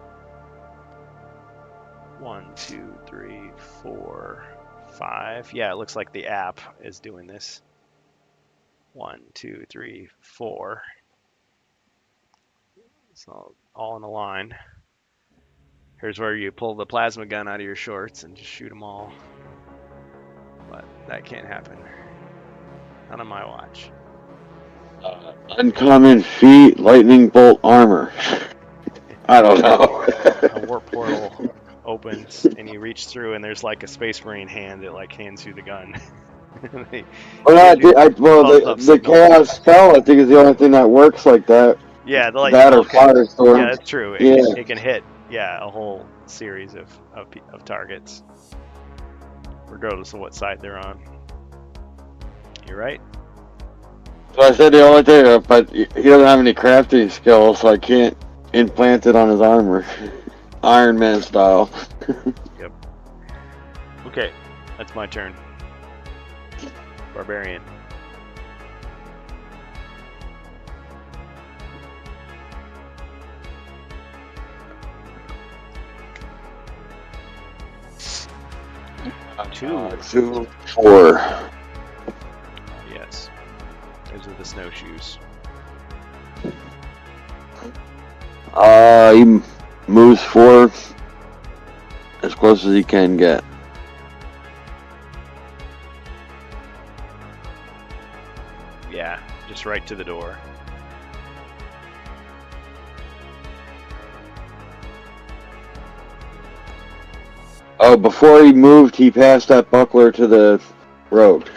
1, 2, 3, 4, 5. Yeah, it looks like the app is doing this. 1, 2, 3, 4. It's all in a line. Here's where you pull the plasma gun out of your shorts and just shoot them all. But that can't happen. Not on my watch. Uncommon feat, lightning bolt armor. I don't know. A warp portal opens and you reach through and there's like a Space Marine hand that like hands you the gun. The chaos spell I think is the only thing that works like that. Yeah, the That or firestorm. Yeah, that's true. Yeah. It can hit, a whole series of targets, regardless of what side they're on. You're right. So I said the only thing, but he doesn't have any crafting skills, so I can't implant it on his armor. Iron Man style. Yep. Okay, that's my turn. Barbarian. Two. 2, 4. Yes. Those are the snowshoes. He moves 4 as close as he can get. Yeah, just right to the door. Oh, before he moved, he passed that buckler to the road.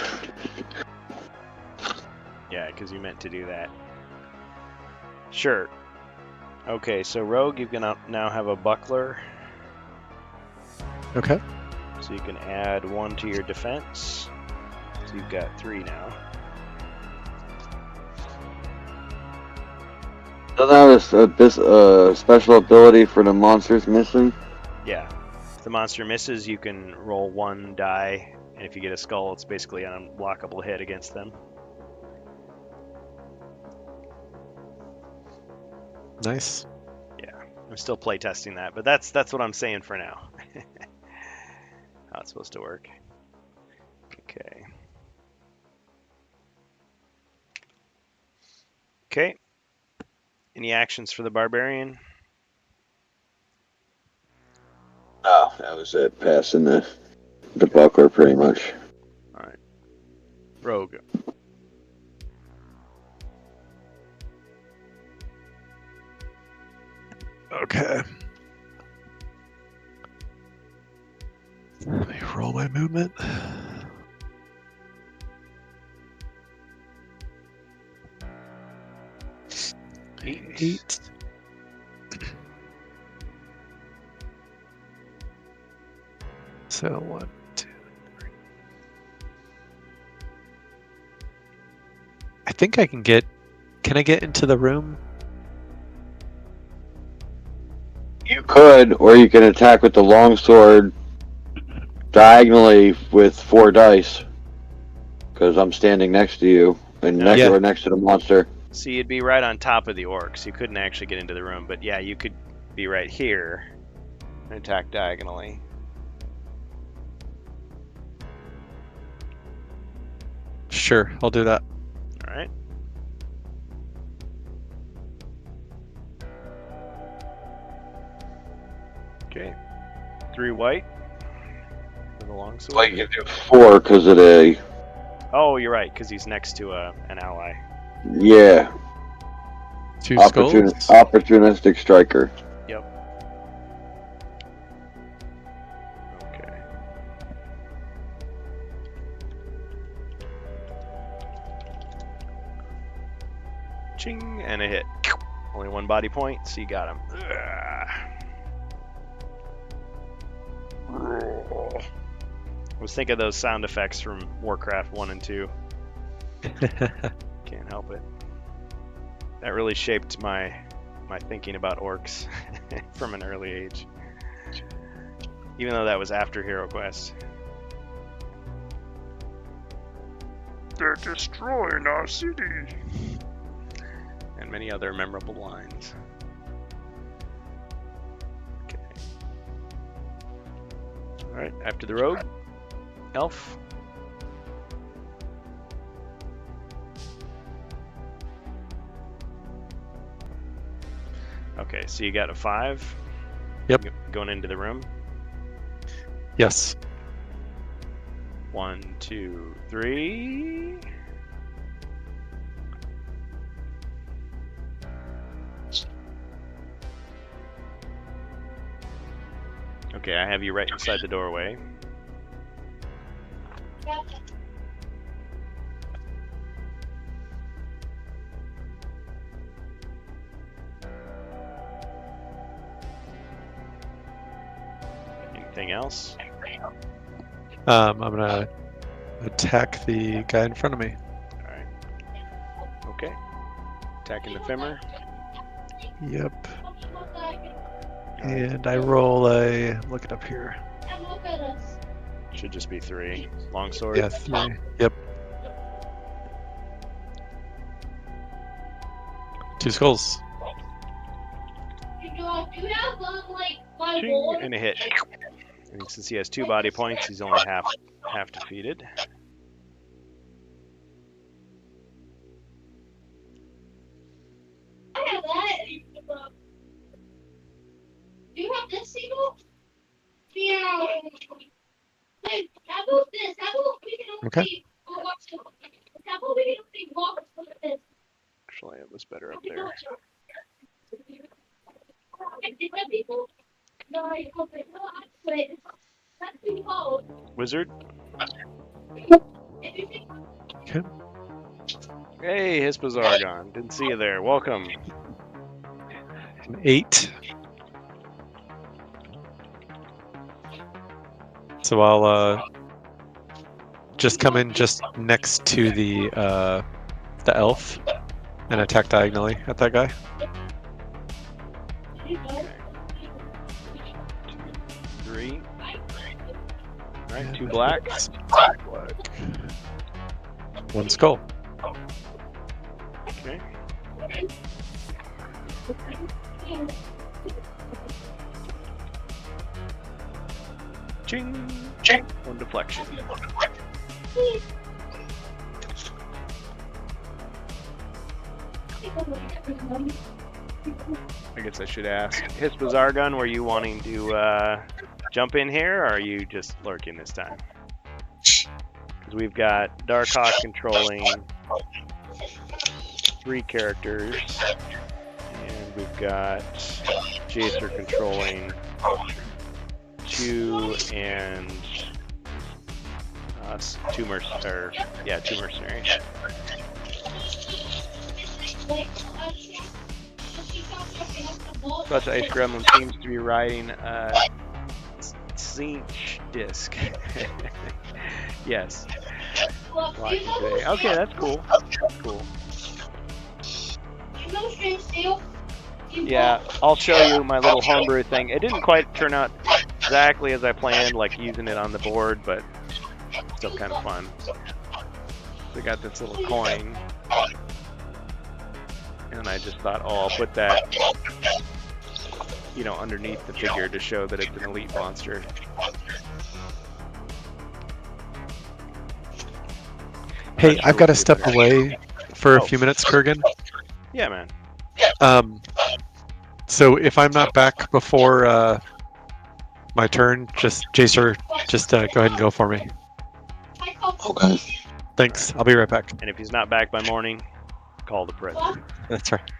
Yeah, because you meant to do that. Sure. Okay, so Rogue, you're gonna now have a buckler, Okay. so you can add 1 to your defense. So you've got 3 now. Doesn't have a special ability for the monsters missing? Yeah. If the monster misses, you can roll 1 die, and if you get a skull, it's basically an unblockable hit against them. Nice. I'm still playtesting that, but that's what I'm saying for now. How it's supposed to work. Okay. Okay. Any actions for the barbarian? Oh, that was it. Passing the buckler, pretty much. All right. Rogue. Okay. Let me roll my movement. Eight. So 1, 2, 3. I think I can get. Can I get into the room? You could, or you can attack with the longsword diagonally with 4 dice. Because I'm standing next to you, and next to the monster. So you'd be right on top of the orcs. You couldn't actually get into the room, but yeah, you could be right here. and attack diagonally. Sure, I'll do that. All right. Okay. 3 white. For the longsword. Like you do 4 because of the Oh, you're right, because he's next to an ally. yeah 2 skulls. opportunistic striker. Yep. Okay. Ching, and a hit. Only 1 body point, so you got him. I was thinking of those sound effects from Warcraft 1 and 2. Can't help it. That really shaped my thinking about orcs from an early age. Even though that was after Hero Quest. They're destroying our city! And many other memorable lines. Okay. Alright, after the rogue, elf. Okay, so you got a 5. Yep. Going into the room. Yes. 1, 2, 3. Okay, I have you right inside the doorway. Anything else? I'm gonna attack the guy in front of me. Alright. Okay. Attacking the femur. Yep. And I roll a. Look it up here. Should just be 3. Longsword. Yeah, 3. Yep. 2 skulls. Ching, and a hit. And since he has 2 body points, he's only half defeated. I have that. Do you have this single? Yeah. Hey, how about this? How about we can only Okay. watch the. How about we can only walk with this? Actually, it was better up there. Wizard. Okay. Hey, Hispazargon. Didn't see you there. Welcome. An 8. So I'll just come in just next to the elf and attack diagonally at that guy. 3. Alright, 2 black. Black. 1 skull. Okay. Ching. Ching. 1 deflection. I guess I should ask. Hispazargon, were you wanting to jump in here, or are you just lurking this time? Because we've got Darkhawk controlling 3 characters, and we've got Jacer controlling 2 and 2 mercenaries. Plus, Ice Gremlin seems to be riding a Zinch disc. Yes. Watching today. Okay, that's cool. Cool. Yeah, I'll show you my little homebrew thing. It didn't quite turn out exactly as I planned, like using it on the board, but still kind of fun. So I got this little coin, and I just thought, oh, I'll put that you know, underneath the figure to show that it's an elite monster. Hey, not I've sure got to what step the- away for a Oh. few minutes, Kurgan. Yeah, man. So if I'm not back before my turn, Jacer, just go ahead and go for me. Okay. Thanks. I'll be right back. And if he's not back by morning, call the president. That's right.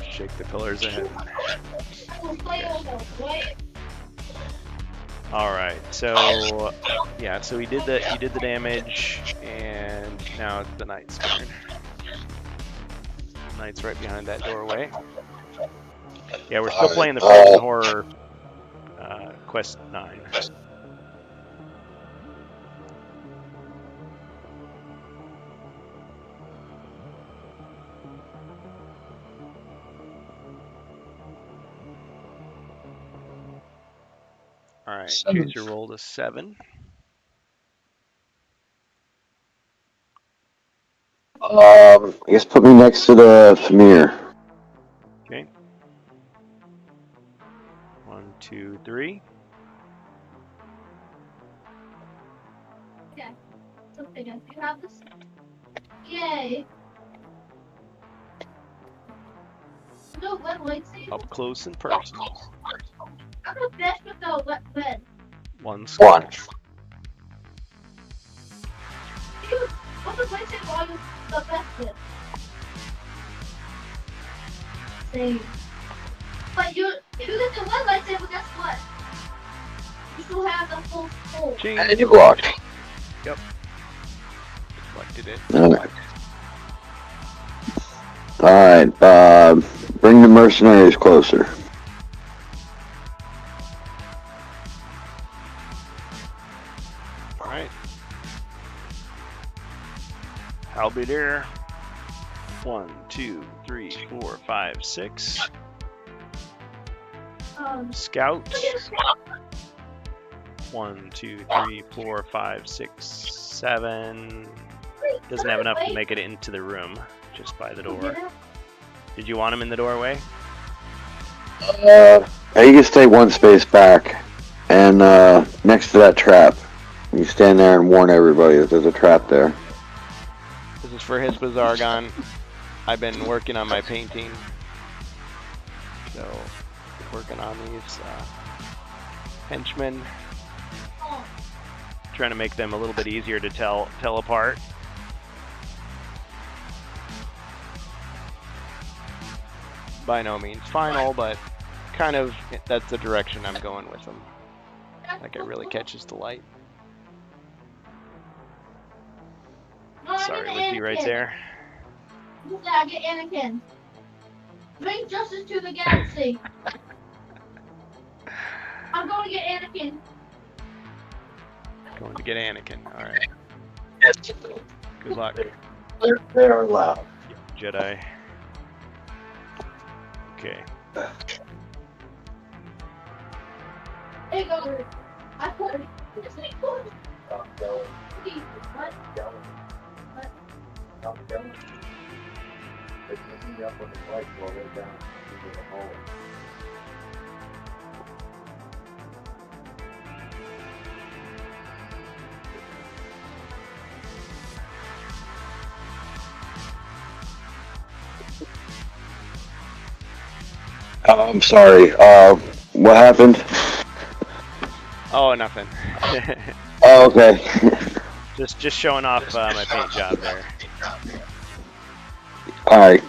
Shake the pillars ahead. All right. So yeah. So he did the damage, and now it's the knight's turn. Knight's right behind that doorway. Yeah, we're still playing the Frozen Horror Quest 9. All right, Jacer rolled a 7. I guess put me next to the Famir. Okay. 1, 2, 3. Something else. You have this? Yay! No wet lightsaber. Up close and personal. I'm the best with the wet bed. 1 score. Dude, what the lightsaber are you the best with? Same. But if you get the wet lightsaber, guess what? You still have the full hole. Change. And you blocked. Deflected it. Alright, bring the mercenaries closer. All right. Halberdier. 1, 2, 3, 4, 5, 6. Scout. 1, 2, 3, 4, 5, 6, 7. Doesn't have enough to make it into the room, just by the door. Did you want him in the doorway? You can stay one space back, and next to that trap. You stand there and warn everybody that there's a trap there. This is for Hispa Zargon. I've been working on my painting. So, working on these henchmen. Trying to make them a little bit easier to tell apart. By no means final, but kind of that's the direction I'm going with them. Like it really catches the light. Sorry, Lizzie, right there. Yeah, get Anakin. Bring justice to the galaxy. I'm going to get Anakin. Going to get Anakin. All right. Good luck, They are loud. Jedi. Okay. Hey, go. I put it. It's like, what? What? I'm sorry. What happened? Oh, nothing. Oh, okay. just showing off my paint job there. Alright.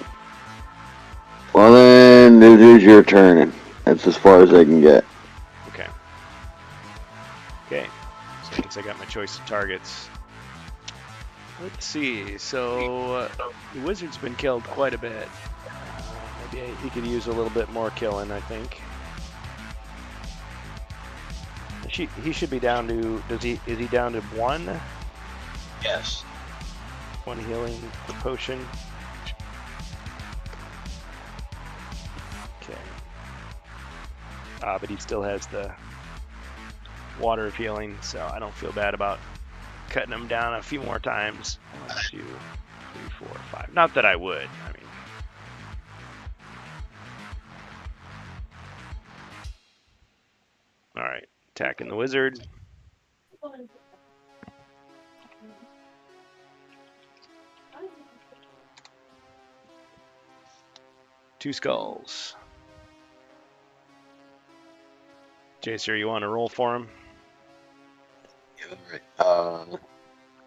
Well then, it is your turn. That's as far as I can get. Okay. Okay. So once I got my choice of targets. Let's see. So the wizard's been killed quite a bit. Maybe he could use a little bit more killing, I think. He should be down to. Is he down to 1? Yes. 1 healing per potion. Okay. But he still has the water of healing, so I don't feel bad about cutting him down a few more times. 1, 2, 3, 4, 5. Not that I would. I mean, all right. Attacking the wizard. Two skulls. Jacer, you want to roll for him?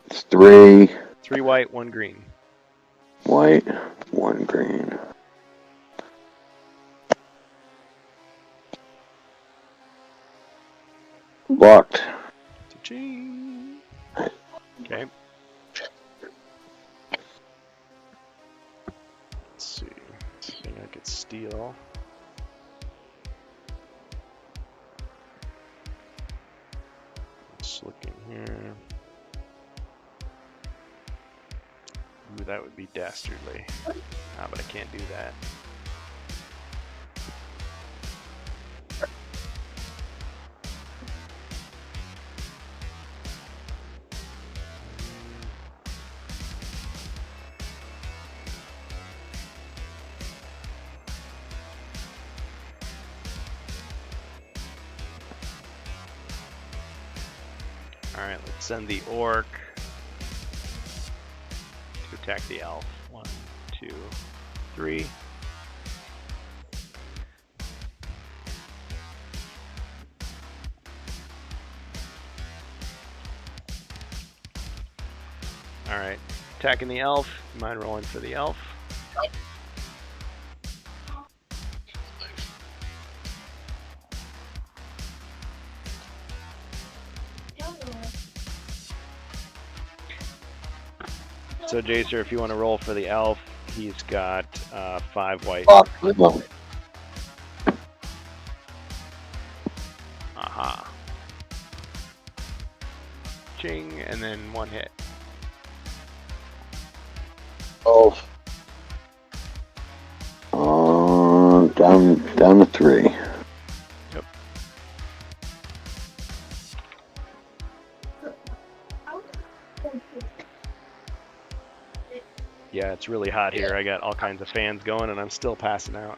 It's 3 3 white, 1 green. white, 1 green. Blocked. Cha-ching. Okay. Let's see. I think I could steal. Just looking here. Ooh, that would be dastardly. Ah, but I can't do that. Alright, let's send the orc to attack the elf. 1, 2, 3. Alright, attacking the elf. You mind rolling for the elf? So Jacer, if you want to roll for the elf, he's got 5 white. Aha. Ching, and then 1 hit. Oh. Down to 3. Yep. Yeah, it's really hot here. I got all kinds of fans going, and I'm still passing out.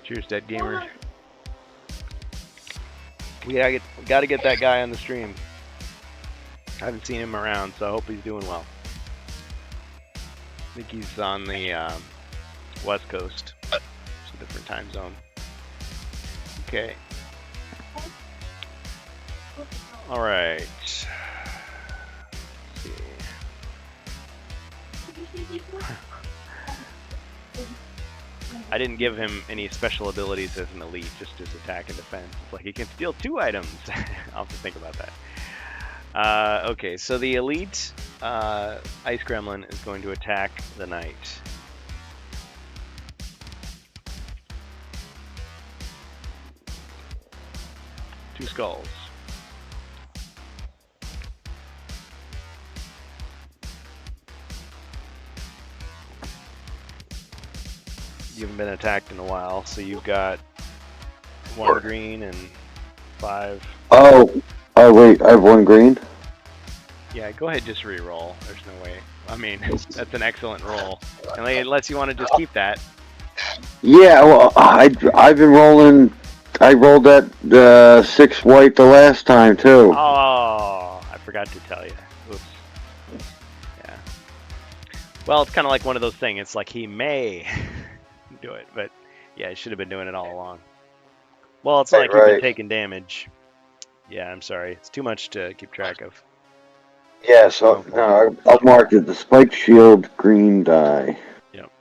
Cheers, Dead Gamer. We gotta get that guy on the stream. I haven't seen him around, so I hope he's doing well. I think he's on the West Coast. It's a different time zone. Okay. All right. Let's see. I didn't give him any special abilities as an elite, just his attack and defense. It's like he can steal 2 items. I'll have to think about that. Okay, so the elite Ice Gremlin is going to attack the knight. Two skulls. You haven't been attacked in a while, so you've got 1 green and 5. Oh wait, I have 1 green. Yeah, go ahead, just re-roll. There's no way. I mean, that's an excellent roll. Unless you want to just keep that. Yeah, well, I've been rolling. I rolled that 6 white the last time too. Oh, I forgot to tell you. Oops. Yeah. Well, it's kind of like one of those things. It's like he may do it, but yeah, he should have been doing it all along. Well, it's not like you've been taking damage. Yeah, I'm sorry. It's too much to keep track of. Yeah, so no, I've marked it. The spiked shield, green die. Yep.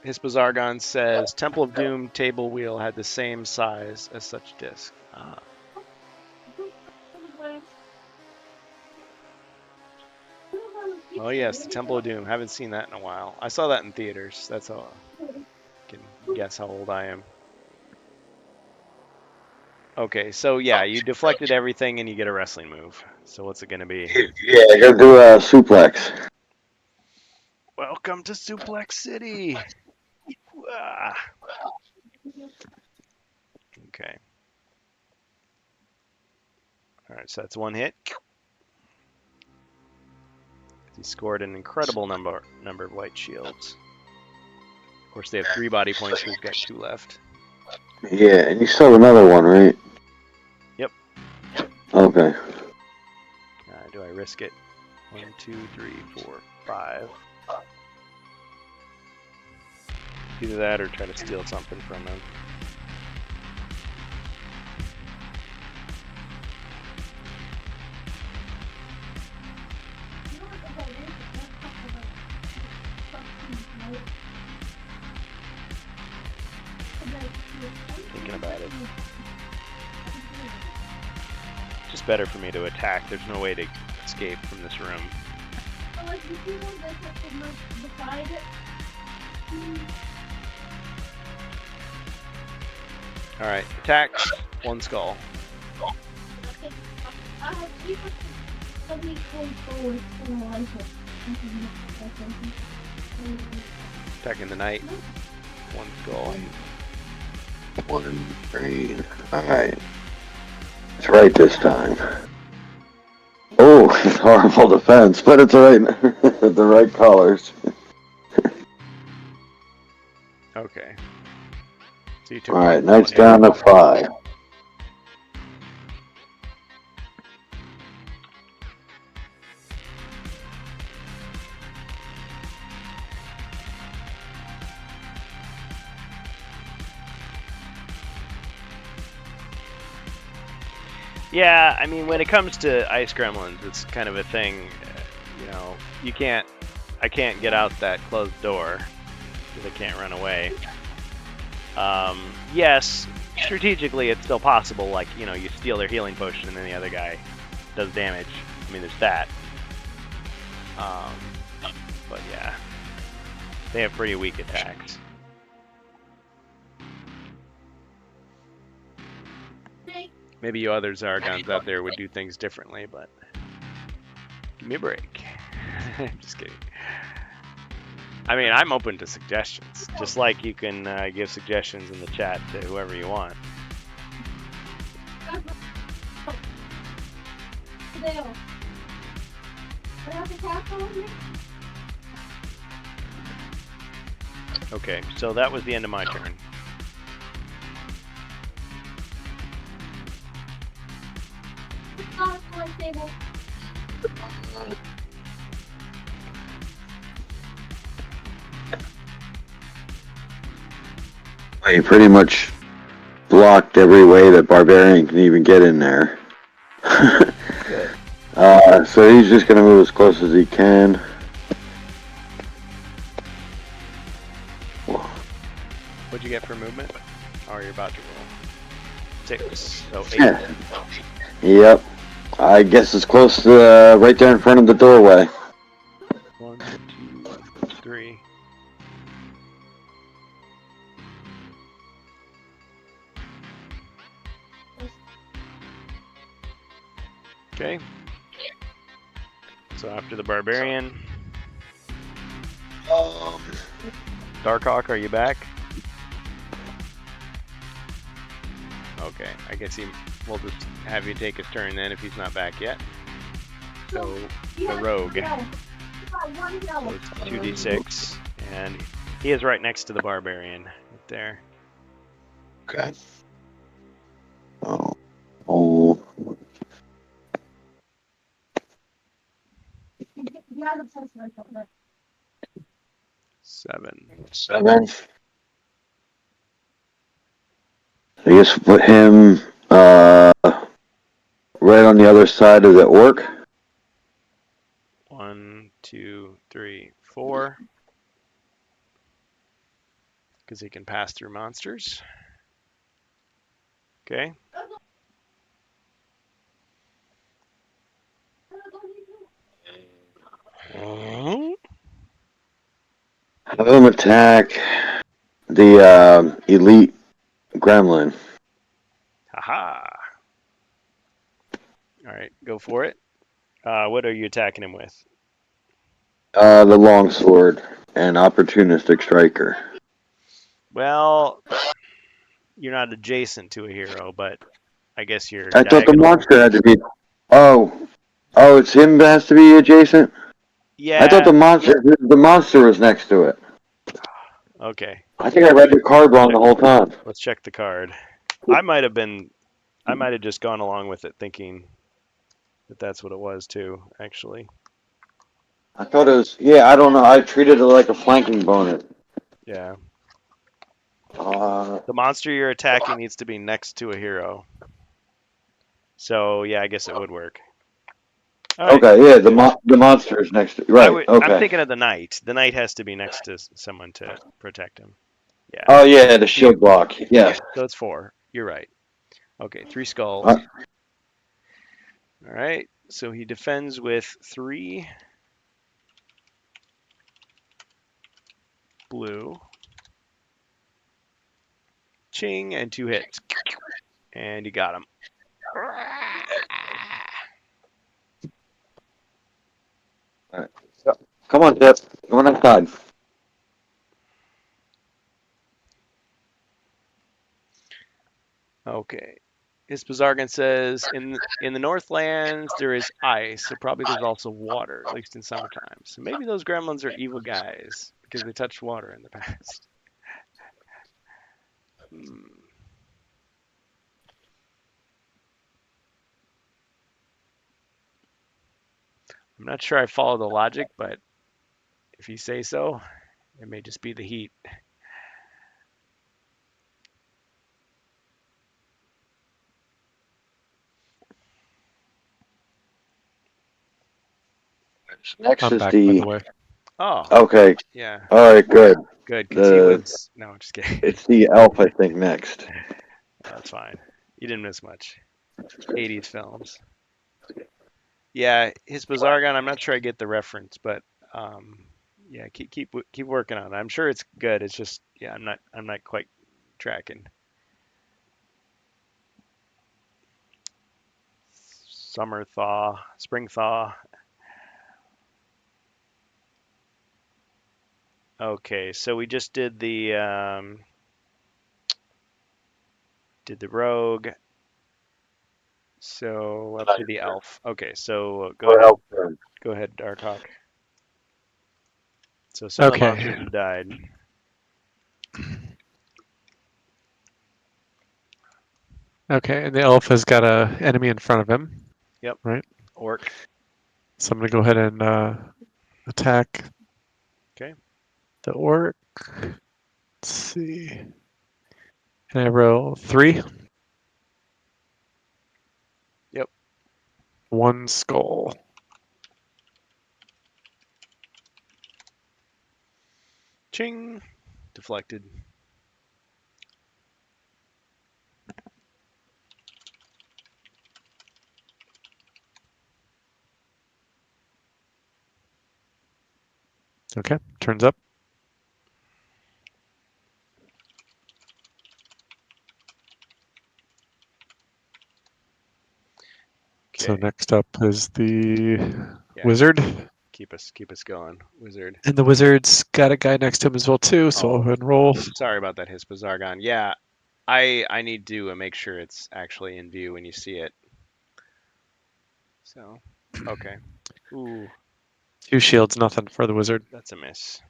Hispazargon says Temple of Doom table wheel had the same size as such disc. Oh yes, the Temple of Doom. Haven't seen that in a while. I saw that in theaters. That's how I can guess how old I am. Okay, so yeah, you deflected everything and you get a wrestling move. So what's it going to be? Yeah, I gotta do a suplex. Welcome to Suplex City. Ah. Okay. All right, so that's 1 hit. He scored an incredible number of white shields. Of course, they have 3 body points, so he's got 2 left. Yeah, and you still have another one, right? Yep. Okay. Do I risk it? 1, 2, 3, 4, 5. Either that or try to steal something from him. Thinking about it. Just better for me to attack. There's no way to escape from this room. Alright, attack. 1 skull. Attacking the knight. 1 skull. 1, 3. Alright. It's right this time. Oh, it's horrible defense, but it's right. The right colors. Okay. So you took Alright, one knight's hit. down to 5. Yeah, I mean, when it comes to ice gremlins, it's kind of a thing. You know, I can't get out that closed door because I can't run away. Yes, strategically, it's still possible. Like, you know, you steal their healing potion and then the other guy does damage. I mean, there's that. But yeah, they have pretty weak attacks. Maybe you other Zargons out there would do things differently, but give me a break. Just kidding. I mean, I'm open to suggestions, just like you can give suggestions in the chat to whoever you want. Okay, so that was the end of my turn. He pretty much blocked every way that Barbarian can even get in there. So he's just going to move as close as he can. What'd you get for movement? Oh, you're about to roll. 6, so 8. Yeah. Yep. I guess it's close to right there in front of the doorway. 1, 2, 3. Okay. So after the Barbarian, Darkhawk, are you back? Okay, I guess we'll just have you take his turn then if he's not back yet. So, the Rogue. So it's 2d6, and he is right next to the Barbarian, right there. Okay. Oh. 7. 7. I guess put him right on the other side of the orc. 1, 2, 3, 4. Because he can pass through monsters. Okay. Have him attack the elite gremlin. Haha. Alright, go for it. What are you attacking him with? The longsword and opportunistic striker. Well, you're not adjacent to a hero, but I guess you're I thought the diagonal. monster had to be. Oh, it's him that has to be adjacent. Yeah. I thought the monster was next to it. Okay. I think I read the card wrong the whole time. Let's check the card. I might have just gone along with it thinking that that's what it was too, actually. I thought it was. Yeah, I don't know. I treated it like a flanking bonus. Yeah. Uh, The monster you're attacking needs to be next to a hero. So yeah, I guess it would work. All right. okay, yeah, the monster is next to. Right. I'm Okay. thinking of the knight. The knight has to be next to someone to protect him. Yeah. Oh yeah, the shield block. Yes. So it's 4. You're right. Okay, 3 skulls. Uh, All right. So he defends with 3 blue. Ching, and 2 hits. And you got him. Come on, Tip. Go on outside. Okay. Hispazargan says, in the Northlands there is ice, so probably there's also water, at least in summertime. So maybe those gremlins are evil guys because they touched water in the past. Hmm. I'm not sure I follow the logic, but if you say so, it may just be the heat. Next I'm is back, by the way. Oh, Okay. yeah, All right. Good. good, because he The was. No, I'm just kidding. it's the elf, I think, next. That's fine. You didn't miss much. 80s films. Yeah, Hispazargan. I'm not sure I get the reference, but yeah, keep working on it. I'm sure it's good. It's just yeah, I'm not quite tracking. Summer thaw, spring thaw. Okay, so we just did the rogue. So up to the elf. Okay, so go ahead, Darkhawk. So some of the Okay. monsters have died. Okay, and the elf has got a enemy in front of him. Yep. Right. Orc. So I'm gonna go ahead and attack Okay. the orc. Let's see. Can I roll 3? Yep. 1 skull. Ching. Deflected. Okay, turns up. So Okay. next up is the Yeah. wizard. Keep us going, wizard. And the wizard's got a guy next to him as well too, so I'll go ahead and roll. Sorry about that, Hispazargon. Yeah, I need to make sure it's actually in view when you see it. So, okay. Ooh, 2 shields, nothing for the wizard. that's a miss.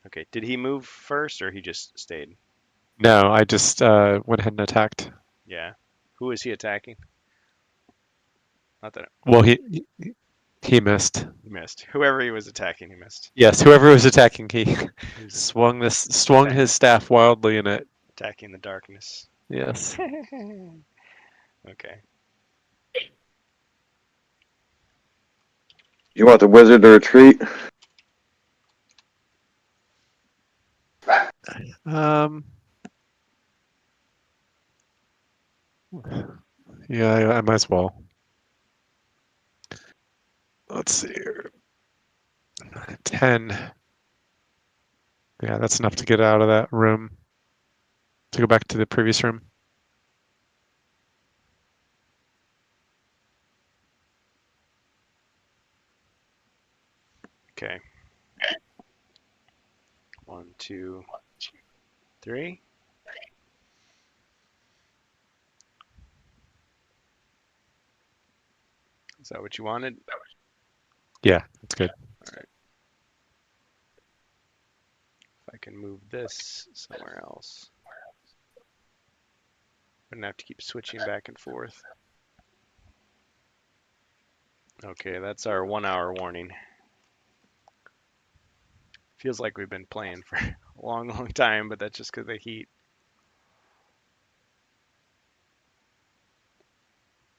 Okay, did he move first or he just stayed? No, I just went ahead and attacked. Yeah. Who is he attacking? Not that Well, he missed. he missed. Whoever he was attacking, he missed. Yes, whoever was attacking, he He was swung his staff wildly in it. attacking the darkness. Yes. Okay. You want the wizard to retreat? Um. Yeah, I might as well. Let's see here. 10. Yeah, that's enough to get out of that room. To go back to the previous room. Okay. 1, 2, 3. Is that what you wanted? Yeah, that's good. All right. If I can move this somewhere else. I'm gonna have to keep switching back and forth. Okay, that's our 1 hour warning. Feels like we've been playing for a long, long time, but that's just because of the heat.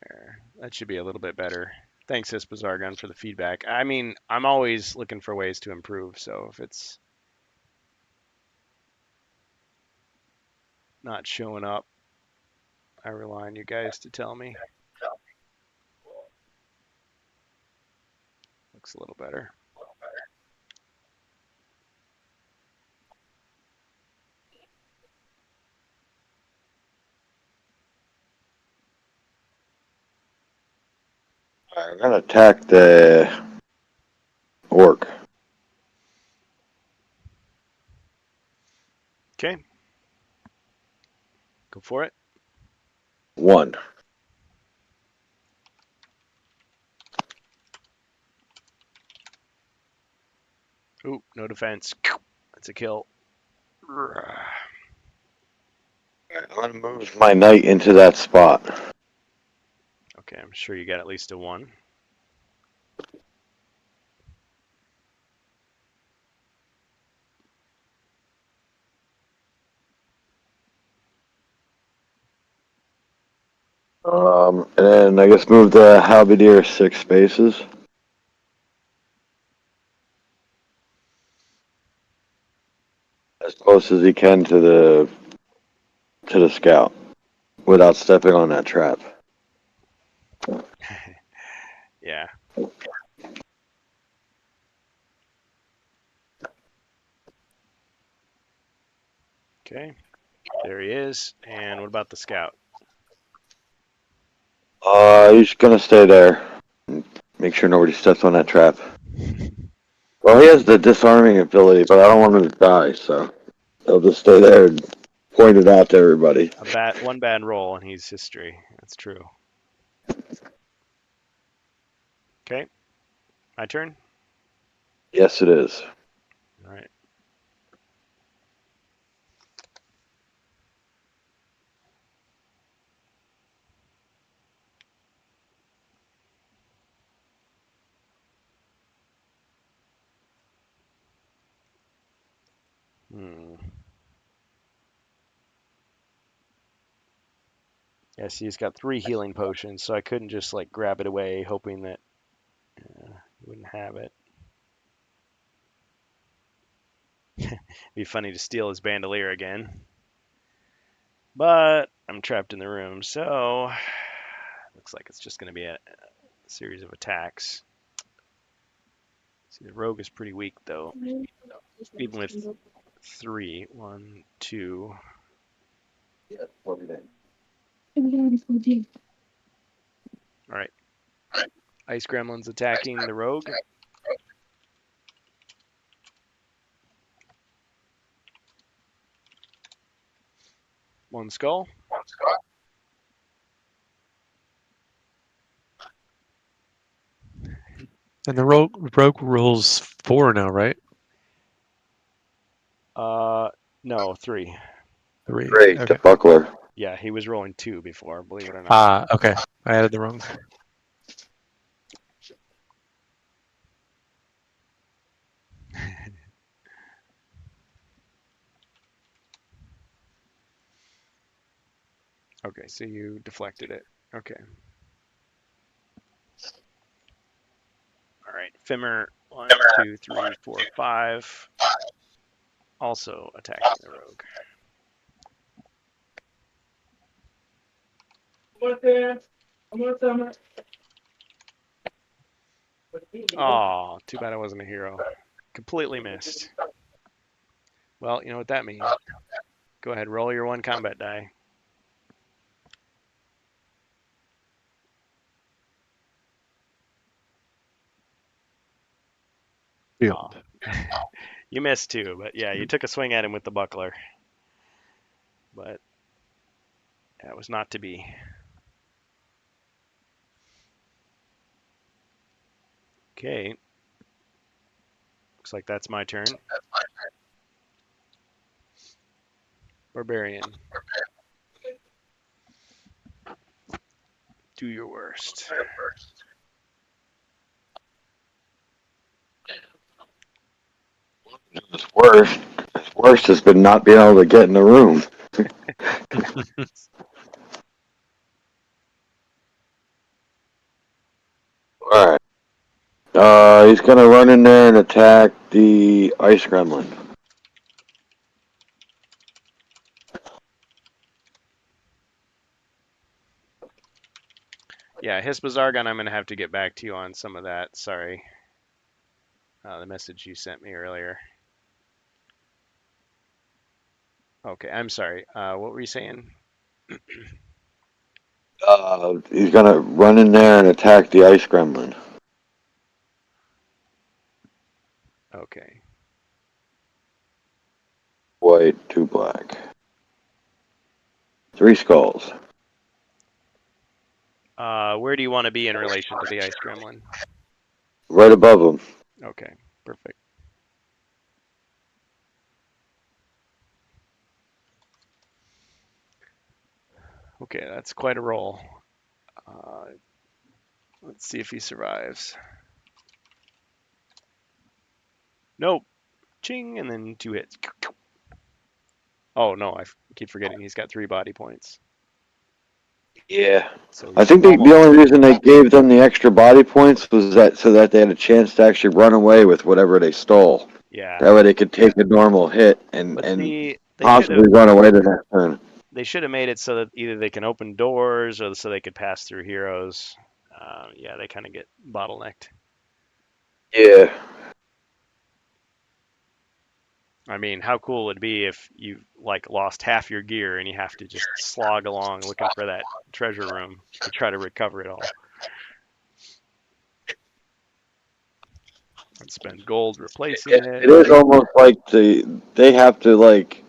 There. That should be a little bit better. Thanks, Hispazargon, for the feedback. I mean, I'm always looking for ways to improve, so if it's not showing up, I rely on you guys to tell me. Looks a little better. I'm gonna attack the orc. Okay. Go for it. 1. Ooh, no defense. That's a kill. I'm gonna move my knight into that spot. Okay, I'm sure you got at least a 1. And then I guess move the halberdier 6 spaces. As close as he can to the scout without stepping on that trap. Yeah. Okay. There he is. And what about the scout? He's gonna stay there. And make sure nobody steps on that trap. Well, he has the disarming ability, but I don't want him to die, so he'll just stay there and point it out to everybody. One bad roll and he's history. That's true. Okay. My turn? Yes, it is. All right. Yeah, see, he's got 3 healing potions, so I couldn't just like grab it away, hoping that he wouldn't have it. Be funny to steal his bandolier again, but I'm trapped in the room, so looks like it's just going to be a series of attacks. See, the rogue is pretty weak though, even with 3. 1, 2. All right. Ice Gremlin's attacking the rogue. One skull. And the rogue rolls 4 now, right? No, 3. 3. Great, Okay. the buckler. Yeah, he was rolling 2 before, believe it or not. Ah, okay. I added the wrong. Okay, so you deflected it. Okay. All right, Fimmer, 1, 2, 3, 4, 5. Also attacking the rogue. Oh, too bad I wasn't a hero. Completely missed. Well, you know what that means. Go ahead, roll your 1 combat die. Field. Oh. You missed 2, but yeah, you took a swing at him with the buckler. But that was not to be. Okay. Looks like that's my turn. Barbarian. Do your worst. His worst has been not being able to get in the room. All right. He's gonna run in there and attack the ice gremlin. Yeah, Hispazargon, I'm going to have to get back to you on some of that. Sorry. The message you sent me earlier. Okay, I'm sorry. What were you saying? He's gonna run in there and attack the ice gremlin. Okay. White, 2 black. 3 skulls. Where do you want to be in relation to the ice gremlin? Right above him. Okay, perfect. Okay, that's quite a roll. Let's see if he survives. Nope. Ching, and then 2 hits. Oh, no, I keep forgetting he's got 3 body points. Yeah. So I he's think the almost only reason they gave them the extra body points was that so that they had a chance to actually run away with whatever they stole. Yeah. That way they could take a normal hit and But see, possibly run away the next turn. they should have made it so that either they can open doors or so they could pass through heroes. Yeah, they kind of get bottlenecked. Yeah. I mean, how cool would it be if you like lost half your gear and you have to just slog along looking for that treasure room to try to recover it all? And spend gold replacing it. It is almost like they have to like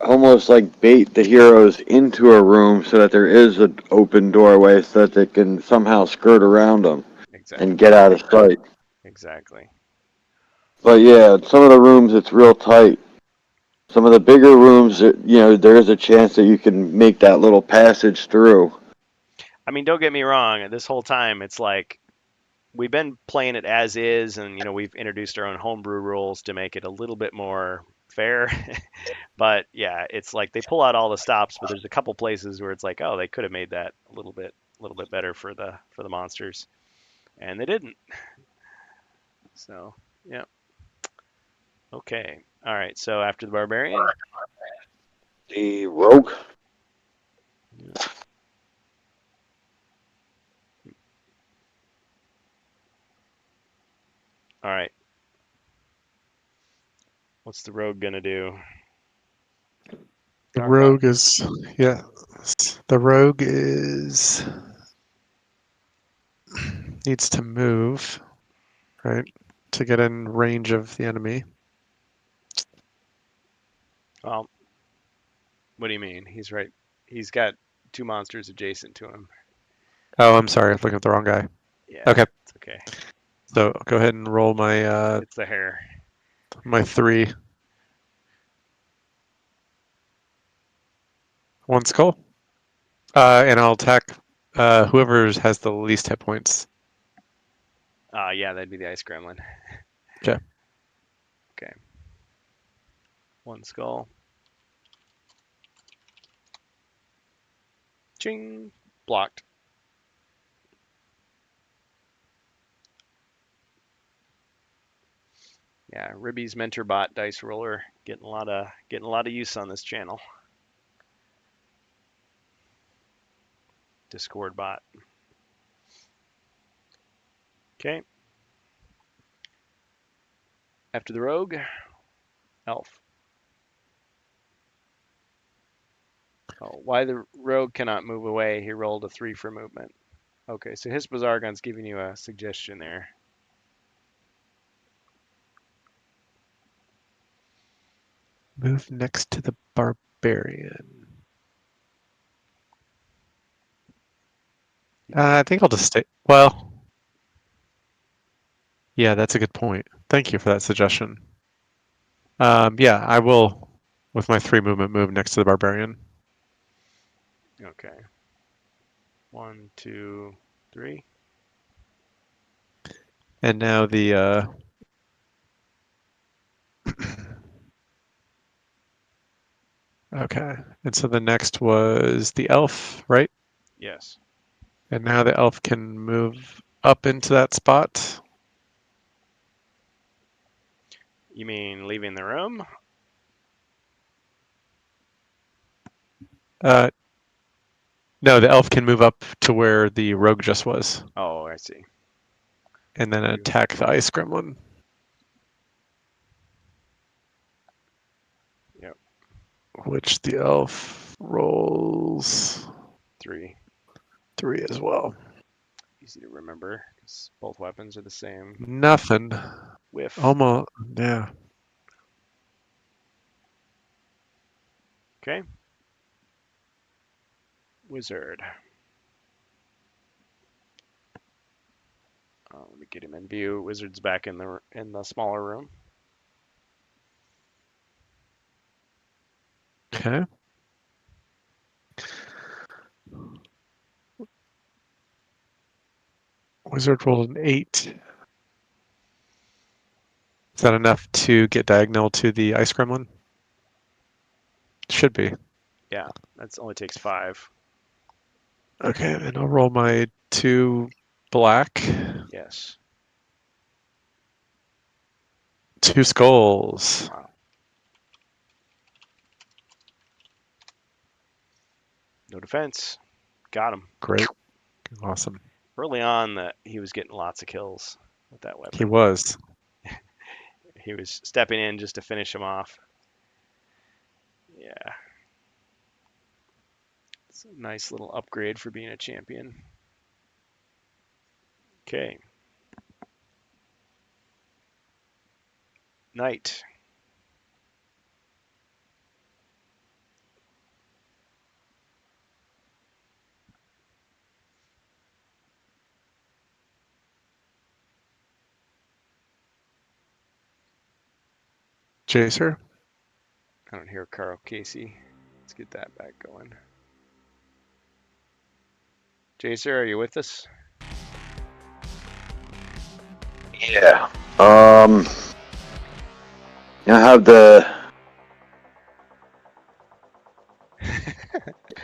almost like bait the heroes into a room so that there is an open doorway so that they can somehow skirt around them Exactly. and get out of sight. Exactly. But yeah, some of the rooms it's real tight. Some of the bigger rooms, there is a chance that you can make that little passage through. I mean, don't get me wrong. This whole time, it's like we've been playing it as is, and we've introduced our own homebrew rules to make it a little bit more fair. But yeah, it's like they pull out all the stops, but there's a couple places where it's like, oh, they could have made that a little bit better for the monsters, and they didn't. So yeah. Okay. All right. So after the barbarian. The rogue. All right. What's the rogue gonna do? The rogue is, yeah. The rogue needs to move, right, to get in range of the enemy. Well, what do you mean? He's right. He's got 2 monsters adjacent to him. Oh, I'm sorry, looking at the wrong guy. Yeah. Okay. It's okay. So go ahead and roll my It's the hair. my 3. 1 skull. And I'll attack whoever has the least hit points. Yeah, that'd be the ice gremlin. Okay. Okay. 1 skull. Ching. Blocked. Yeah, Ribby's Mentor Bot dice roller getting a lot of use on this channel. Discord bot. Okay. After the rogue, elf. Oh, why the rogue cannot move away? He rolled a 3 for movement. Okay, so Hispazargon's giving you a suggestion there. Move next to the barbarian. I think I'll just stay. Well, yeah, that's a good point. Thank you for that suggestion. Yeah, I will with my 3 movement move next to the barbarian. Okay. 1, 2, 3. And now the okay. And so the next was the elf, right? Yes. And now the elf can move up into that spot. You mean leaving the room? No, the elf can move up to where the rogue just was, Oh, I see. and then attack the ice gremlin. Yep. Which the elf rolls 3. 3 as well. Easy to remember because both weapons are the same. Nothing. Whiff. Almost. Yeah. Okay. Wizard. Let me get him in view. Wizard's back in the smaller room. Okay. Wizard rolled an 8. Is that enough to get diagonal to the ice gremlin? Should be. Yeah, that only takes 5. Okay, and I'll roll my 2 black. Yes. 2 skulls. Wow. No defense. Got him. Great. Awesome. Early on, that he was getting lots of kills with that weapon. He was. He was stepping in just to finish him off. Yeah. It's a nice little upgrade for being a champion. Okay. Knight. Jacer? I don't hear Carl Casey. Let's get that back going. Jacer, are you with us? Yeah. I have the.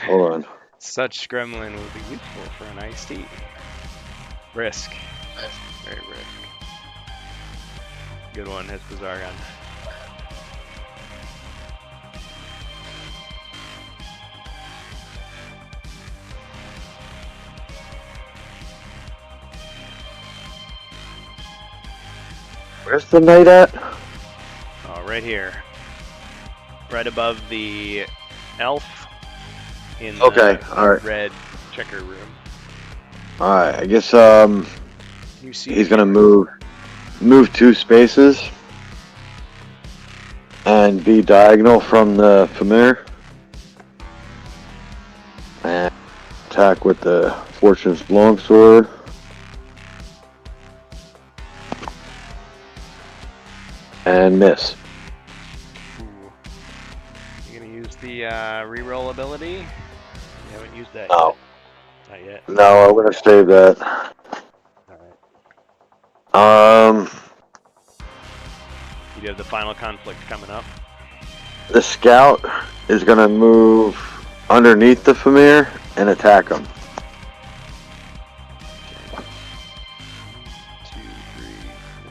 Hold on. Such gremlin will be useful for an iced tea. Risk. Very risk. Good one, hits Bazargon. Where's the knight at? Oh, right here. Right above the elf in Okay, the alright. red checker room. Alright, I guess You see he's gonna move 2 spaces and be diagonal from the familiar. And attack with the Fortune's longsword. And miss. Ooh. You gonna use the reroll ability? You haven't used that No. yet. Not yet. No, I'm gonna save that. Alright. You do have the final conflict coming up. The scout is gonna move underneath the familiar and attack him. 2, 3,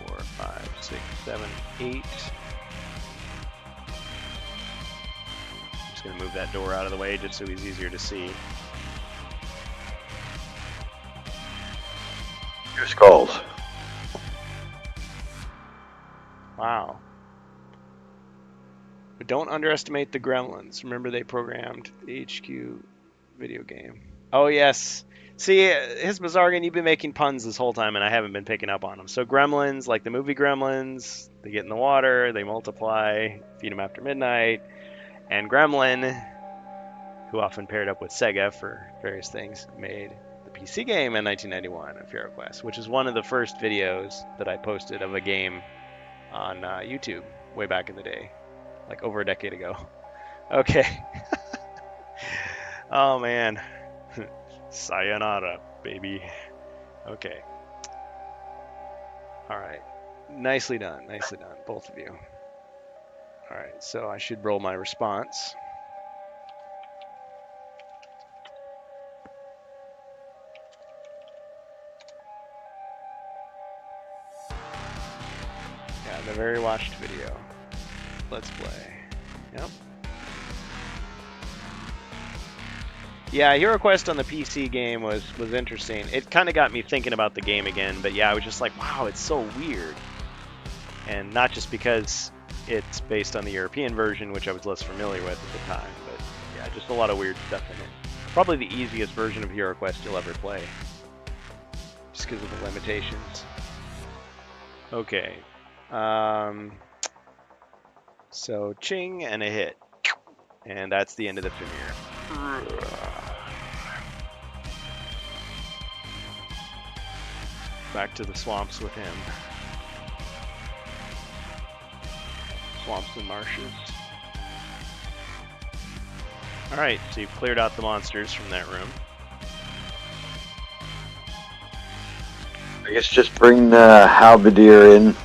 4, 5, 6, 7, 8. Just gonna move that door out of the way just so he's easier to see. 2 skulls. Wow. But don't underestimate the gremlins. Remember they programmed the HQ video game. Oh yes. See, his Bazargan, you've been making puns this whole time and I haven't been picking up on them. So gremlins, like the movie Gremlins, they get in the water, they multiply, feed them after midnight. And Gremlin, who often paired up with Sega for various things, made the PC game in 1991 of Hero Quest, which is one of the first videos that I posted of a game on YouTube way back in the day, like over a decade ago. Okay. Oh man. Sayonara, baby. Okay. All right. Nicely done. Nicely done, both of you. All right. So I should roll my response. Yeah, the very watched video. Let's play. Yep. Yeah, HeroQuest on the PC game was interesting. It kind of got me thinking about the game again, but yeah, I was just like, wow, it's so weird. And not just because it's based on the European version, which I was less familiar with at the time, but yeah, just a lot of weird stuff in it. Probably the easiest version of HeroQuest you'll ever play, just because of the limitations. Okay. So ching and a hit. And that's the end of the Fimir. Back to the swamps with him. Swamps and marshes. Alright, so you've cleared out the monsters from that room. I guess just bring the halberdier in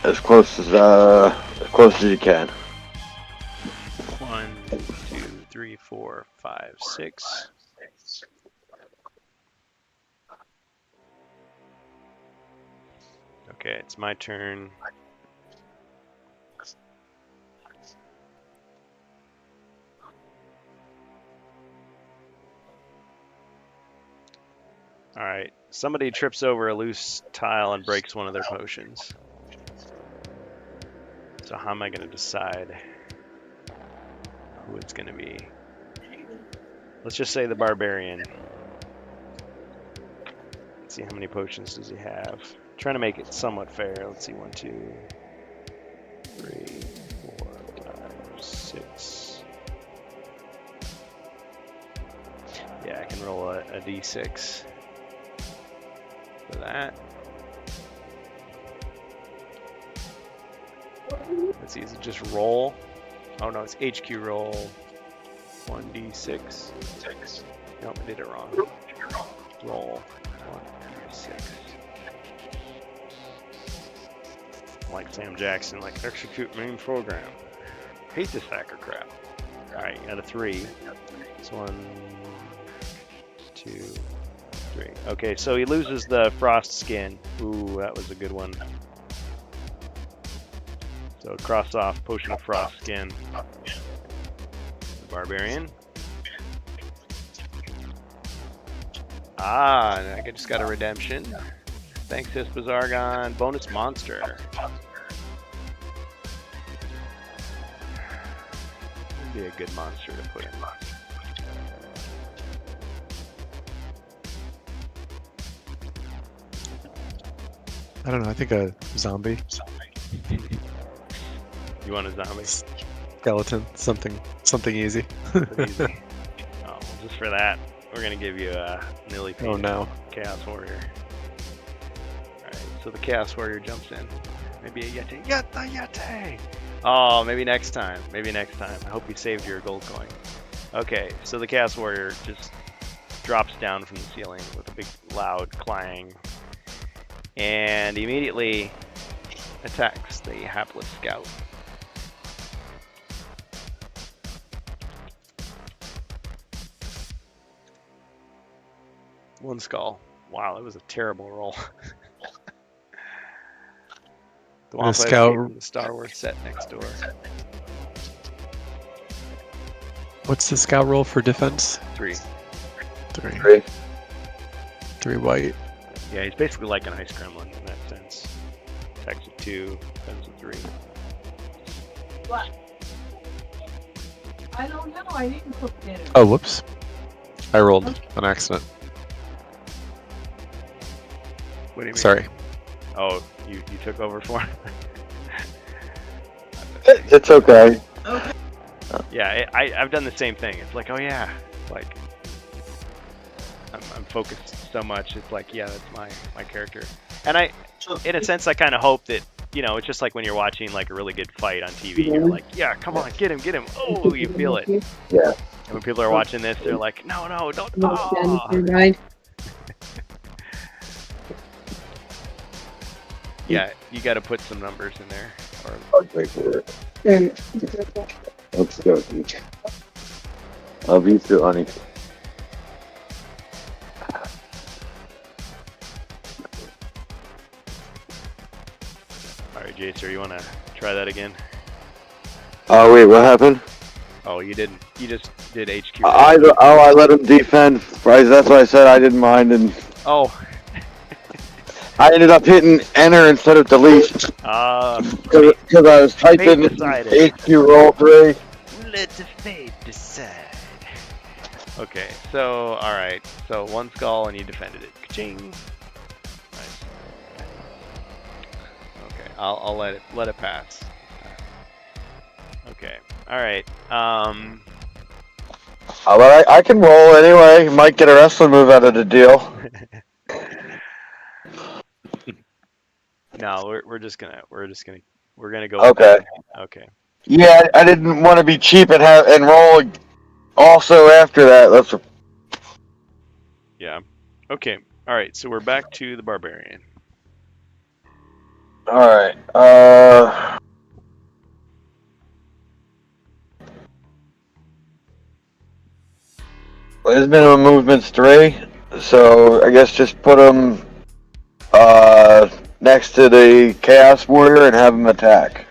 as close as you can. 1, 2, 3, 4, 5, 6. Okay, it's my turn. Alright, somebody trips over a loose tile and breaks one of their potions. So how am I going to decide who it's going to be? Let's just say the barbarian. Let's see, how many potions does he have? Trying to make it somewhat fair. Let's see, 1, 2, 3, 4, 5, 6. Yeah, I can roll a d6 for that. Let's see, is it just roll? Oh no, it's HQ roll. 1d6. Nope, I did it wrong. Roll 1d6. Like Sam Jackson, like execute main program. Hate this hacker crap. Alright, out of 3. It's 1, 2, 3. Okay, so he loses the frost skin. Ooh, that was a good one. So cross off potion of frost skin. The barbarian. Ah, I just got a redemption. Thanks, Hispazargon. Bonus monster. Would be a good monster to put in. I don't know. I think a zombie, You want a zombie? skeleton, something easy. Easy. Oh, just for that, we're gonna give you a Millipede. Oh no. Chaos Warrior. Alright, so the Chaos Warrior jumps in. Maybe a Yeti. Yatta Yeti! Oh, maybe next time. Maybe next time. I hope you saved your gold coin. Okay, so the Chaos Warrior just drops down from the ceiling with a big loud clang. And immediately attacks the hapless scout. One skull. Wow, that was a terrible roll. The The scout. the Star Wars set next door. What's the scout roll for defense? 3. 3. 3 white. Yeah, he's basically like an ice gremlin in that sense. Attacks at 2, defense at 3. What? I don't know. I didn't cook dinner. Oh, whoops. I rolled on accident. What do you mean? Sorry. Oh, you took over for him? It's okay. Okay. Yeah, I've done the same thing. It's like, oh yeah, like I'm focused so much. It's like, yeah, that's my character. And in a sense, I kind of hope that you know, it's just like when you're watching like a really good fight on TV. You're like, yeah, come on, get him. Oh, you feel it. Yeah. And when people are watching this, they're like, no, don't. Oh. Oh. Yeah, you got to put some numbers in there. Or Let's go. Love you too, honey. all right, Jacer, you want to try that again? Oh wait, what happened? Oh, you didn't. You just did HQ. I let him defend. Right, that's what I said. I didn't mind, and Oh. I ended up hitting enter instead of delete because I was typing decided. HQ roll 3. Let the fate decide. Okay, so all right, so one skull and you defended it. Ka-ching. Nice. Okay, I'll let it pass. Okay, all right. But I can roll anyway. Might get a wrestling move out of the deal. No, we're gonna go. Okay. With that. Okay. Yeah, I didn't want to be cheap and roll also after that. Yeah. Okay. All right. So we're back to the barbarian. All right. His minimum movement's 3, so I guess just put him next to the Chaos Warrior and have him attack.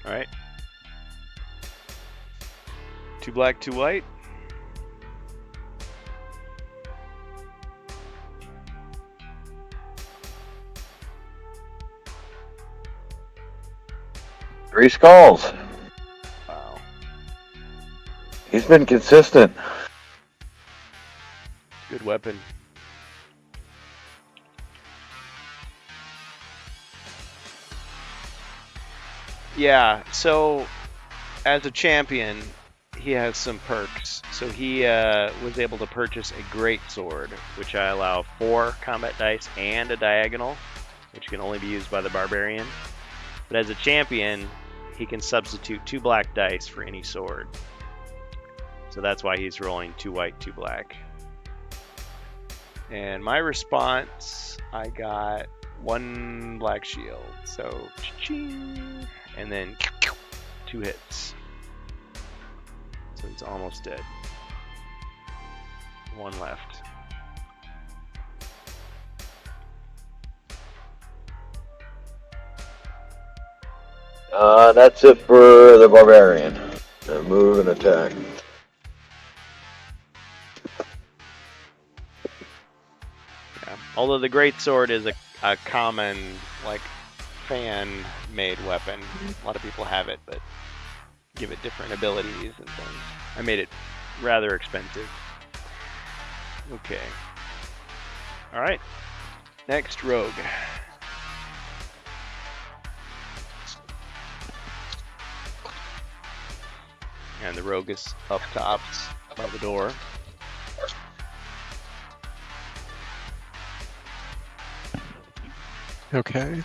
All right. 2 black, 2 white. Three skulls. Wow. He's been consistent. Good weapon. Yeah, so as a champion, he has some perks. So he was able to purchase a great sword, which I allow 4 combat dice and a diagonal, which can only be used by the barbarian. But as a champion, he can substitute 2 black dice for any sword. So that's why he's rolling 2 white, 2 black. And my response, I got 1 black shield. So, cha-ching, and then 2 hits. So he's almost dead. 1 left. That's it for the barbarian. Move and attack. Yeah. Although the greatsword is a common, like, fan-made weapon. A lot of people have it, but give it different abilities and things. I made it rather expensive. Okay. Alright. Next, rogue. And the rogue is up top by the door. Okay.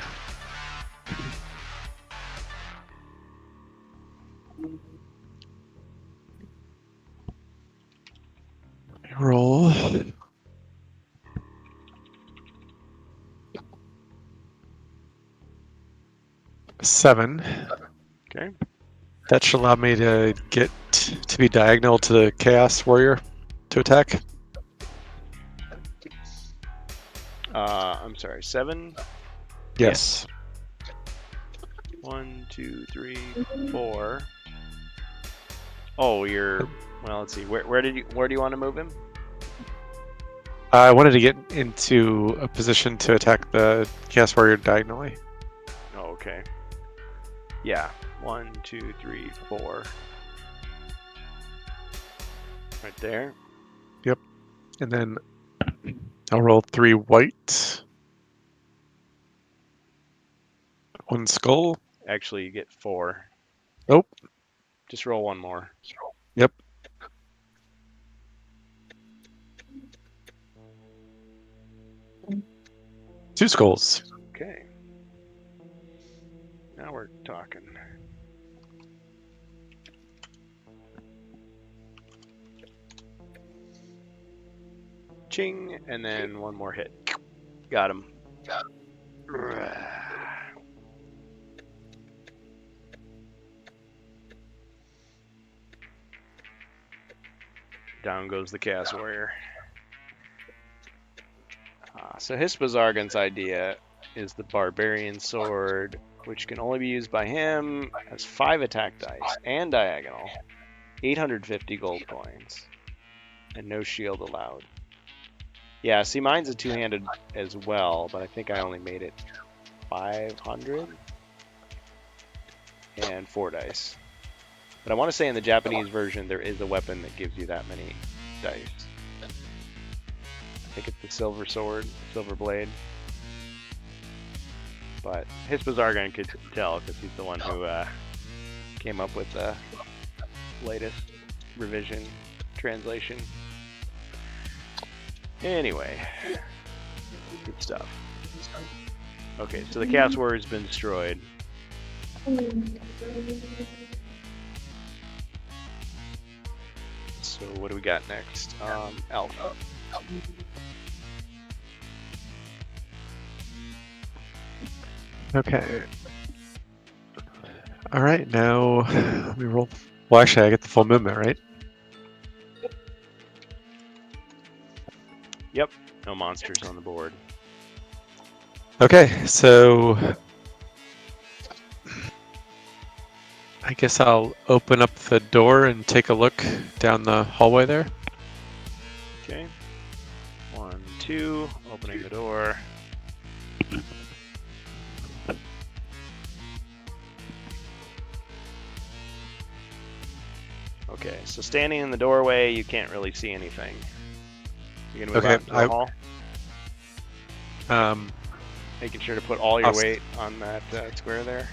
Roll. Seven. Okay. That should allow me to get to be diagonal to the Chaos Warrior to attack. I'm sorry, 7. Yes. 1, 2, 3, 4. Oh, you're. Well, let's see. Where do you want to move him? I wanted to get into a position to attack the Chaos Warrior diagonally. Oh, okay. Yeah. 1, 2, 3, 4. Right there. Yep. And then I'll roll 3 white. 1 skull. Actually, you get 4. Nope. Just roll 1 more. Yep. 2 skulls. Okay. Now we're talking. Ching, and then one more hit. Got him. Down goes the Chaos Warrior. So Hispazargan's idea is the Barbarian Sword, which can only be used by him, has 5 attack dice and diagonal, 850 gold coins, and no shield allowed. Yeah, see, mine's a 2-handed as well, but I think I only made it 500 and 4 dice. But I want to say in the Japanese version there is a weapon that gives you that many dice. I think it's the silver sword, silver blade. But Hispazargan could tell because he's the one who came up with the latest revision translation. Anyway, good stuff. Okay, so the Chaos Warrior's been destroyed. So what do we got next? Elf. Okay. All right, now let me roll. Well, actually, I get the full movement, right? Yep, no monsters on the board. Okay, so I guess I'll open up the door and take a look down the hallway there. Okay. 1, 2, opening the door. Okay, so standing in the doorway, you can't really see anything. You're gonna move Okay, out to the hall, Um, making sure to put all your I'll weight on that square there.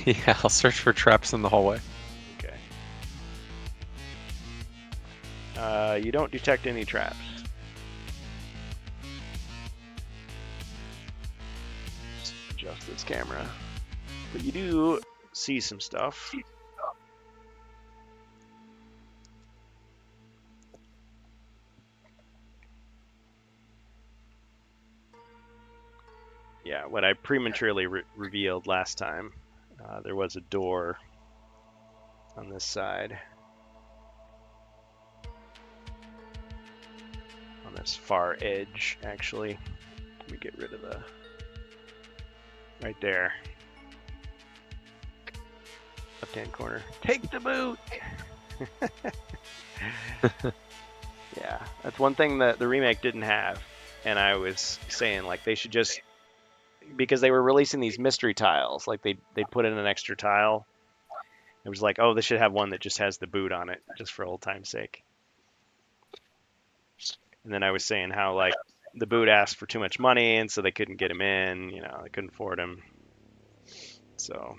yeah, I'll search for traps in the hallway. Okay. You don't detect any traps. Let's adjust this camera. But you do see some stuff. Yeah, what I prematurely revealed last time, there was a door on this side. On this far edge, actually. Let me get rid of the... Right there. Left-hand corner. Take the boot! Yeah, that's one thing that the remake didn't have. And I was saying, like, they should just... Because they were releasing these mystery tiles, like they put in an extra tile. It was like, oh, this should have one that just has the boot on it, just for old time's sake. And then I was saying how like the boot asked for too much money, and so they couldn't get him in. You know, they couldn't afford him. So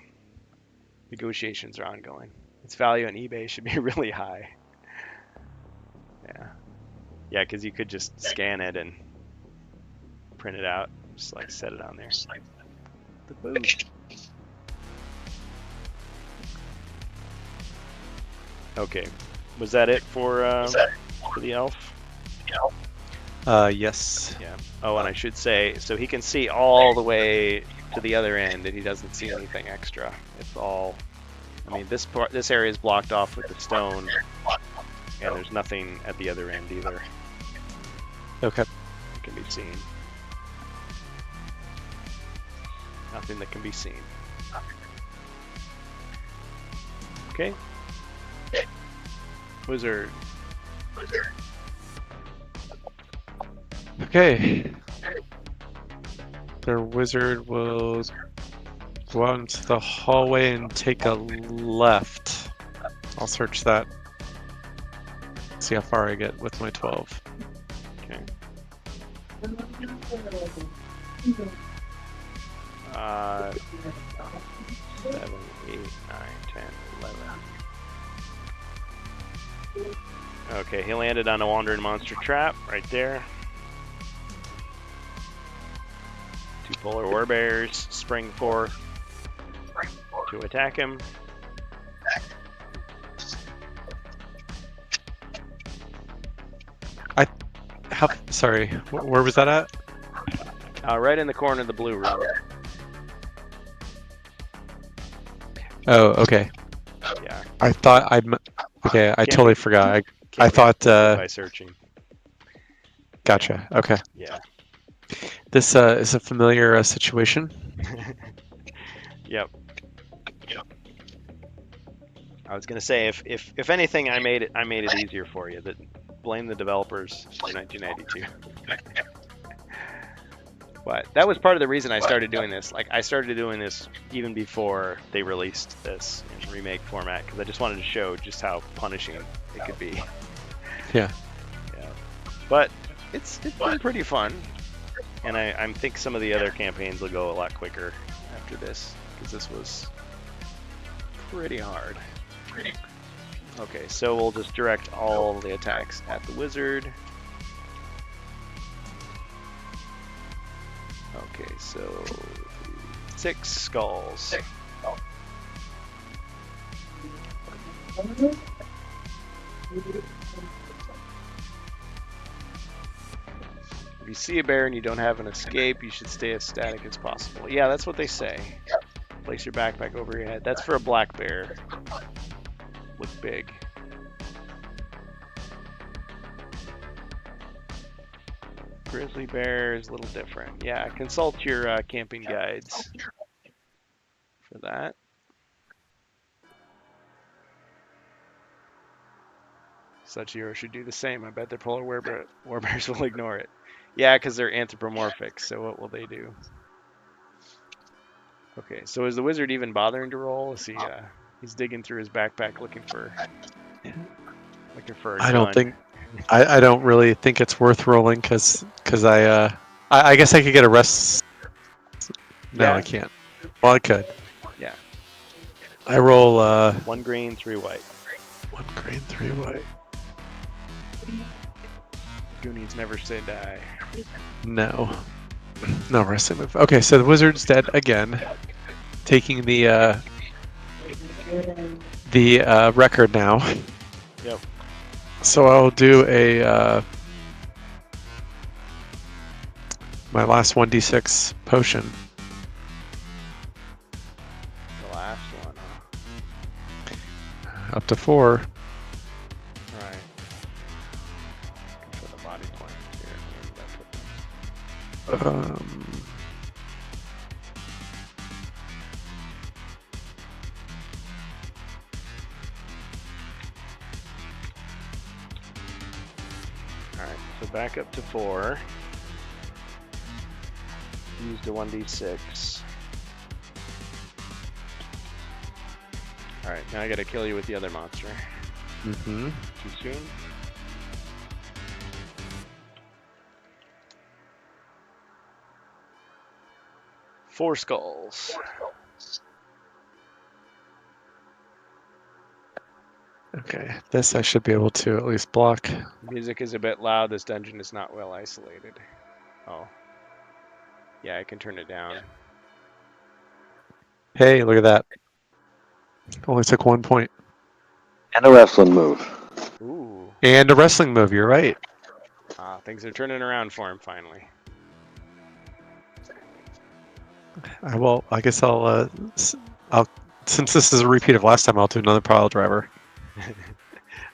negotiations are ongoing. Its value on eBay should be really high. Yeah, because you could just scan it and print it out. Just like set it on there. The boot. Okay, was that it for the elf? Yes. Yeah. Oh, and I should say, so he can see all the way to the other end, and he doesn't see anything extra. It's all. I mean, this area is blocked off with the stone, and there's nothing at the other end either. Okay. That can be seen. Nothing that can be seen. Okay. Wizard. Okay. The wizard will go out into the hallway and take a left. I'll search that. See how far I get with my 12. Okay. 7, 8, 9, 10, 11. Okay, he landed on a wandering monster trap right there. Polar Warbears spring forth to attack him. Sorry, where was that at? Right in the corner of the blue room. Oh, okay. Yeah. I thought okay, I Can't totally be- forgot. I Can't be thought, by searching. gotcha. Okay. Yeah. This is a familiar situation. Yep. I was gonna say if anything, I made it easier for you. That blame the developers for 1992. But that was part of the reason I started doing this. Like I started doing this even before they released this in remake format because I just wanted to show just how punishing it could be. Yeah. Yeah. But it's been pretty fun, and I think some of the other campaigns will go a lot quicker after this because this was pretty hard. Okay, so we'll just direct all the attacks at the wizard. Okay, so 6 skulls. If you see a bear and you don't have an escape, you should stay as static as possible. Yeah, that's what they say. Place your backpack over your head. That's for a black bear. Look big. Grizzly bear is a little different. Yeah, consult your camping guides for that. Such heroes should do the same. I bet their polar warbears will ignore it. Yeah, because they're anthropomorphic, so what will they do? Okay, so is the wizard even bothering to roll? Is he, he's digging through his backpack looking for a I gun. don't think I don't really think it's worth rolling because I guess I could get a rest. No, Yeah. I can't. Well, I could. Yeah. I roll 1 green, 3 white. 1 green, 3 white. Goonies never say die. No. No resting move. Okay, so the wizard's dead again, taking the record now. Yep. So I'll do a my last 1d6 potion. The last one. Up to 4. Right. For the body points here. Where did I put them? Alright, so back up to 4. Used a 1d6. Alright, now I gotta kill you with the other monster. Mm-hmm. Too soon? Four skulls. Okay, this I should be able to at least block. Music is a bit loud. This dungeon is not well isolated. Oh. Yeah, I can turn it down. Hey, look at that. Only took 1 point. And a wrestling move. Ooh. And a wrestling move, you're right. Things are turning around for him finally. I guess I'll since this is a repeat of last time, I'll do another pile driver.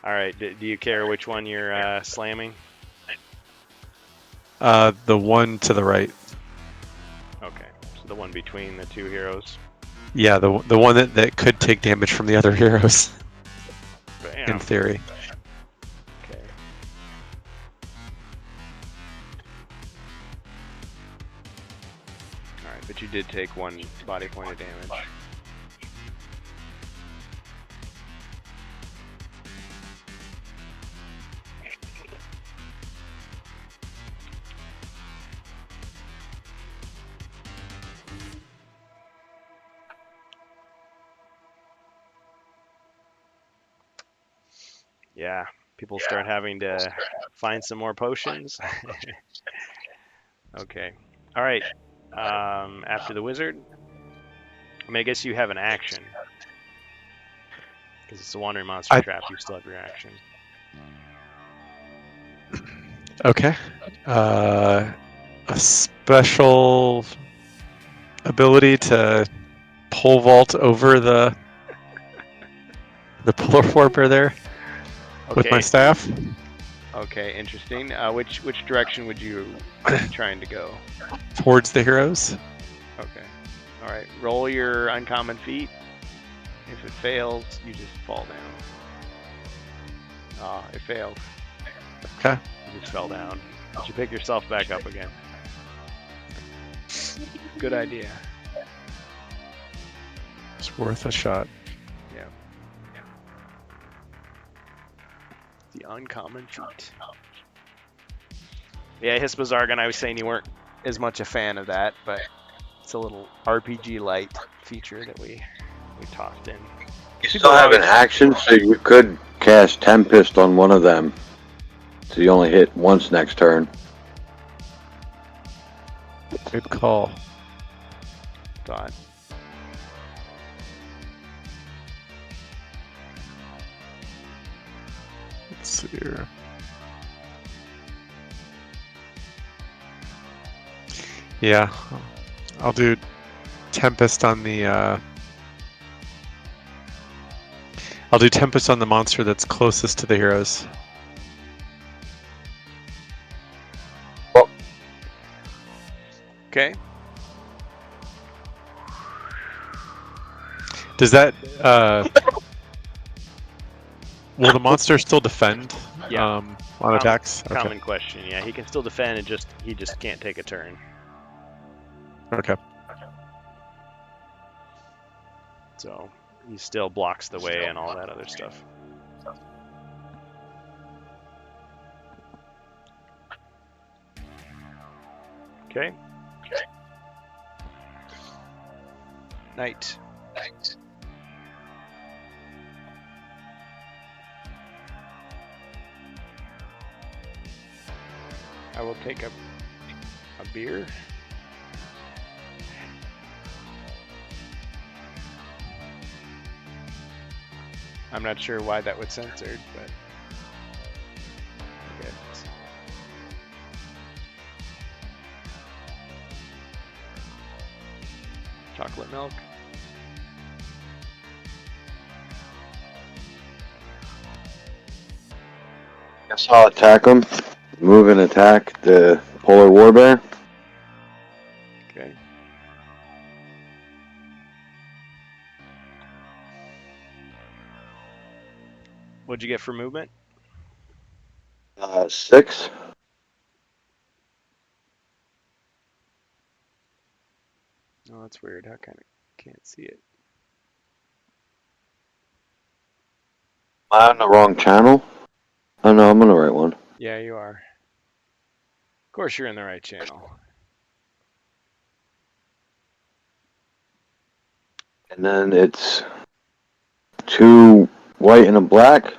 Alright, do you care which one you're slamming? The one to the right. Okay, so the one between the two heroes. Yeah, the one that could take damage from the other heroes, Bam. in theory. Okay. Alright, but you did take 1 body point of damage. Yeah, people start having to find some more potions. Okay. All right. after the wizard. I mean, I guess you have an action. Because it's a wandering monster trap, you still have your action. Okay. A special ability to pole vault over the polar warper there with my staff. Okay, interesting. Which direction would you be trying to go? Towards the heroes. Okay. All right. Roll your uncommon feat. If it fails, you just fall down. Ah, it failed. Okay. You just fell down. You should pick yourself back up again. Good idea. It's worth a shot. Yeah. The uncommon feat. Yeah, Hispazargon, I was saying you weren't as much a fan of that, but it's a little RPG light feature that we tossed in. You still have an action, so you could cast Tempest on one of them. So you only hit once next turn. Good call. Thought. Let's see here. Yeah, I'll do Tempest on the. I'll do Tempest on the monster that's closest to the heroes. Okay. Does that? Will the monster still defend? Yeah. On attacks. Okay. Common question. Yeah, he can still defend, and he just can't take a turn. Okay. So he still blocks the way and all that other stuff. Okay. Knight. I will take a beer. I'm not sure why that was censored, but I guess. Chocolate milk. Guess I'll attack him. Move and attack the Polar Warbear. Okay. What'd you get for movement? 6. Oh, that's weird. How kind of can't see it? Am I on the wrong channel? Oh no, I'm on the right one. Yeah, you are. Of course, you're in the right channel. And then it's 2 white and a black.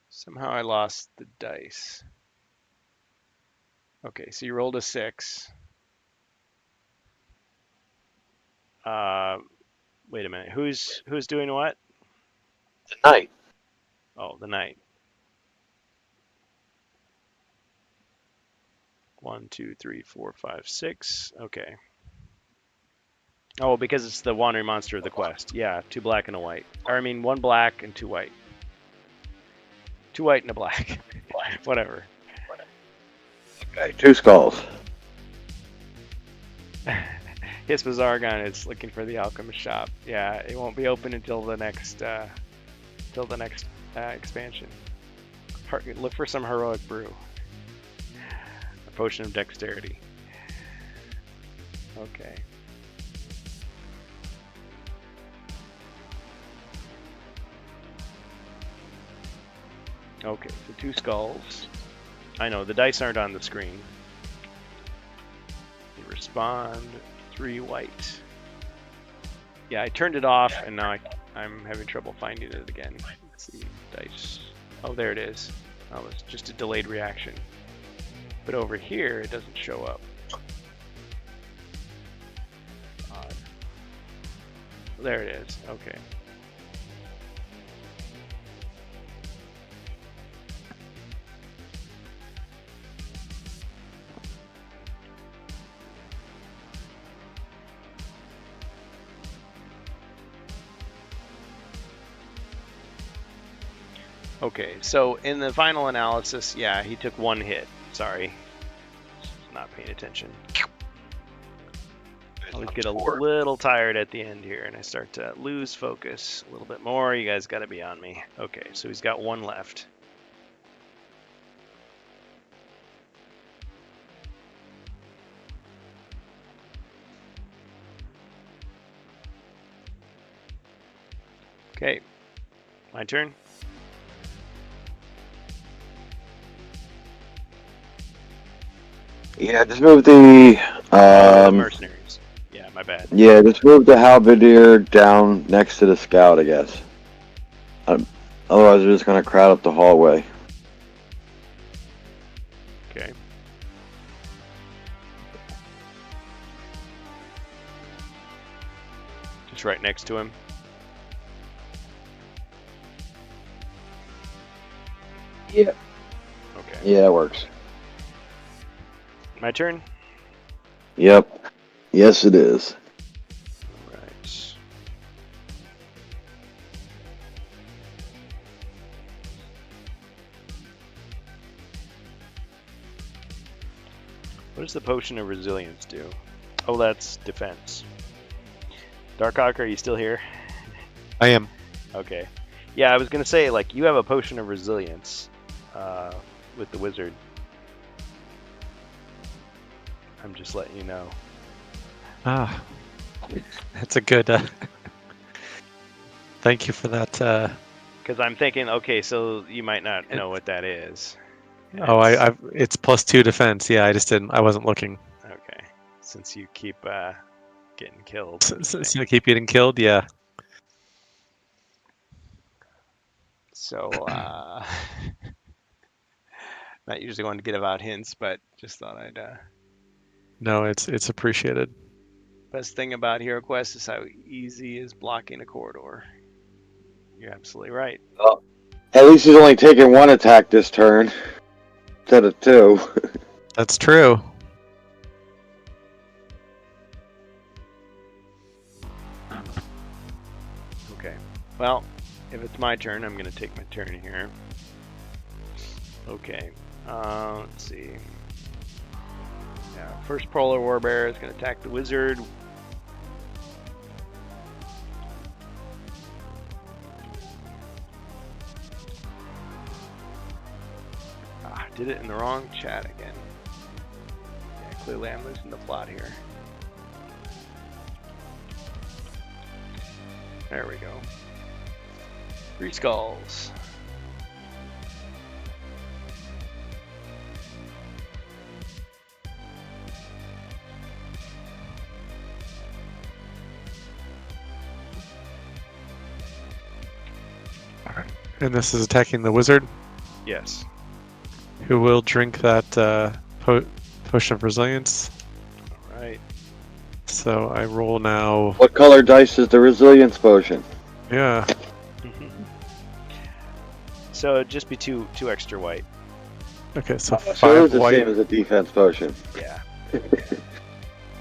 Somehow I lost the dice. Okay, so you rolled a 6. Wait a minute. Who's doing what? The knight. Oh, the knight. 1, 2, 3, 4, 5, 6. Okay. Oh, because it's the wandering monster of the quest. Yeah, 2 black and a white. Or I mean, 1 black and 2 white. 2 white and a black. Whatever. Okay, 2 skulls. Hispazargon is looking for the alchemist shop. Yeah, it won't be open until the next expansion. Look for some heroic brew. A potion of dexterity. Okay. Okay, so 2 skulls. I know, the dice aren't on the screen. You respond, 3 white. Yeah, I turned it off, and now I'm having trouble finding it again. Let's see, dice. Oh, there it is. Oh, it's just a delayed reaction. But over here, it doesn't show up. Odd. There it is. Okay. Okay, so in the final analysis, yeah, he took 1 hit. Sorry. Not paying attention. I always get a little tired at the end here, and I start to lose focus a little bit more. You guys got to be on me. Okay, so he's got 1 left. Okay, my turn. Yeah, just move the Mercenaries. Yeah, my bad. yeah, just move the halberdier down next to the scout, I guess. Otherwise, we're just gonna crowd up the hallway. Okay. Just right next to him. Yeah. Okay. Yeah, it works. My turn? Yep. Yes, it is. Right. What does the potion of resilience do? Oh, that's defense. Darkhawk, are you still here? I am. Okay. Yeah, I was gonna say, like, you have a potion of resilience with the wizard. I'm just letting you know. Ah, that's a good. Thank you for that. Because I'm thinking, okay, so you might not know what that is. Oh, it's +2 defense. Yeah, I just didn't. I wasn't looking. Okay. Since you keep getting killed. So I keep getting killed. Yeah. So, not usually one to give out hints, but just thought I'd. No, it's appreciated. Best thing about Hero Quest is how easy is blocking a corridor. You're absolutely right. At least he's only taking 1 attack this turn instead of 2. That's true. Okay. Well, if it's my turn, I'm going to take my turn here. Okay. Let's see. Yeah, first Polar Warbear is going to attack the wizard. Did it in the wrong chat again. Yeah, clearly I'm losing the plot here. There we go. 3 skulls. And this is attacking the wizard, Yes. who will drink that potion of resilience. All right. So I roll now. What color dice is the resilience potion? Yeah. So it'd just be two extra white. Okay, so So it 5 was the white. same as a defense potion. Yeah.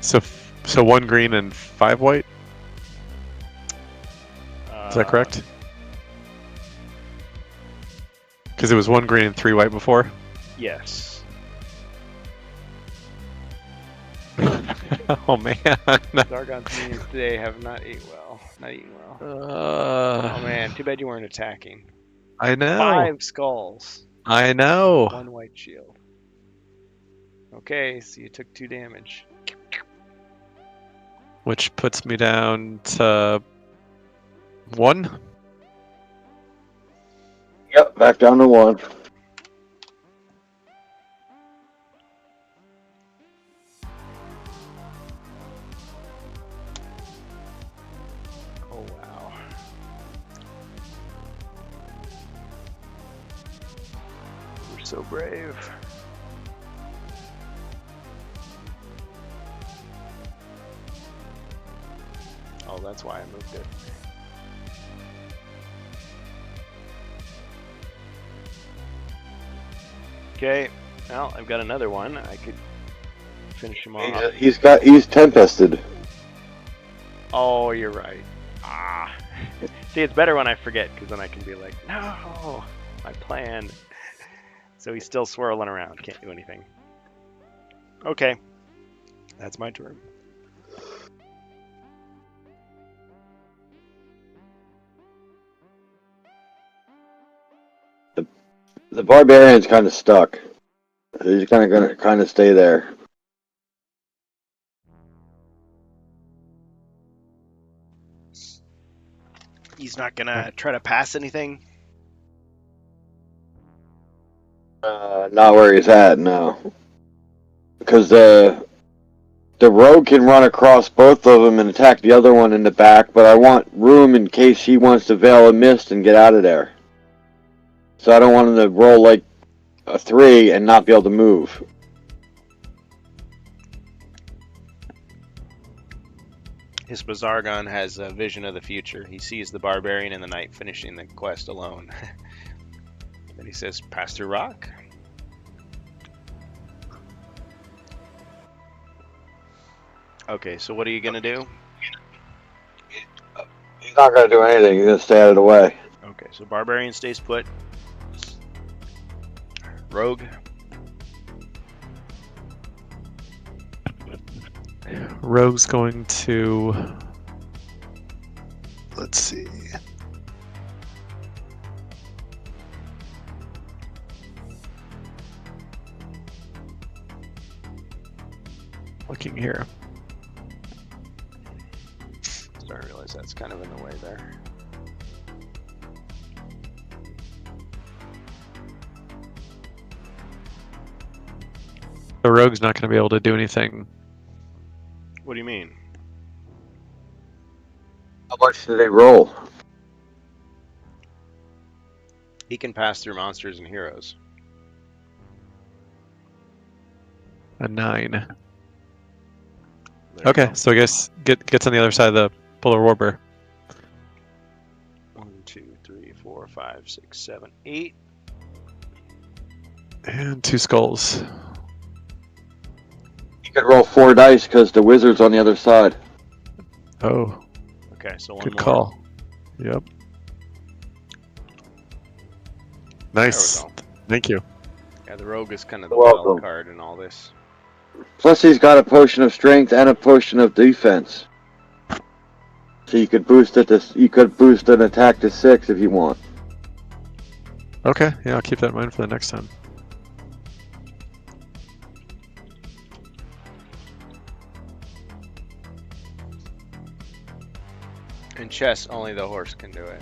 So 1 green and 5 white. Is that correct? Because it was 1 green and 3 white before. Yes. Oh man. Zargon's minions today have not eaten well. Oh man, too bad you weren't attacking. I know. 5 skulls. I know. 1 white shield. Okay, so you took 2 damage. Which puts me down to 1. Yep, back down to 1. Oh wow. We're so brave. Oh, that's why I moved it. Okay, well, I've got another one. I could finish him off. He's tempested. Oh, you're right. Ah. See, it's better when I forget, because then I can be like, no, my plan. So he's still swirling around. Can't do anything. Okay. That's my turn. The barbarian's kind of stuck. He's gonna stay there. He's not gonna try to pass anything. Not where he's at, no. Because the rogue can run across both of them and attack the other one in the back, but I want room in case he wants to veil a mist and get out of there. So I don't want him to roll like a 3 and not be able to move. Hispazargon has a vision of the future. He sees the barbarian in the night finishing the quest alone. Then he says, pass through rock. Okay, so what are you gonna do? He's not gonna do anything. He's gonna stay out of the way. Okay, so barbarian stays put. Rogue. Rogue's going to. Let's see. Looking here. Sorry, I realize that's kind of in the way there. The rogue's not going to be able to do anything. What do you mean? How much do they roll? He can pass through monsters and heroes. A 9. There you Okay, go. so I guess gets on the other side of the polar warbear. 1, 2, 3, 4, 5, 6, 7, 8. And 2 skulls. You could roll 4 dice because the wizard's on the other side. Oh, Okay, so one good more. call. Yep. Nice. There we go. Thank you. Yeah, the rogue is kind of the You're welcome. wild card in all this. Plus, he's got a potion of strength and a potion of defense. So you could boost it. You could boost an attack to 6 if you want. Okay, yeah, I'll keep that in mind for the next time. In chess, only the horse can do it.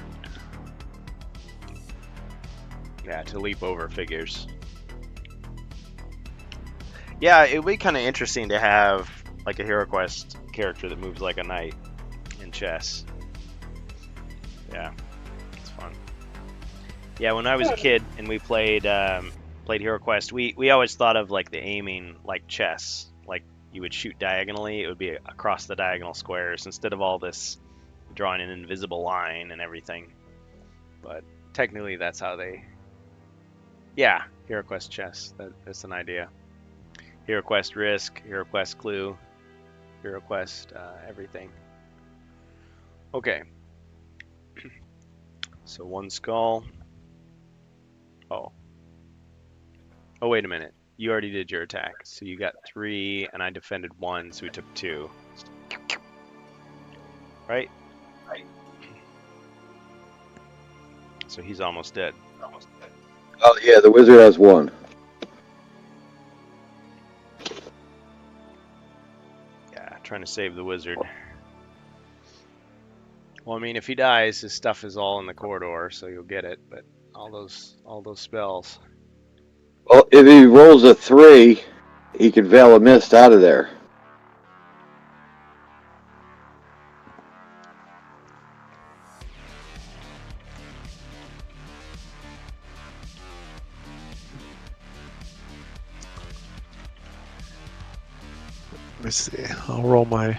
Yeah, to leap over figures. Yeah, it would be kind of interesting to have like a HeroQuest character that moves like a knight in chess. Yeah, it's fun. Yeah, when I was a kid and we played HeroQuest, we always thought of like the aiming like chess. Like you would shoot diagonally, it would be across the diagonal squares instead of all this drawing an invisible line and everything. But technically that's how they... Yeah, HeroQuest chess, that's an idea. HeroQuest Risk, HeroQuest Clue, HeroQuest everything. Okay. So 1 skull. Oh, wait a minute. You already did your attack. So you got 3 and I defended 1, so we took 2. Right? So he's almost dead. Oh yeah, the wizard has 1. Yeah, trying to save the wizard. Well, I mean, if he dies, his stuff is all in the corridor, so you'll get it. But all those spells. Well, if he rolls a 3, he can veil a mist out of there. Let me see. I'll roll my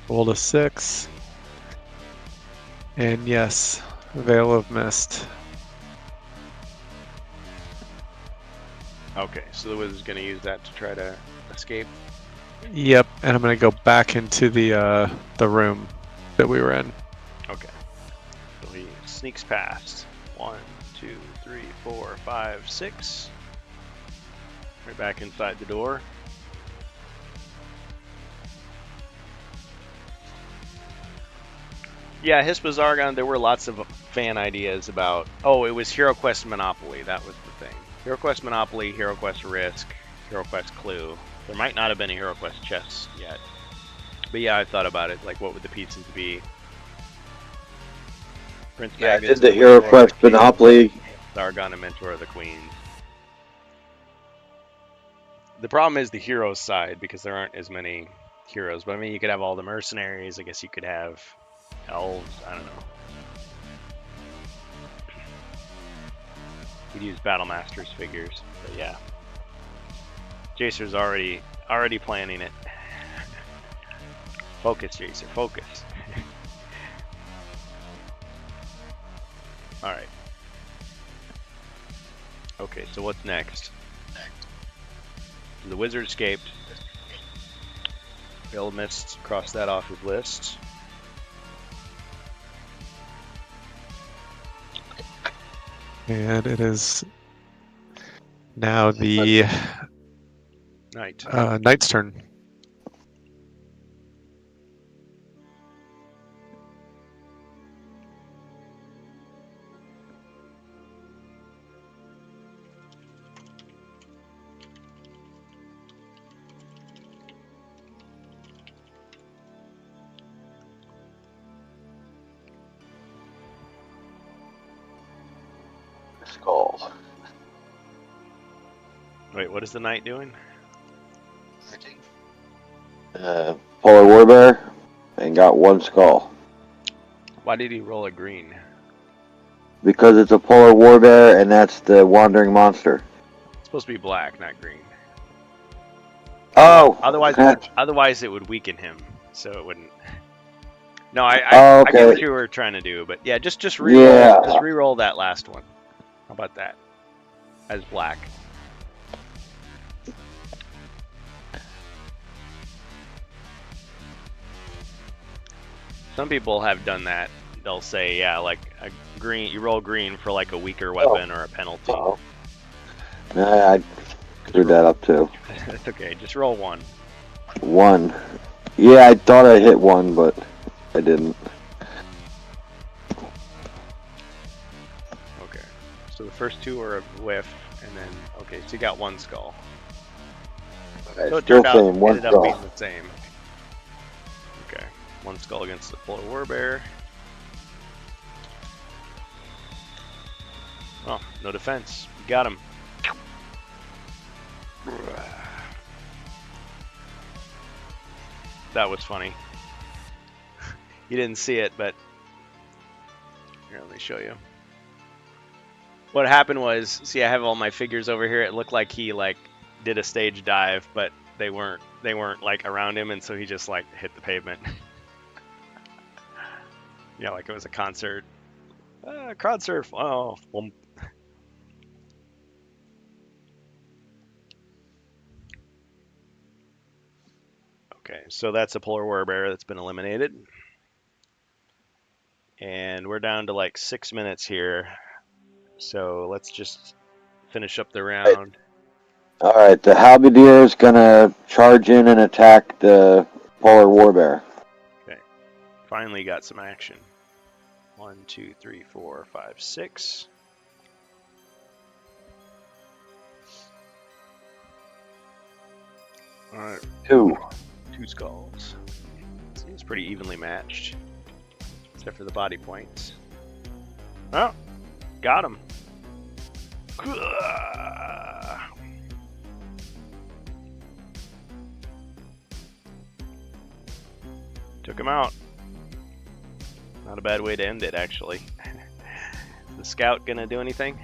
Rolled a 6. And yes, Veil of Mist. Okay, so the wizard's gonna use that to try to escape. Yep, and I'm gonna go back into the room that we were in. Okay. So he sneaks past. 1, 2, 3, 4, 5, 6. Right back inside the door. Yeah, Hispa's Argon, there were lots of fan ideas about... Oh, it was HeroQuest Monopoly. That was the thing. HeroQuest Monopoly, HeroQuest Risk, HeroQuest Clue. There might not have been a HeroQuest Chess yet. But yeah, I thought about it. Like, what would the pieces be? Prince Yeah, I Magnus, did the Mentor of HeroQuest Kings, Monopoly. Argon, and Mentor of the Queens. The problem is the heroes side, because there aren't as many heroes. But I mean, you could have all the mercenaries. I guess you could have elves. I don't know. You'd use Battlemaster's figures. But yeah. Jacer's already planning it. Focus, Jacer. Focus. Alright. Okay, so what's next? The wizard escaped. Veil of Mist, cross that off his list. And it is now the Knight. knight's turn. Skull. Wait, what is the knight doing? Polar Warbear, and got 1 skull. Why did he roll a green? Because it's a Polar Warbear, and that's the wandering monster. It's supposed to be black, not green. Oh! Otherwise it would weaken him, so it wouldn't. No, I okay. get what you were trying to do, but yeah, just re-roll, Yeah. just re-roll that last one. How about that? As black. Some people have done that. They'll say, yeah, like a green. You roll green for like a weaker weapon or a penalty. Oh. I screwed that up too. That's okay. Just roll 1. 1. Yeah, I thought I hit 1, but I didn't. Okay. So the first 2 are a whiff, and then okay, so you got 1 skull. So it Still turned out saying 1 ended up skull. being the same. Okay, 1 skull against the Polar Warbear. Oh, no defense. You got him. That was funny. You didn't see it, but here, let me show you. What happened was, see, I have all my figures over here. It looked like he did a stage dive, but they weren't like around him, and so he just like hit the pavement. Yeah, like it was a concert. Crowd surf. Oh, well. Okay, so that's a Polar Warbear that's been eliminated. And we're down to like 6 minutes here. So let's just finish up the round. Alright, the Halberdier is gonna charge in and attack the Polar Warbear. Okay, finally got some action. 1, 2, 3, 4, 5, 6. Alright, 2. 2 skulls. Seems pretty evenly matched. Except for the body points. Oh, got him. Took him out. Not a bad way to end it, actually. The scout gonna do anything?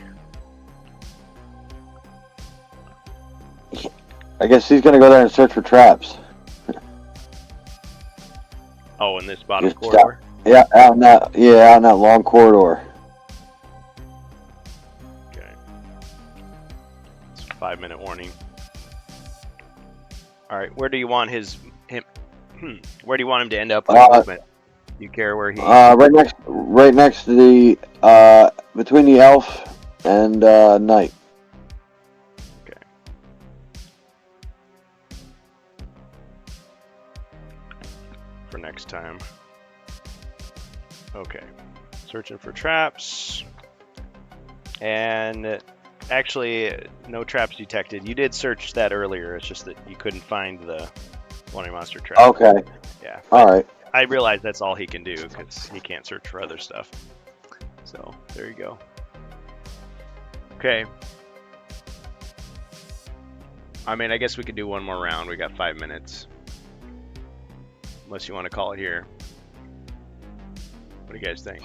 I guess he's gonna go there and search for traps. Oh, in this bottom Just corridor? Yeah, out in that long corridor. Okay. It's a 5-minute warning. Alright, where do you want him where do you want him to end up with movement? Do you care where he Right next to the between the elf and knight. Okay. For next time. Okay. Searching for traps. And actually, no traps detected. You did search that earlier. It's just that you couldn't find the Wandering Monster trap. Okay. Yeah. All right. I realize that's all he can do because he can't search for other stuff. So there you go. Okay. I mean, I guess we could do one more round. We got 5 minutes. Unless you want to call it here. What do you guys think?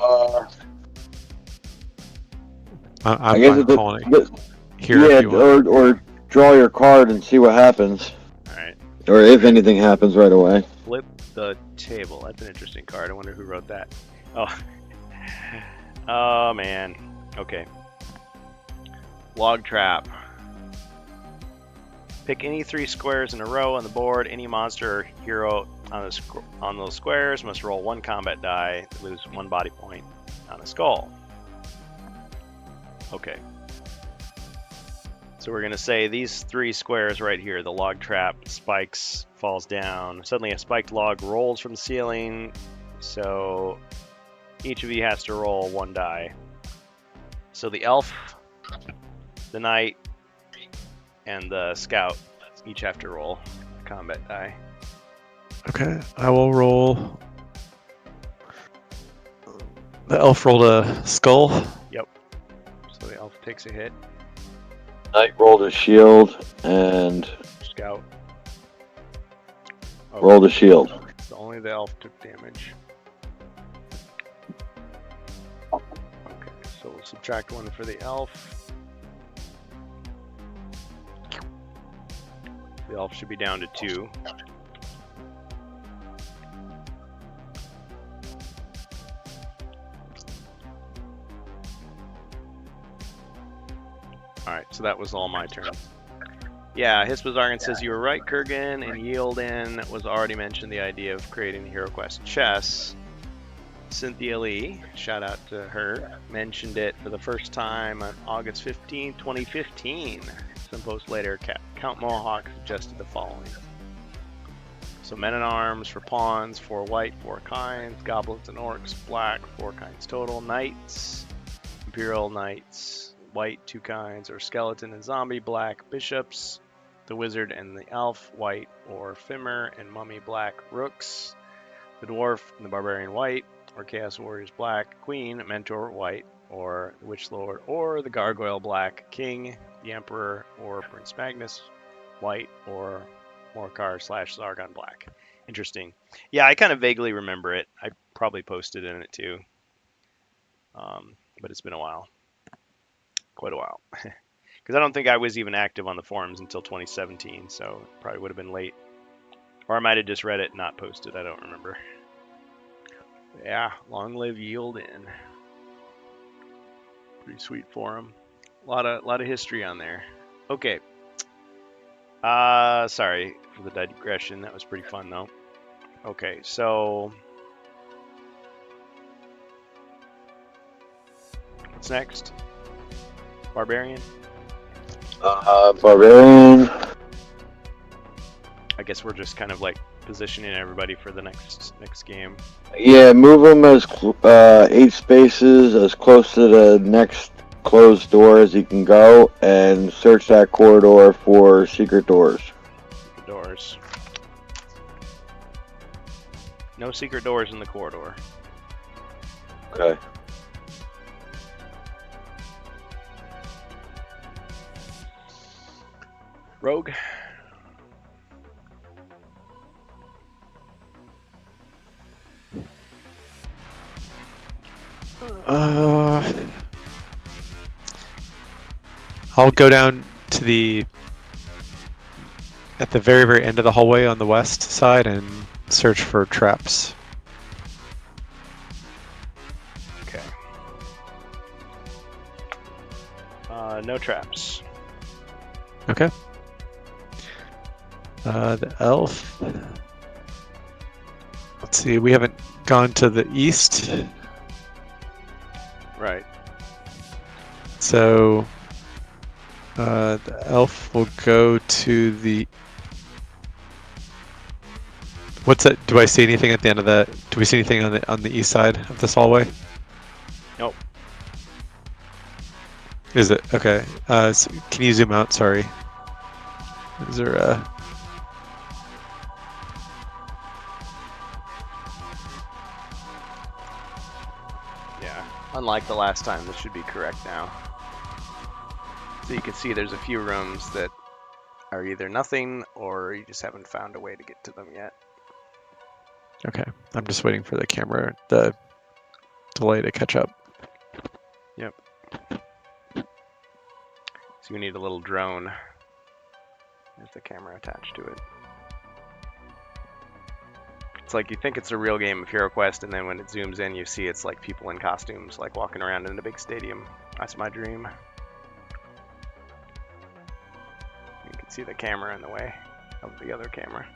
I'm guess fine it's calling it here if yeah, you want. or draw your card and see what happens, Alright. or if anything happens right away. Flip the table. That's an interesting card. I wonder who wrote that. Oh. Oh, man. Okay. Log trap. Pick any 3 squares in a row on the board. Any monster or hero on those squares must roll 1 combat die, lose 1 body point on a skull. Okay. So we're going to say these 3 squares right here, the log trap, spikes, falls down. Suddenly a spiked log rolls from the ceiling. So each of you has to roll 1 die. So the elf, the knight, and the scout each have to roll a combat die. Okay, I will roll. The elf rolled a skull. So the elf takes a hit. Knight rolled a shield and Scout. Oh, rolled a shield. so only the elf took damage. Okay, so we'll subtract 1 for the elf. The elf should be down to 2. Alright, so that was all my turn. Yeah, Hispazargan says you were right, Kurgan, and Yielden was already mentioned the idea of creating the HeroQuest chess. Cynthia Lee, shout out to her, mentioned it for the first time on August 15, 2015. Some post later, Count Mohawk suggested the following. So men-at-arms for pawns, 4 white, 4 kinds, goblins and orcs, black, 4 kinds total, knights, imperial knights, white, 2 kinds, or skeleton and zombie, black, bishops, the wizard and the elf, white, or fimmer and mummy, black, rooks, the dwarf and the barbarian, white, or chaos warriors, black, queen, mentor, white, or the witch lord, or the gargoyle, black, king, the emperor, or Prince Magnus, white, or Morcar / Zargon, black. Interesting. Yeah, I kind of vaguely remember it. I probably posted in it too. But it's been a while. Quite a while. Because I don't think I was even active on the forums until 2017, so it probably would have been late. Or I might have just read it and not posted. I don't remember. Yeah, long live Yielden. Pretty sweet forum. A lot of history on there. Okay. Sorry for the digression. That was pretty fun though. Okay, so what's next? Barbarian? Barbarian. I guess we're just kind of like positioning everybody for the next game. Yeah, move them as 8 spaces as close to the next closed door as you can go, and search that corridor for secret doors. Secret doors. No secret doors in the corridor. Okay. Rogue? I'll go down to at the very, very end of the hallway on the west side and search for traps. No traps. Okay. The elf. Let's see. We haven't gone to the east, Right. so the elf will go to the. What's that? Do I see anything at the end of that? Do we see anything on the east side of this hallway? Nope. Is it okay? So can you zoom out? Sorry. Is there a? Yeah. Unlike the last time, this should be correct now. So you can see there's a few rooms that are either nothing or you just haven't found a way to get to them yet. Okay, I'm just waiting for the delay to catch up. So we need a little drone with the camera attached to it. It's like you think it's a real game of HeroQuest, and then when it zooms in, you see it's like people in costumes, like walking around in a big stadium. That's my dream. You can see the camera in the way of the other camera.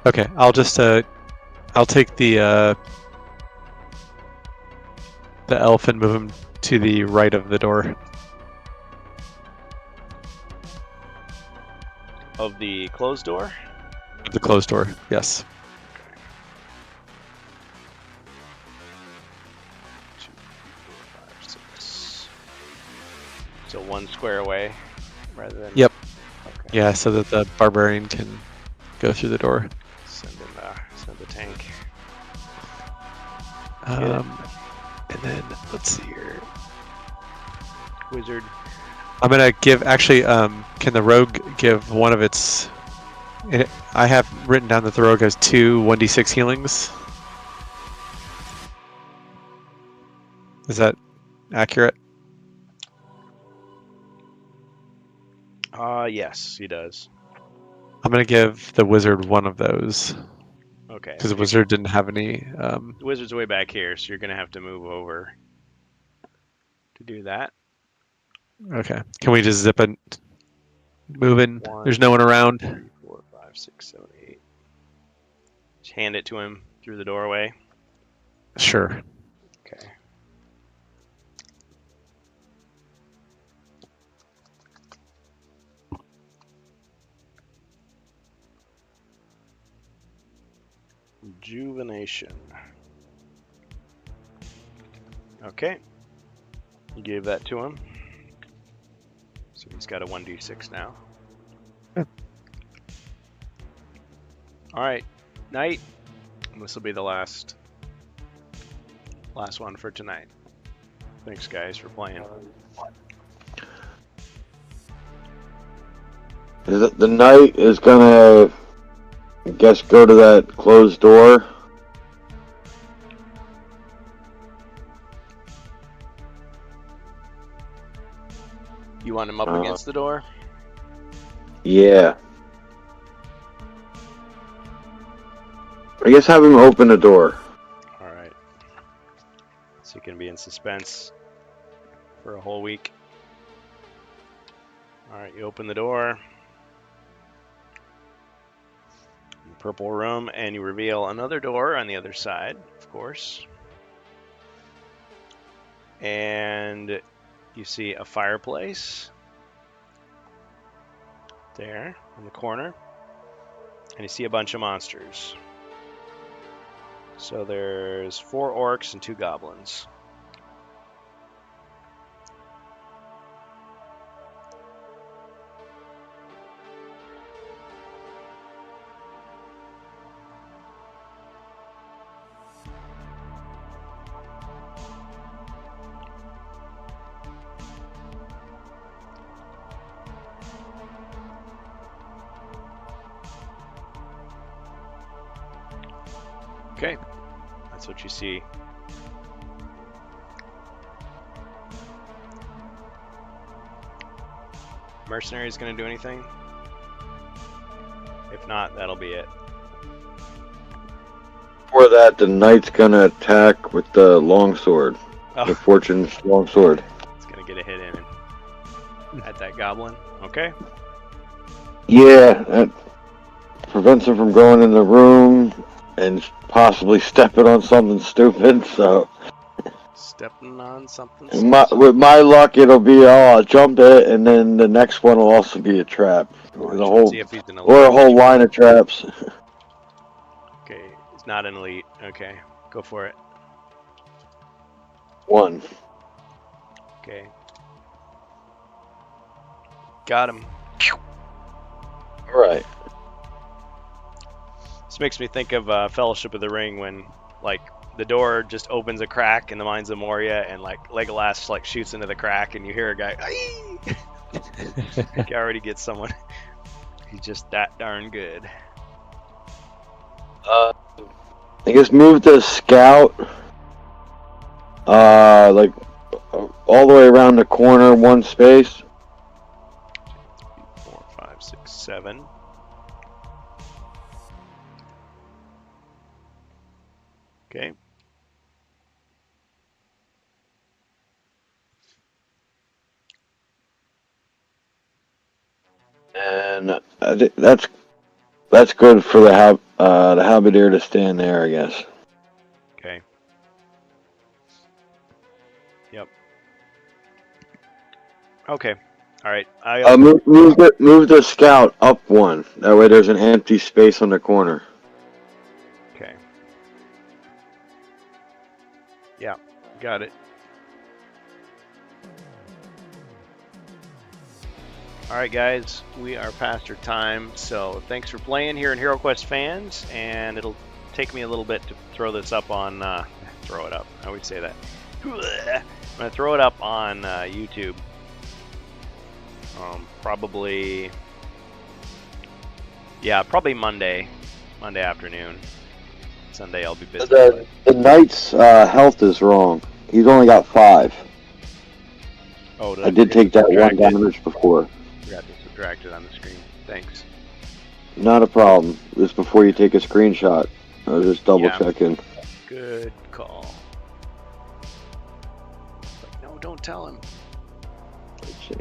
Okay, I'll just I'll take the elf and move him to the right of the door. Of the closed door? The closed door, yes. 2, 3, 4, 5, 6. So 1 square away, rather than. Yep. Okay. Yeah, so that the barbarian can go through the door. Send the tank. And then let's see here. Wizard. I'm gonna give actually. Can the rogue give one of its? I have written down that the rogue has 2 1d6 healings. Is that accurate? Yes, he does. I'm gonna give the wizard one of those Okay. because the wizard didn't have any. The wizard's way back here, so you're gonna have to move over to do that. Okay, can we just zip it? Moving. 1, There's no one around. 3, 4, 5, 6, 7, 8. Just hand it to him through the doorway. Sure. Okay. Rejuvenation. Okay. You gave that to him. So he's got a 1d6 now. Yeah. Alright. Night. This will be the last one for tonight. Thanks guys for playing. The knight is gonna, I guess, go to that closed door. You want him up against the door? Yeah. I guess have him open the door. Alright. So you can be in suspense for a whole week. Alright, you open the door. Purple room, and you reveal another door on the other side, of course. And you see a fireplace there in the corner, and you see a bunch of monsters. So there's 4 orcs and 2 goblins. Okay, that's what you see. Mercenary is going to do anything? If not, that'll be it. Before that, the knight's gonna attack with the longsword. Oh, The Fortune's longsword. it's going to get a hit in at that goblin. Okay. Yeah, that prevents him from going in the room and possibly stepping on something stupid. So, Stepping on something. with my luck, it'll be I'll jump it, and then the next one will also be a trap. Watch The and whole see if he's an elite. or a whole line of traps. Okay, he's not an elite. Okay, go for it. 1. Okay. Got him. All right. This makes me think of Fellowship of the Ring when, like, the door just opens a crack in the Mines of Moria, and like Legolas like shoots into the crack, and you hear a guy. He already gets someone. He's just that darn good. I guess move the scout. Like all the way around the corner, 1 space. 4, 5, 6, 7. Okay. And that's good for the halberdier to stand there, I guess. Okay. Yep. Okay. All right. Move the scout up 1. That way, there's an empty space on the corner. Okay. Yeah. Got it. Alright guys, we are past our time, so thanks for playing here in HeroQuest Fans, and it'll take me a little bit to throw this up on, throw it up, I always say that. I'm going to throw it up on YouTube, probably Monday afternoon. Sunday I'll be busy. The knight's health is wrong. He's only got 5. Oh, I did take that 1 damage before. Forgot to subtract it on the screen. Thanks. Not a problem. Just before you take a screenshot. I was just double checking. Good call. Like, no, don't tell him. Let's see.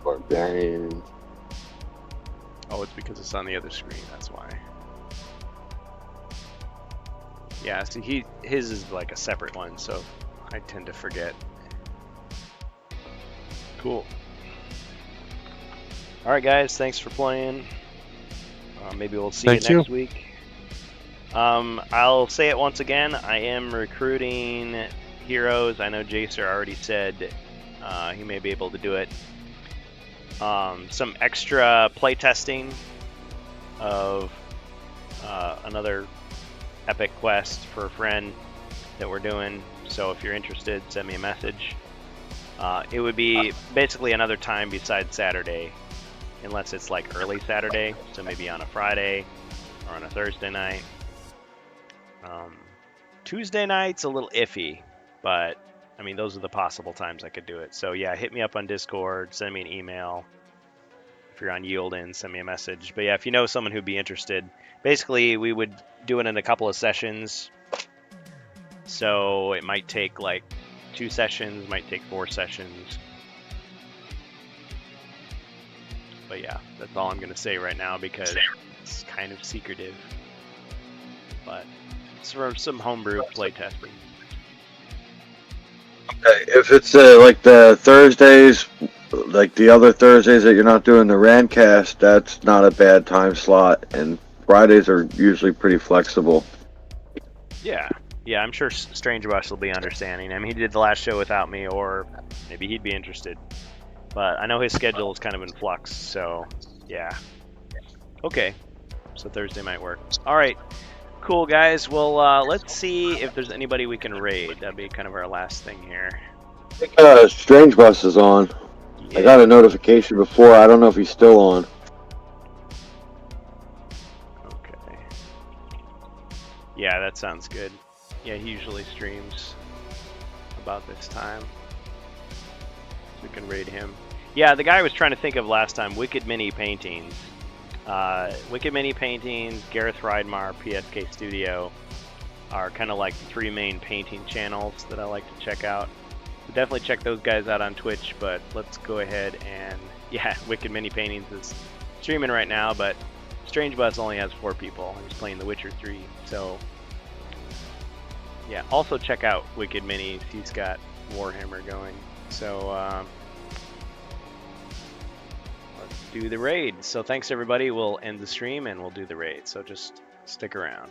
Barbarian. Oh, it's because it's on the other screen. That's why. Yeah, see, his is like a separate one, so I tend to forget. Cool. All right, guys. Thanks for playing. Maybe we'll see you next week. I'll say it once again. I am recruiting heroes. I know Jacer already said he may be able to do it. Some extra playtesting of another epic quest for a friend that we're doing. So if you're interested, send me a message. It would be basically another time besides Saturday, unless it's like early Saturday, so maybe on a Friday or on a Thursday night. Tuesday night's a little iffy, but I mean, those are the possible times I could do it. So yeah, hit me up on Discord, send me an email. If you're on Yielden, send me a message. But yeah, if you know someone who'd be interested, basically we would do it in a couple of sessions. So it might take like 2 sessions, might take 4 sessions. But yeah, that's all I'm going to say right now because it's kind of secretive. But it's for some homebrew playtesting. Okay, if it's like the Thursdays, like the other Thursdays that you're not doing the Randcast, that's not a bad time slot, and Fridays are usually pretty flexible. Yeah, I'm sure Strange Rush will be understanding. I mean, he did the last show without me, or maybe he'd be interested. But I know his schedule is kind of in flux, so yeah. Okay, so Thursday might work. All right, cool guys. Well, let's see if there's anybody we can raid. That'd be kind of our last thing here. I think Strange Bus is on. Yeah. I got a notification before. I don't know if he's still on. Okay. Yeah, that sounds good. Yeah, he usually streams about this time. We can raid him. Yeah, the guy I was trying to think of last time, Wicked Mini Paintings. Wicked Mini Paintings, Gareth Rydmar, PSK Studio are kind of like the 3 main painting channels that I like to check out. So definitely check those guys out on Twitch, but let's go ahead and, yeah, Wicked Mini Paintings is streaming right now, but Strange Bus only has 4 people. He's playing The Witcher 3, so yeah. Also check out Wicked Minis. He's got Warhammer going. So let's do the raid. So thanks everybody. We'll end the stream and we'll do the raid. So just stick around.